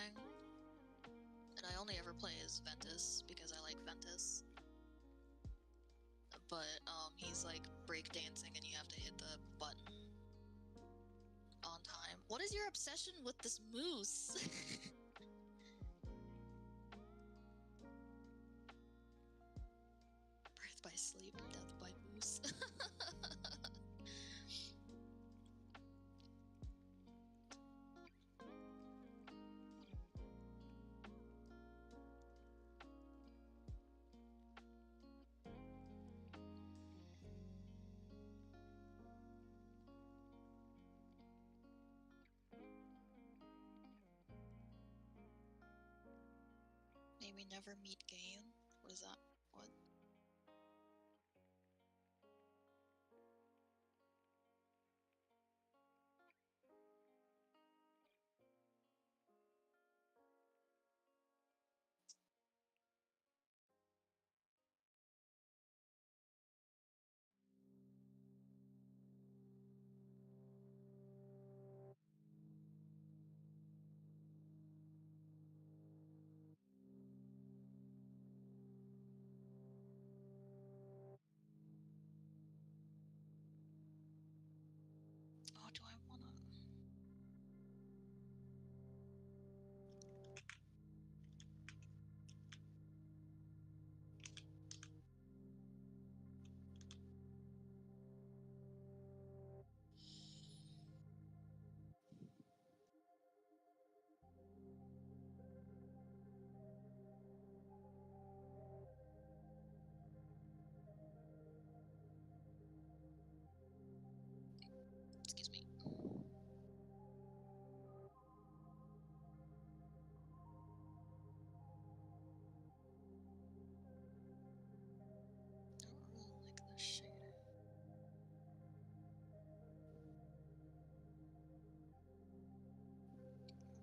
And I only ever play as Ventus because I like Ventus. But, he's like breakdancing and you have to hit the button on time. What is your obsession with this moose? Birth by sleep, death by moose. Maybe never meet gain? What is that? What? Oh, do I wanna... Excuse me. I don't really like this shading. Also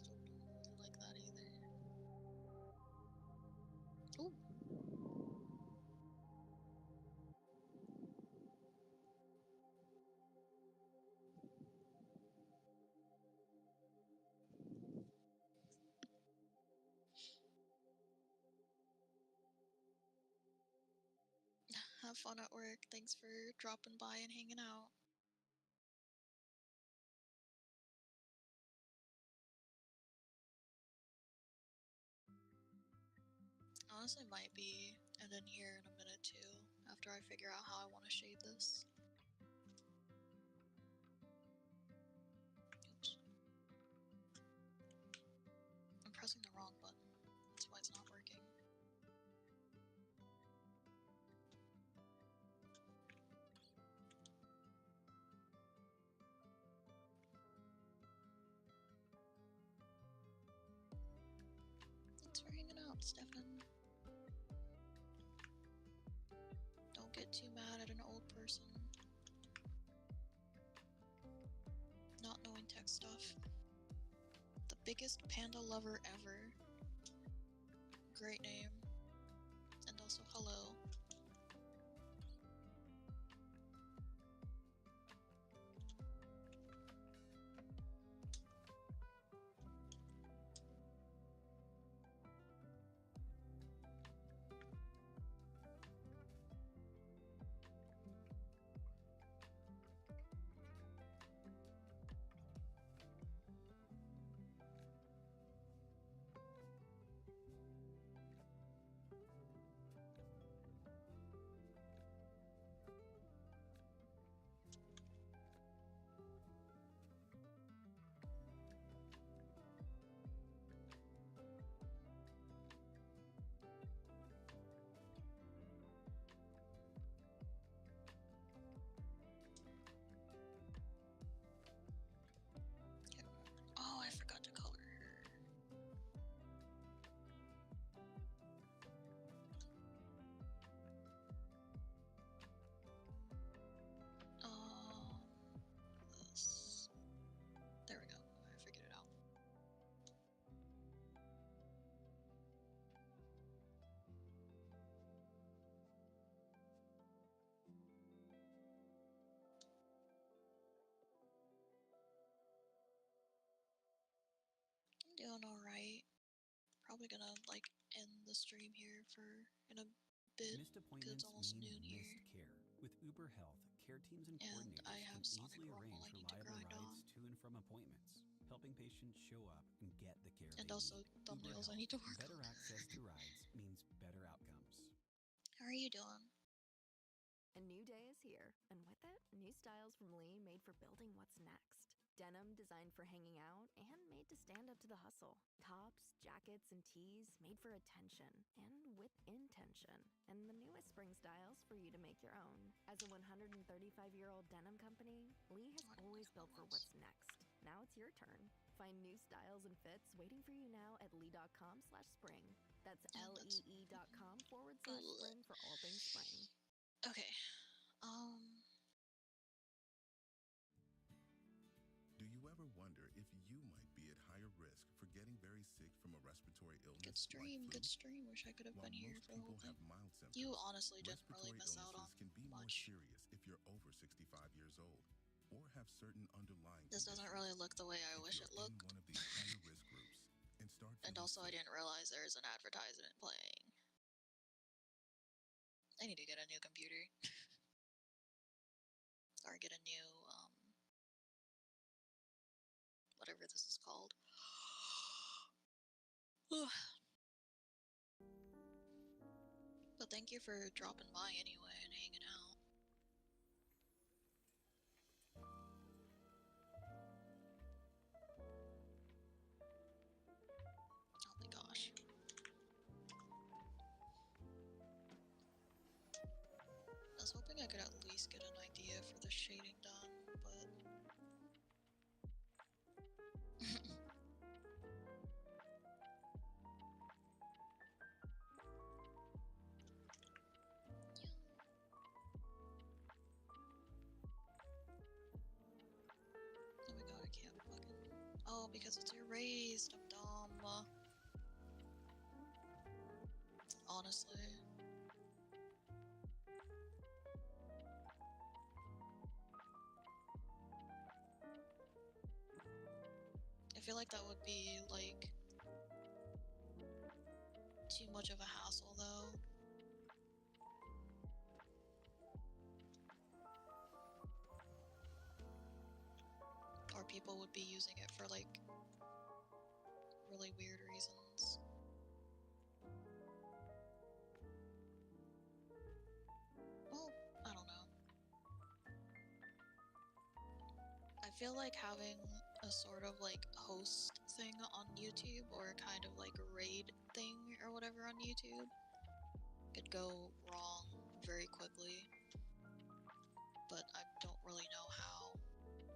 don't really like that either. Ooh. Have fun at work. Thanks for dropping by and hanging out. Honestly, might be and then here in a minute too, after I figure out how I want to shade this. Oops. I'm pressing the wrong button. That's why it's not working. Thanks for hanging out, Stefan. Don't get too mad at an old person not knowing tech stuff. The biggest panda lover ever. Great name. And also hello. Doing alright. Probably gonna like end the stream here in a bit. Missed Because it's appointments almost mean noon here. missed care. With Uber Health, care teams and And coordinators I can have Sonic easily Rumble arrange I need to reliable grind rides on. to and from appointments, helping patients show up and get the care And they also need. Uber thumbnails I Health, need to work better on. access to rides means better outcomes. How are you doing? A new day is here, and with it, new styles from Lee made for building what's next. Denim designed for hanging out and made to stand up to the hustle. Tops, jackets, and tees made for attention and with intention. And the newest spring styles for you to make your own. As a 135-year-old denim company, Lee has always built for what's next. Now it's your turn. Find new styles and fits waiting for you now at lee.com/spring. That's lee.com/spring for all things spring. Okay. Do you ever wonder if you might be at higher risk for getting very sick from a respiratory illness? Good stream, like good flu? stream. Wish I could have While been here most for the whole people thing. have mild symptoms, You honestly didn't really respiratory miss out on illnesses can be more much. serious if you're over 65 years old or have certain underlying This doesn't conditions. really look the way I If wish you're it looked. in one of these higher risk groups and start And feeling also I sick, didn't realize there was an advertisement playing. I need to get a new computer. Or get a new, whatever this is called. But thank you for dropping by anyway and hanging out. Oh my gosh. I was hoping I could at least get an idea for the shading done, but... Oh my god, I can't fucking... Oh, because it's erased, I'm dumb. Honestly. I feel like that would be, like, too much of a hassle, though. Or people would be using it for, like, really weird reasons. Well, I don't know. I feel like having a sort of like host thing on YouTube or kind of like raid thing or whatever on YouTube could go wrong very quickly. But I don't really know how.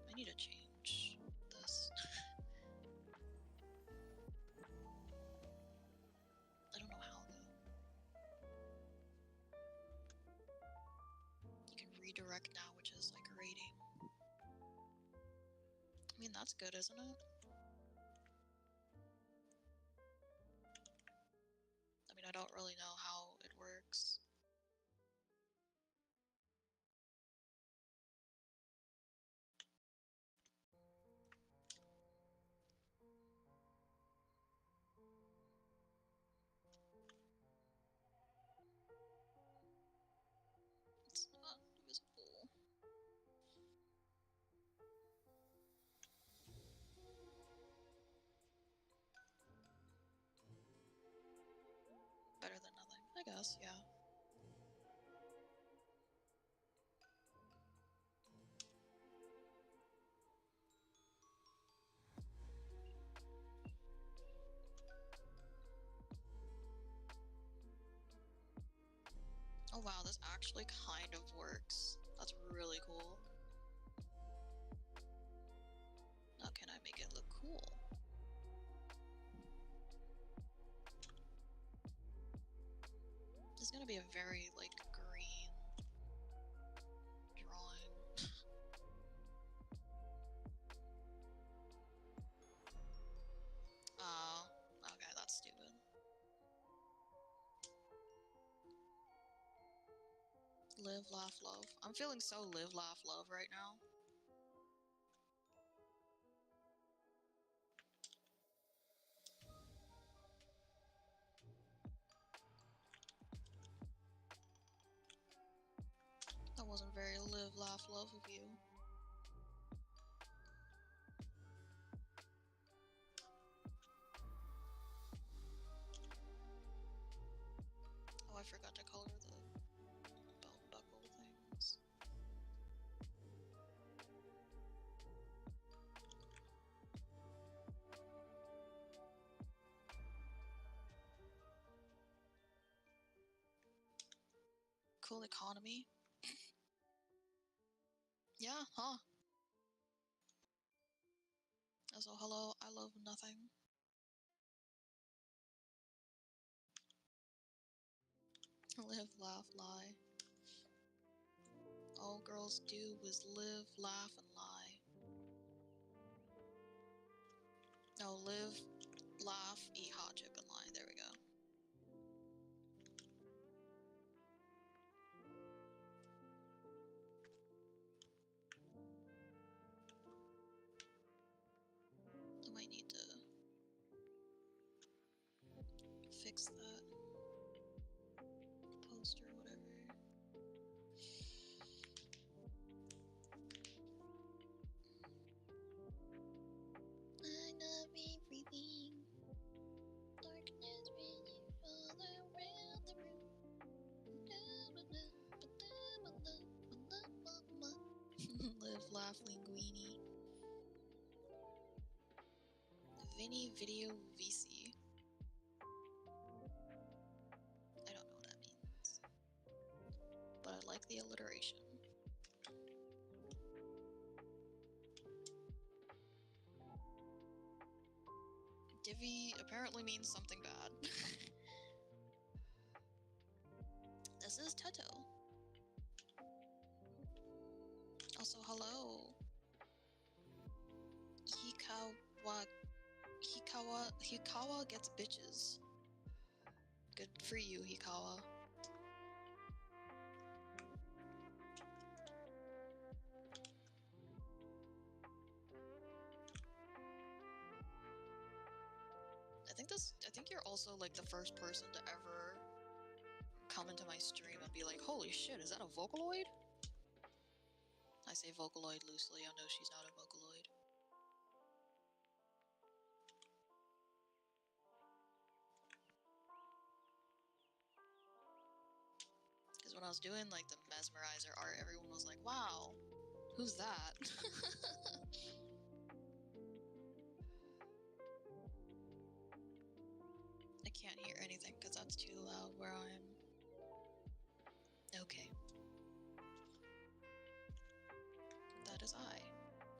I need to change this. I don't know how though. You can redirect now, which is like raiding. I mean, that's good, isn't it? I mean, I don't really know how it works. It's not visible. Better than nothing, I guess, yeah. Oh wow, this actually kind of works. That's really cool. Now can I make it look cool? This is gonna be a very, like, green drawing. Oh, okay, that's stupid. Live, laugh, love. I'm feeling so live, laugh, love right now. wasn't very live, laugh, love of you. Oh, I forgot to color the belt buckle things. Cool economy. Yeah, huh? Also, hello, I love nothing. Live, laugh, lie. All girls do is live, laugh, and lie. No, live, laugh, eat hot chip, and lie. There we go. I might need to fix that post or whatever. I love everything. Darkness reigning all around the room. Live, laugh, linguini. Vinny Video VC. I don't know what that means, but I like the alliteration. Divvy apparently means something bad. This is Teto. Also, hello. Hikawa gets bitches. Good for you, Hikawa. I think you're also like the first person to ever come into my stream and be like, holy shit, is that a Vocaloid? I say Vocaloid loosely, I know she's not a Vocaloid. Because when I was doing like the mesmerizer art, everyone was like, wow, who's that? I can't hear anything because that's too loud where I am. Okay. That is I.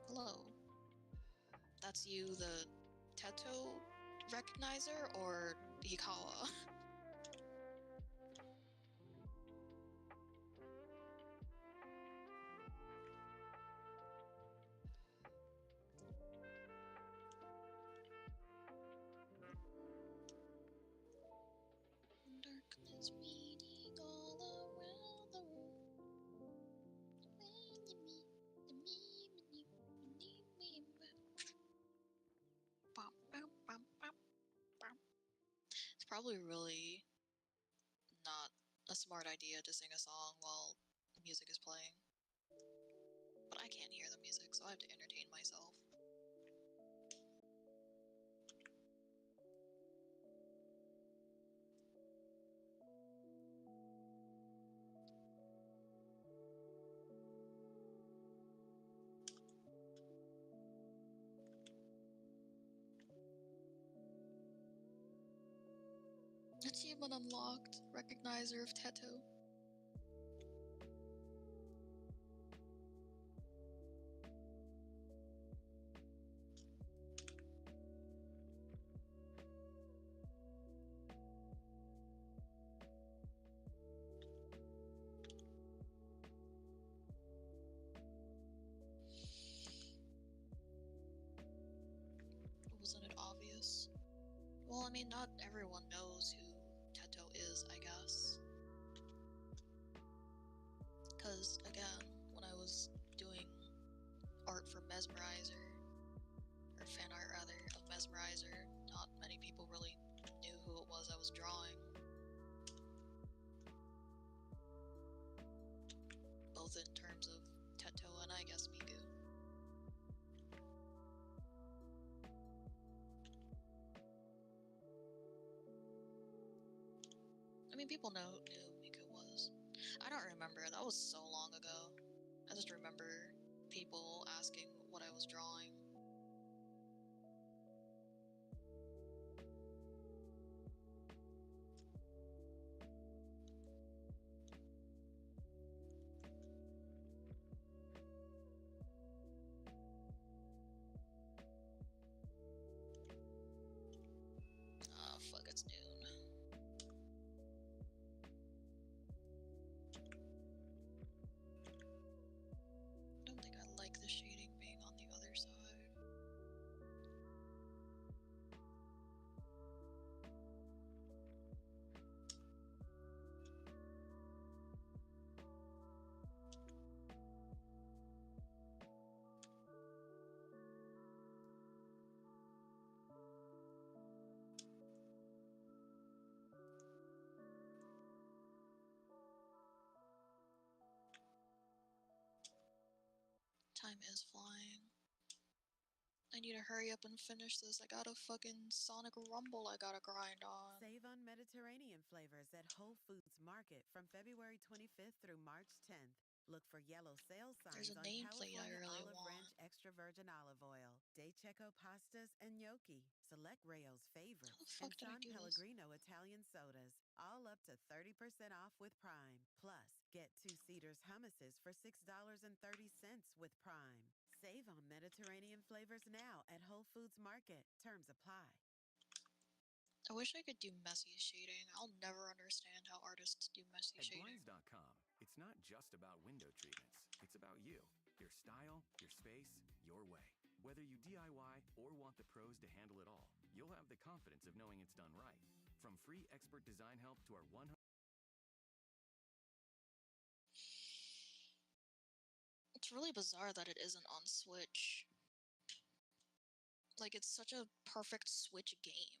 Hello. That's you, the Teto recognizer, or Hikawa? Darkness reading all around the room. It's probably really not a smart idea to sing a song while music is playing. But I can't hear the music, so I have to entertain myself. Achievement unlocked. Recognizer of Teto. Wasn't it obvious? Well, I mean, not everyone knows who Teto is, I guess. Because, again, when I was doing art for Mesmerizer, or fan art rather, of Mesmerizer, not many people really knew who it was I was drawing. Both both in terms of Teto and I guess Miku. I mean, people knew Miku was. I don't remember. That was so long ago. I just remember people asking what I was drawing. Ah, fuck, it's noon. I don't think I like the shading being on the other side. Time is flying. I need to hurry up and finish this. I got a fucking Sonic Rumble I gotta grind on. Save on Mediterranean flavors at Whole Foods Market from February 25th through March 10th. Look for yellow sale There's signs a on nameplate I California really olive want. ranch extra virgin olive oil, De Cecco pastas and gnocchi, select Rayo's favorites, How the fuck and did I San do this? Pellegrino Italian sodas, all up to 30% off with Prime. Plus, get 2 Cedars hummuses for $6.30 with Prime. Save on Mediterranean flavors now at Whole Foods Market. Terms apply. I wish I could do messy shading. I'll never understand how artists do messy At shading. Blinds.com, it's not just about window treatments. It's about you, your style, your space, your way. Whether you DIY or want the pros to handle it all, you'll have the confidence of knowing it's done right. From free expert design help to our 100... It's really bizarre that it isn't on Switch. Like, it's such a perfect Switch game.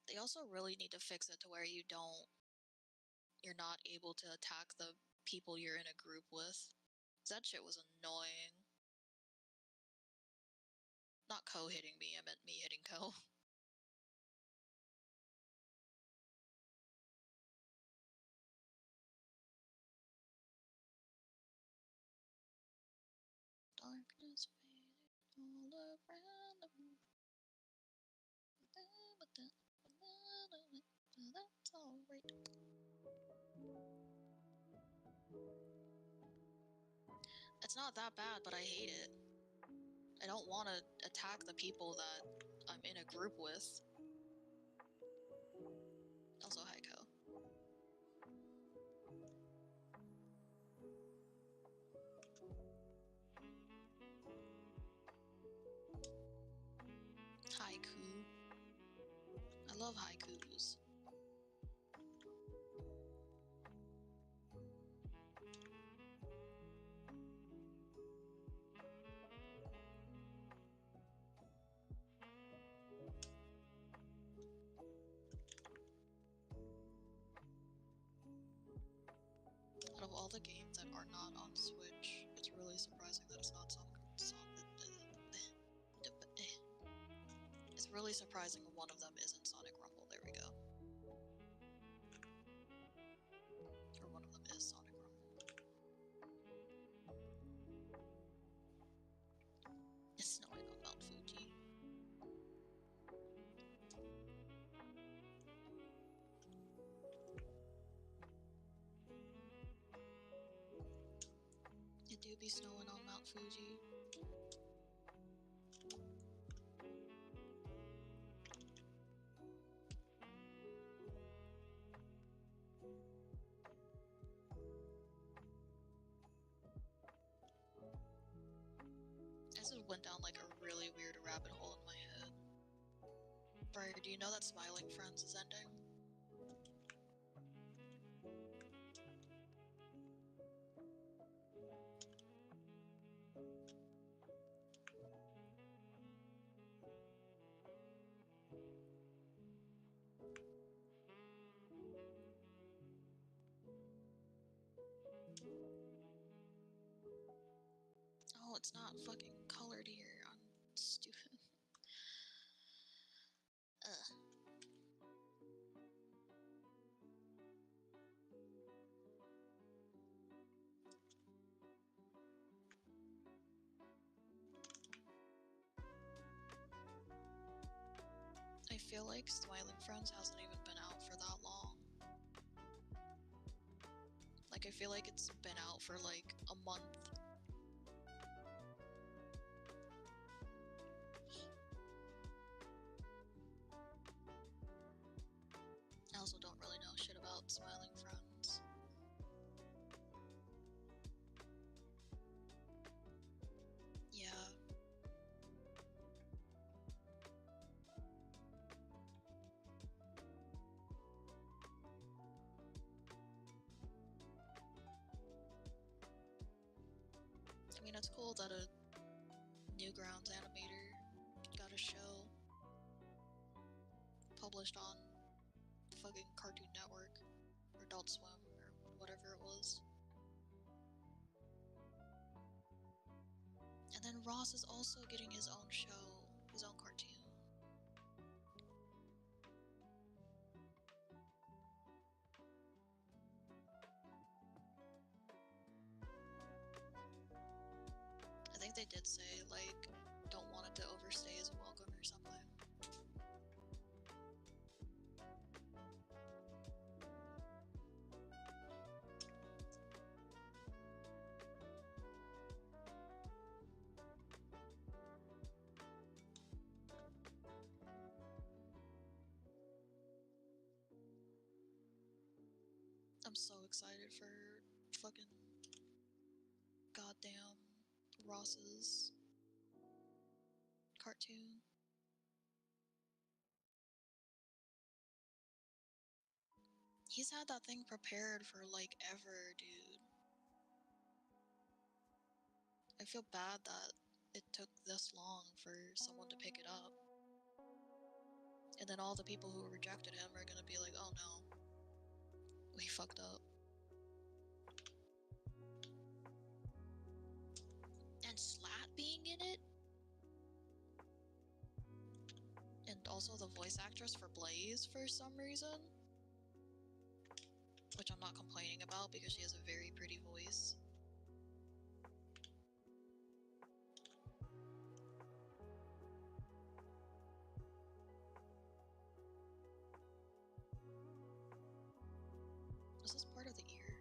They also really need to fix it to where you're not able to attack the people you're in a group with. That shit was annoying. Not Ko hitting me, I meant me hitting Ko. Darkness fading all around the room. That's alright. It's not that bad, but I hate it. I don't want to attack the people that I'm in a group with. Also, Heiko. Haiku. I love haikus. Out of all the games that are not on Switch, it's really surprising that it's not It's really surprising one of them isn't Sonic Rumble. There we go. Or one of them is Sonic Rumble. It's snowing on Mount Fuji. It do be snowing on Mount Fuji. I just went down like a really weird rabbit hole in my head. Briar, do you know that Smiling Friends is ending? it's not fucking colored here. I'm stupid. Ugh. I feel like Smiling Friends hasn't even been out for that long. Like, I feel like it's been out for like a month. I also don't really know shit about Smiling Friends. Yeah. I mean, it's cool that a Newgrounds animator got a show published on fucking Cartoon Network or Adult Swim or whatever it was. And then Ross is also getting his own show, his own cartoon. I think they did say, like, don't want it to overstay his welcome or something. I'm so excited for fucking goddamn Ross's cartoon. He's had that thing prepared for like ever, dude. I feel bad that it took this long for someone to pick it up. And then all the people who rejected him are gonna be like, oh no, we fucked up. And Slat being in it? And also the voice actress for Blaze for some reason. Which I'm not complaining about because she has a very pretty voice. Was this part of the ear?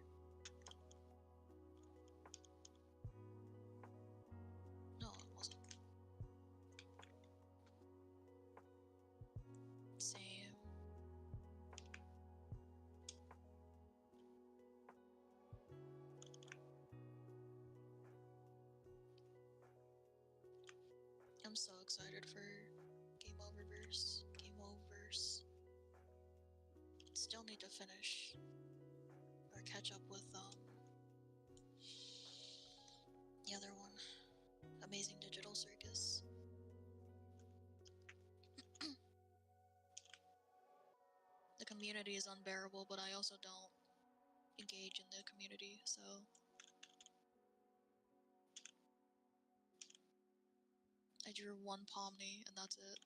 No, it wasn't. Same. I'm so excited for Game Oververse. Game Oververse. Still need to finish or catch up with the other one. Amazing Digital Circus. The community is unbearable, but I also don't engage in the community, so I drew one Pomni and that's it.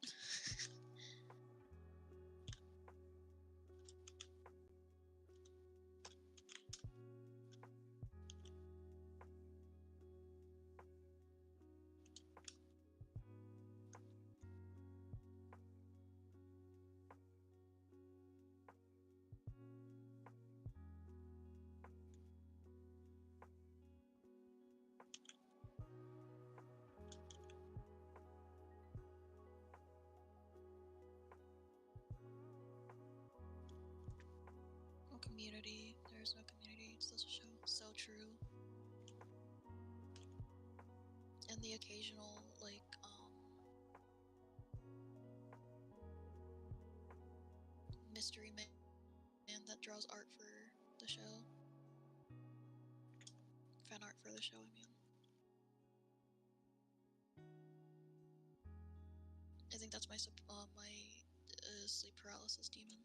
No community. There's no community. It's just a show. So true. And the occasional, like, mystery man that draws art for the show. Fan art for the show, I mean. I think that's my sleep paralysis demon.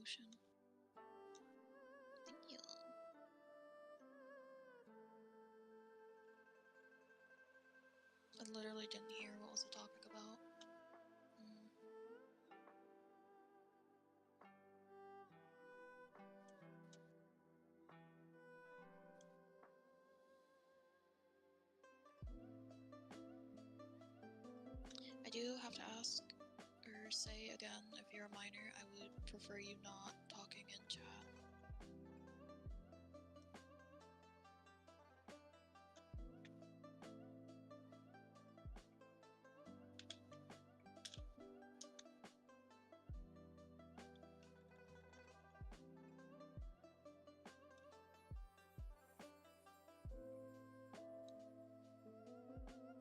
promotion. Thank you. I literally didn't hear what was the topic about. I do have to ask or say again, if you're a minor, I would prefer you not talking in chat.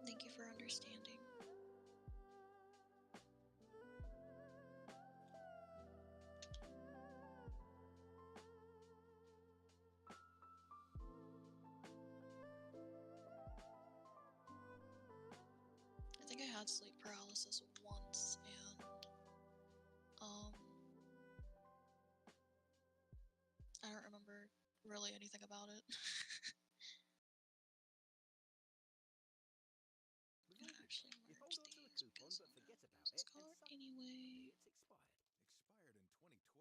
Thank you for understanding. I think I had sleep paralysis once, and I don't remember really anything about it. Actually merge these because I'm gonna use this card anyway. It's expired. Expired in 2012.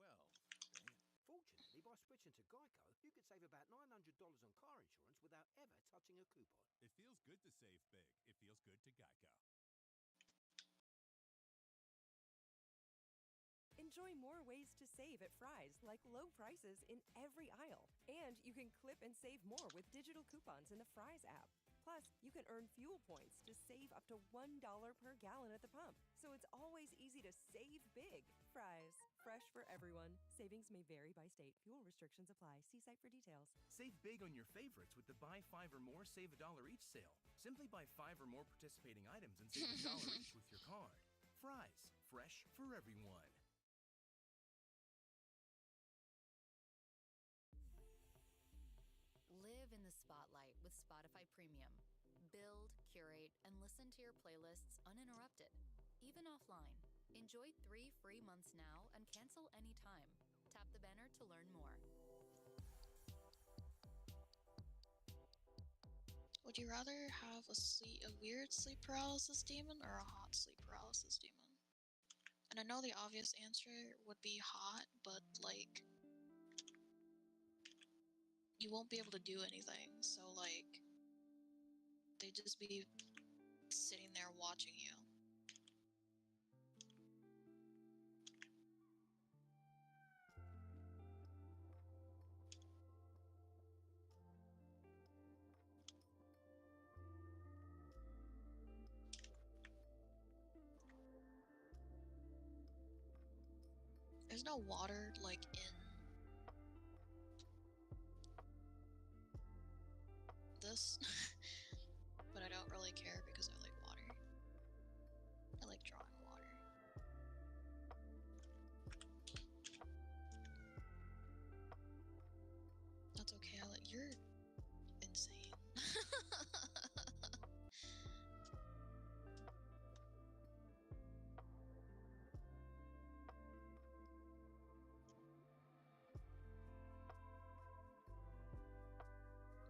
Dang it. Fortunately, by switching to Geico, you could save about $900 on car insurance without ever touching a coupon. It feels good to save big. It feels good to Geico. Enjoy more ways to save at Fry's, like low prices in every aisle. And you can clip and save more with digital coupons in the Fry's app. Plus, you can earn fuel points to save up to $1 per gallon at the pump. So it's always easy to save big. Fry's, fresh for everyone. Savings may vary by state. Fuel restrictions apply. See site for details. Save big on your favorites with the Buy 5 or More Save $1 each sale. Simply buy 5 or more participating items and save $1 each with your card. Fry's, fresh for everyone. Live in the spotlight with Spotify Premium. Build, curate, and listen to your playlists uninterrupted, even offline. Enjoy 3 free months now and cancel anytime. Tap the banner to learn more. Would you rather have a weird sleep paralysis demon or a hot sleep paralysis demon? And I know the obvious answer would be hot, but like, you won't be able to do anything, so like, they'd just be sitting there watching you. There's no water, like, in this, but I don't really care because I like water. I like drawing water. That's okay, you're insane.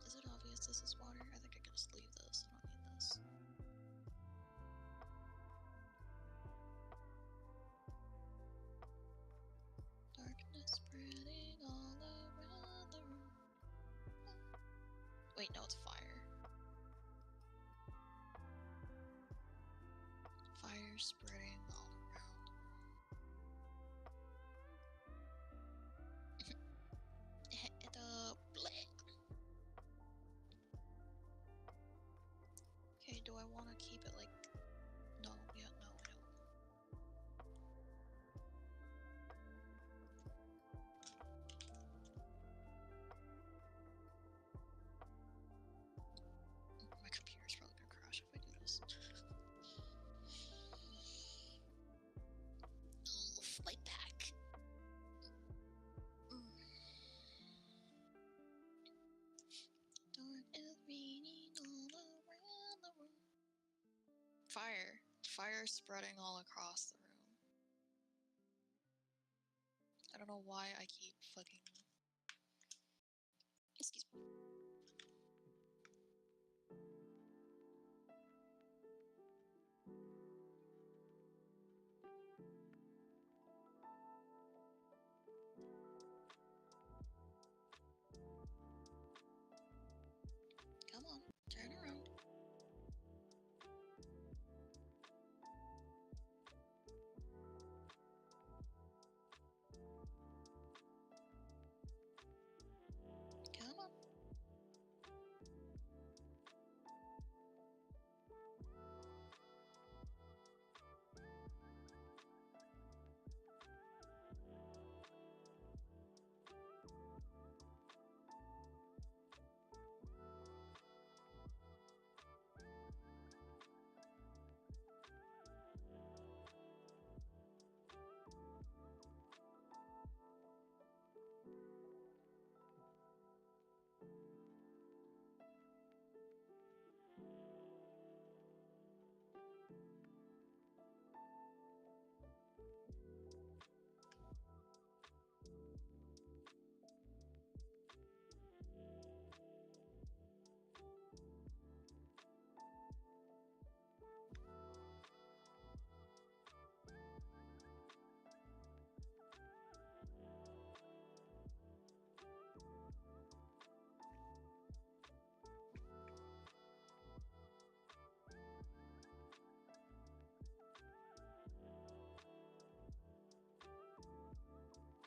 Is it obvious this is water? I think I can just leave this. I don't need this. Darkness spreading all around the room. Wait, no, it's fire. Fire spreading all around the room. Okay, do I want to keep it like... No, yeah, no, I don't. My computer's probably gonna crash if I do this. Oh, flight pack. Dark is raining all around the room. Fire. Fire spreading all across the room. I don't know why I keep fucking... Excuse me. Come on, turn around. Come on.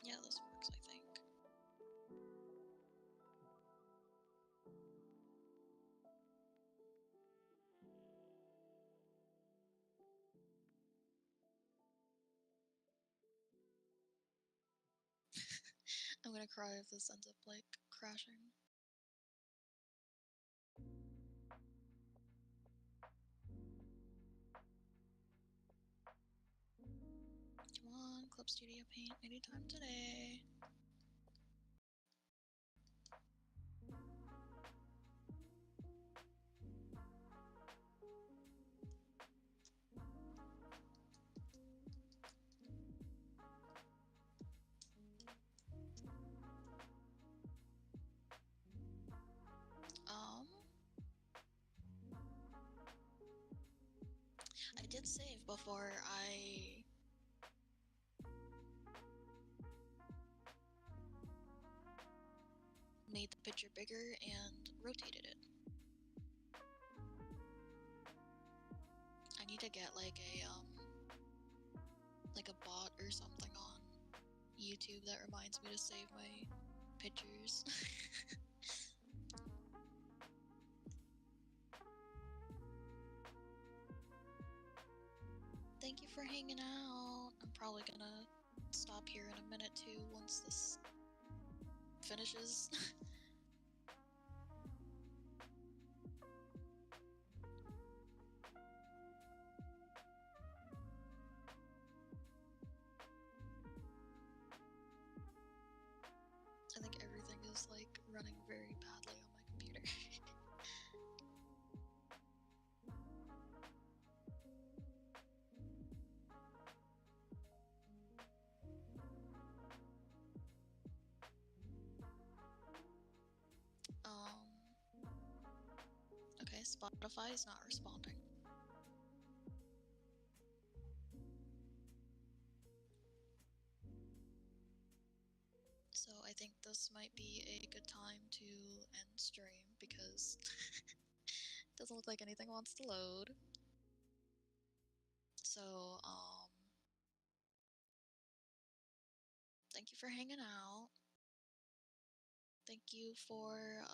Yeah, this works, I think. I'm gonna cry if this ends up, like, crashing. Come on, Club Studio Paint anytime today. I did save before I made the picture bigger and rotated it. I need to get like a bot or something on YouTube that reminds me to save my pictures. Thank you for hanging out. I'm probably gonna stop here in a minute too once this finishes. I think everything is like running very badly on my computer. Okay, Spotify is not responding. So I think this might be a good time to end stream because it doesn't look like anything wants to load. So, thank you for hanging out. Thank you for,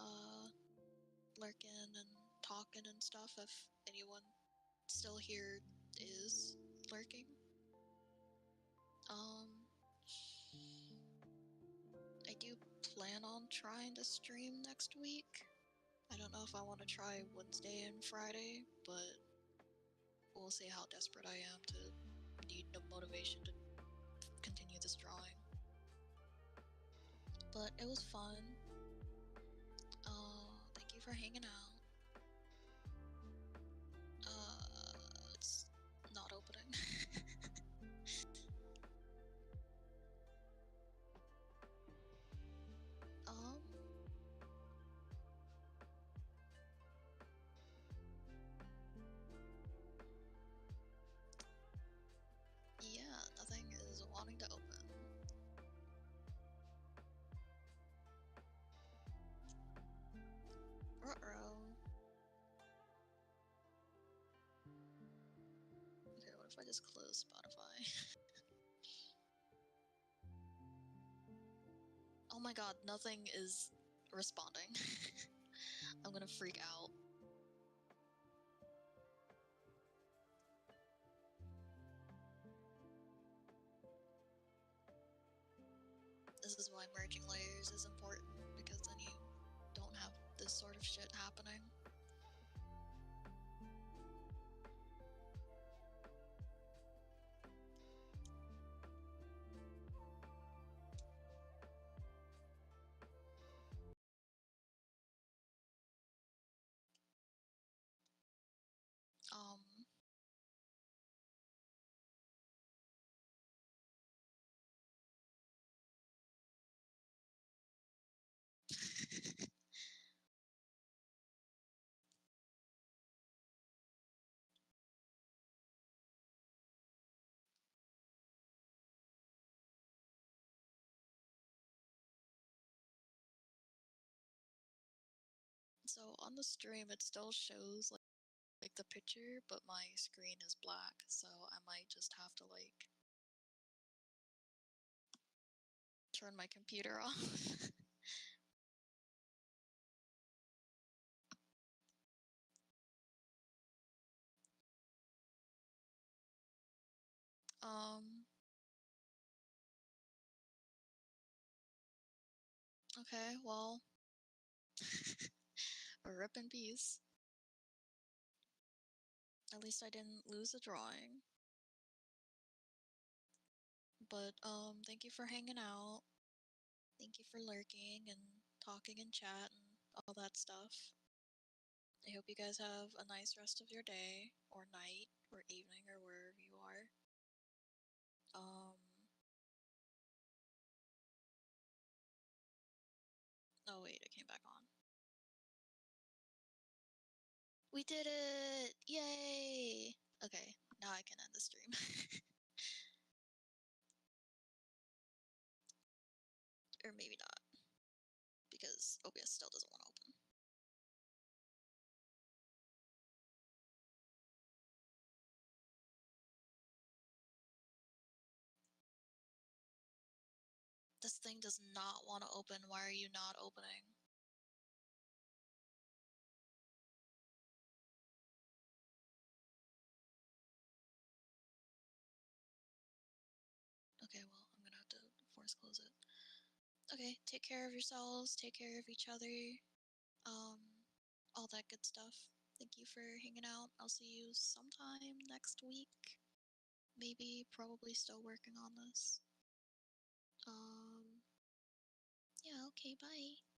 lurking and talking and stuff if anyone still here is lurking. I do plan on trying to stream next week. I don't know if I want to try Wednesday and Friday, but we'll see how desperate I am to need no motivation to continue this drawing. But it was fun. Thank you for hanging out. It's not opening. if I just close Spotify? Oh my god, nothing is responding. I'm gonna freak out. This is why merging layers is important, because then you don't have this sort of shit happening. So on the stream, it still shows like the picture, but my screen is black, so I might just have to like turn my computer off. Okay, well, rip in peace. At least I didn't lose a drawing. But, thank you for hanging out. Thank you for lurking and talking in chat and all that stuff. I hope you guys have a nice rest of your day, or night, or evening, or wherever you are. Oh wait, it came back on. We did it! Yay! Okay, now I can end the stream. Or maybe not, because OBS still doesn't want to open. This thing does not want to open. Why are you not opening? Okay, well, I'm gonna have to force close it. Okay, take care of yourselves, take care of each other, all that good stuff. Thank you for hanging out. I'll see you sometime next week. Maybe, probably still working on this. Yeah, okay, bye.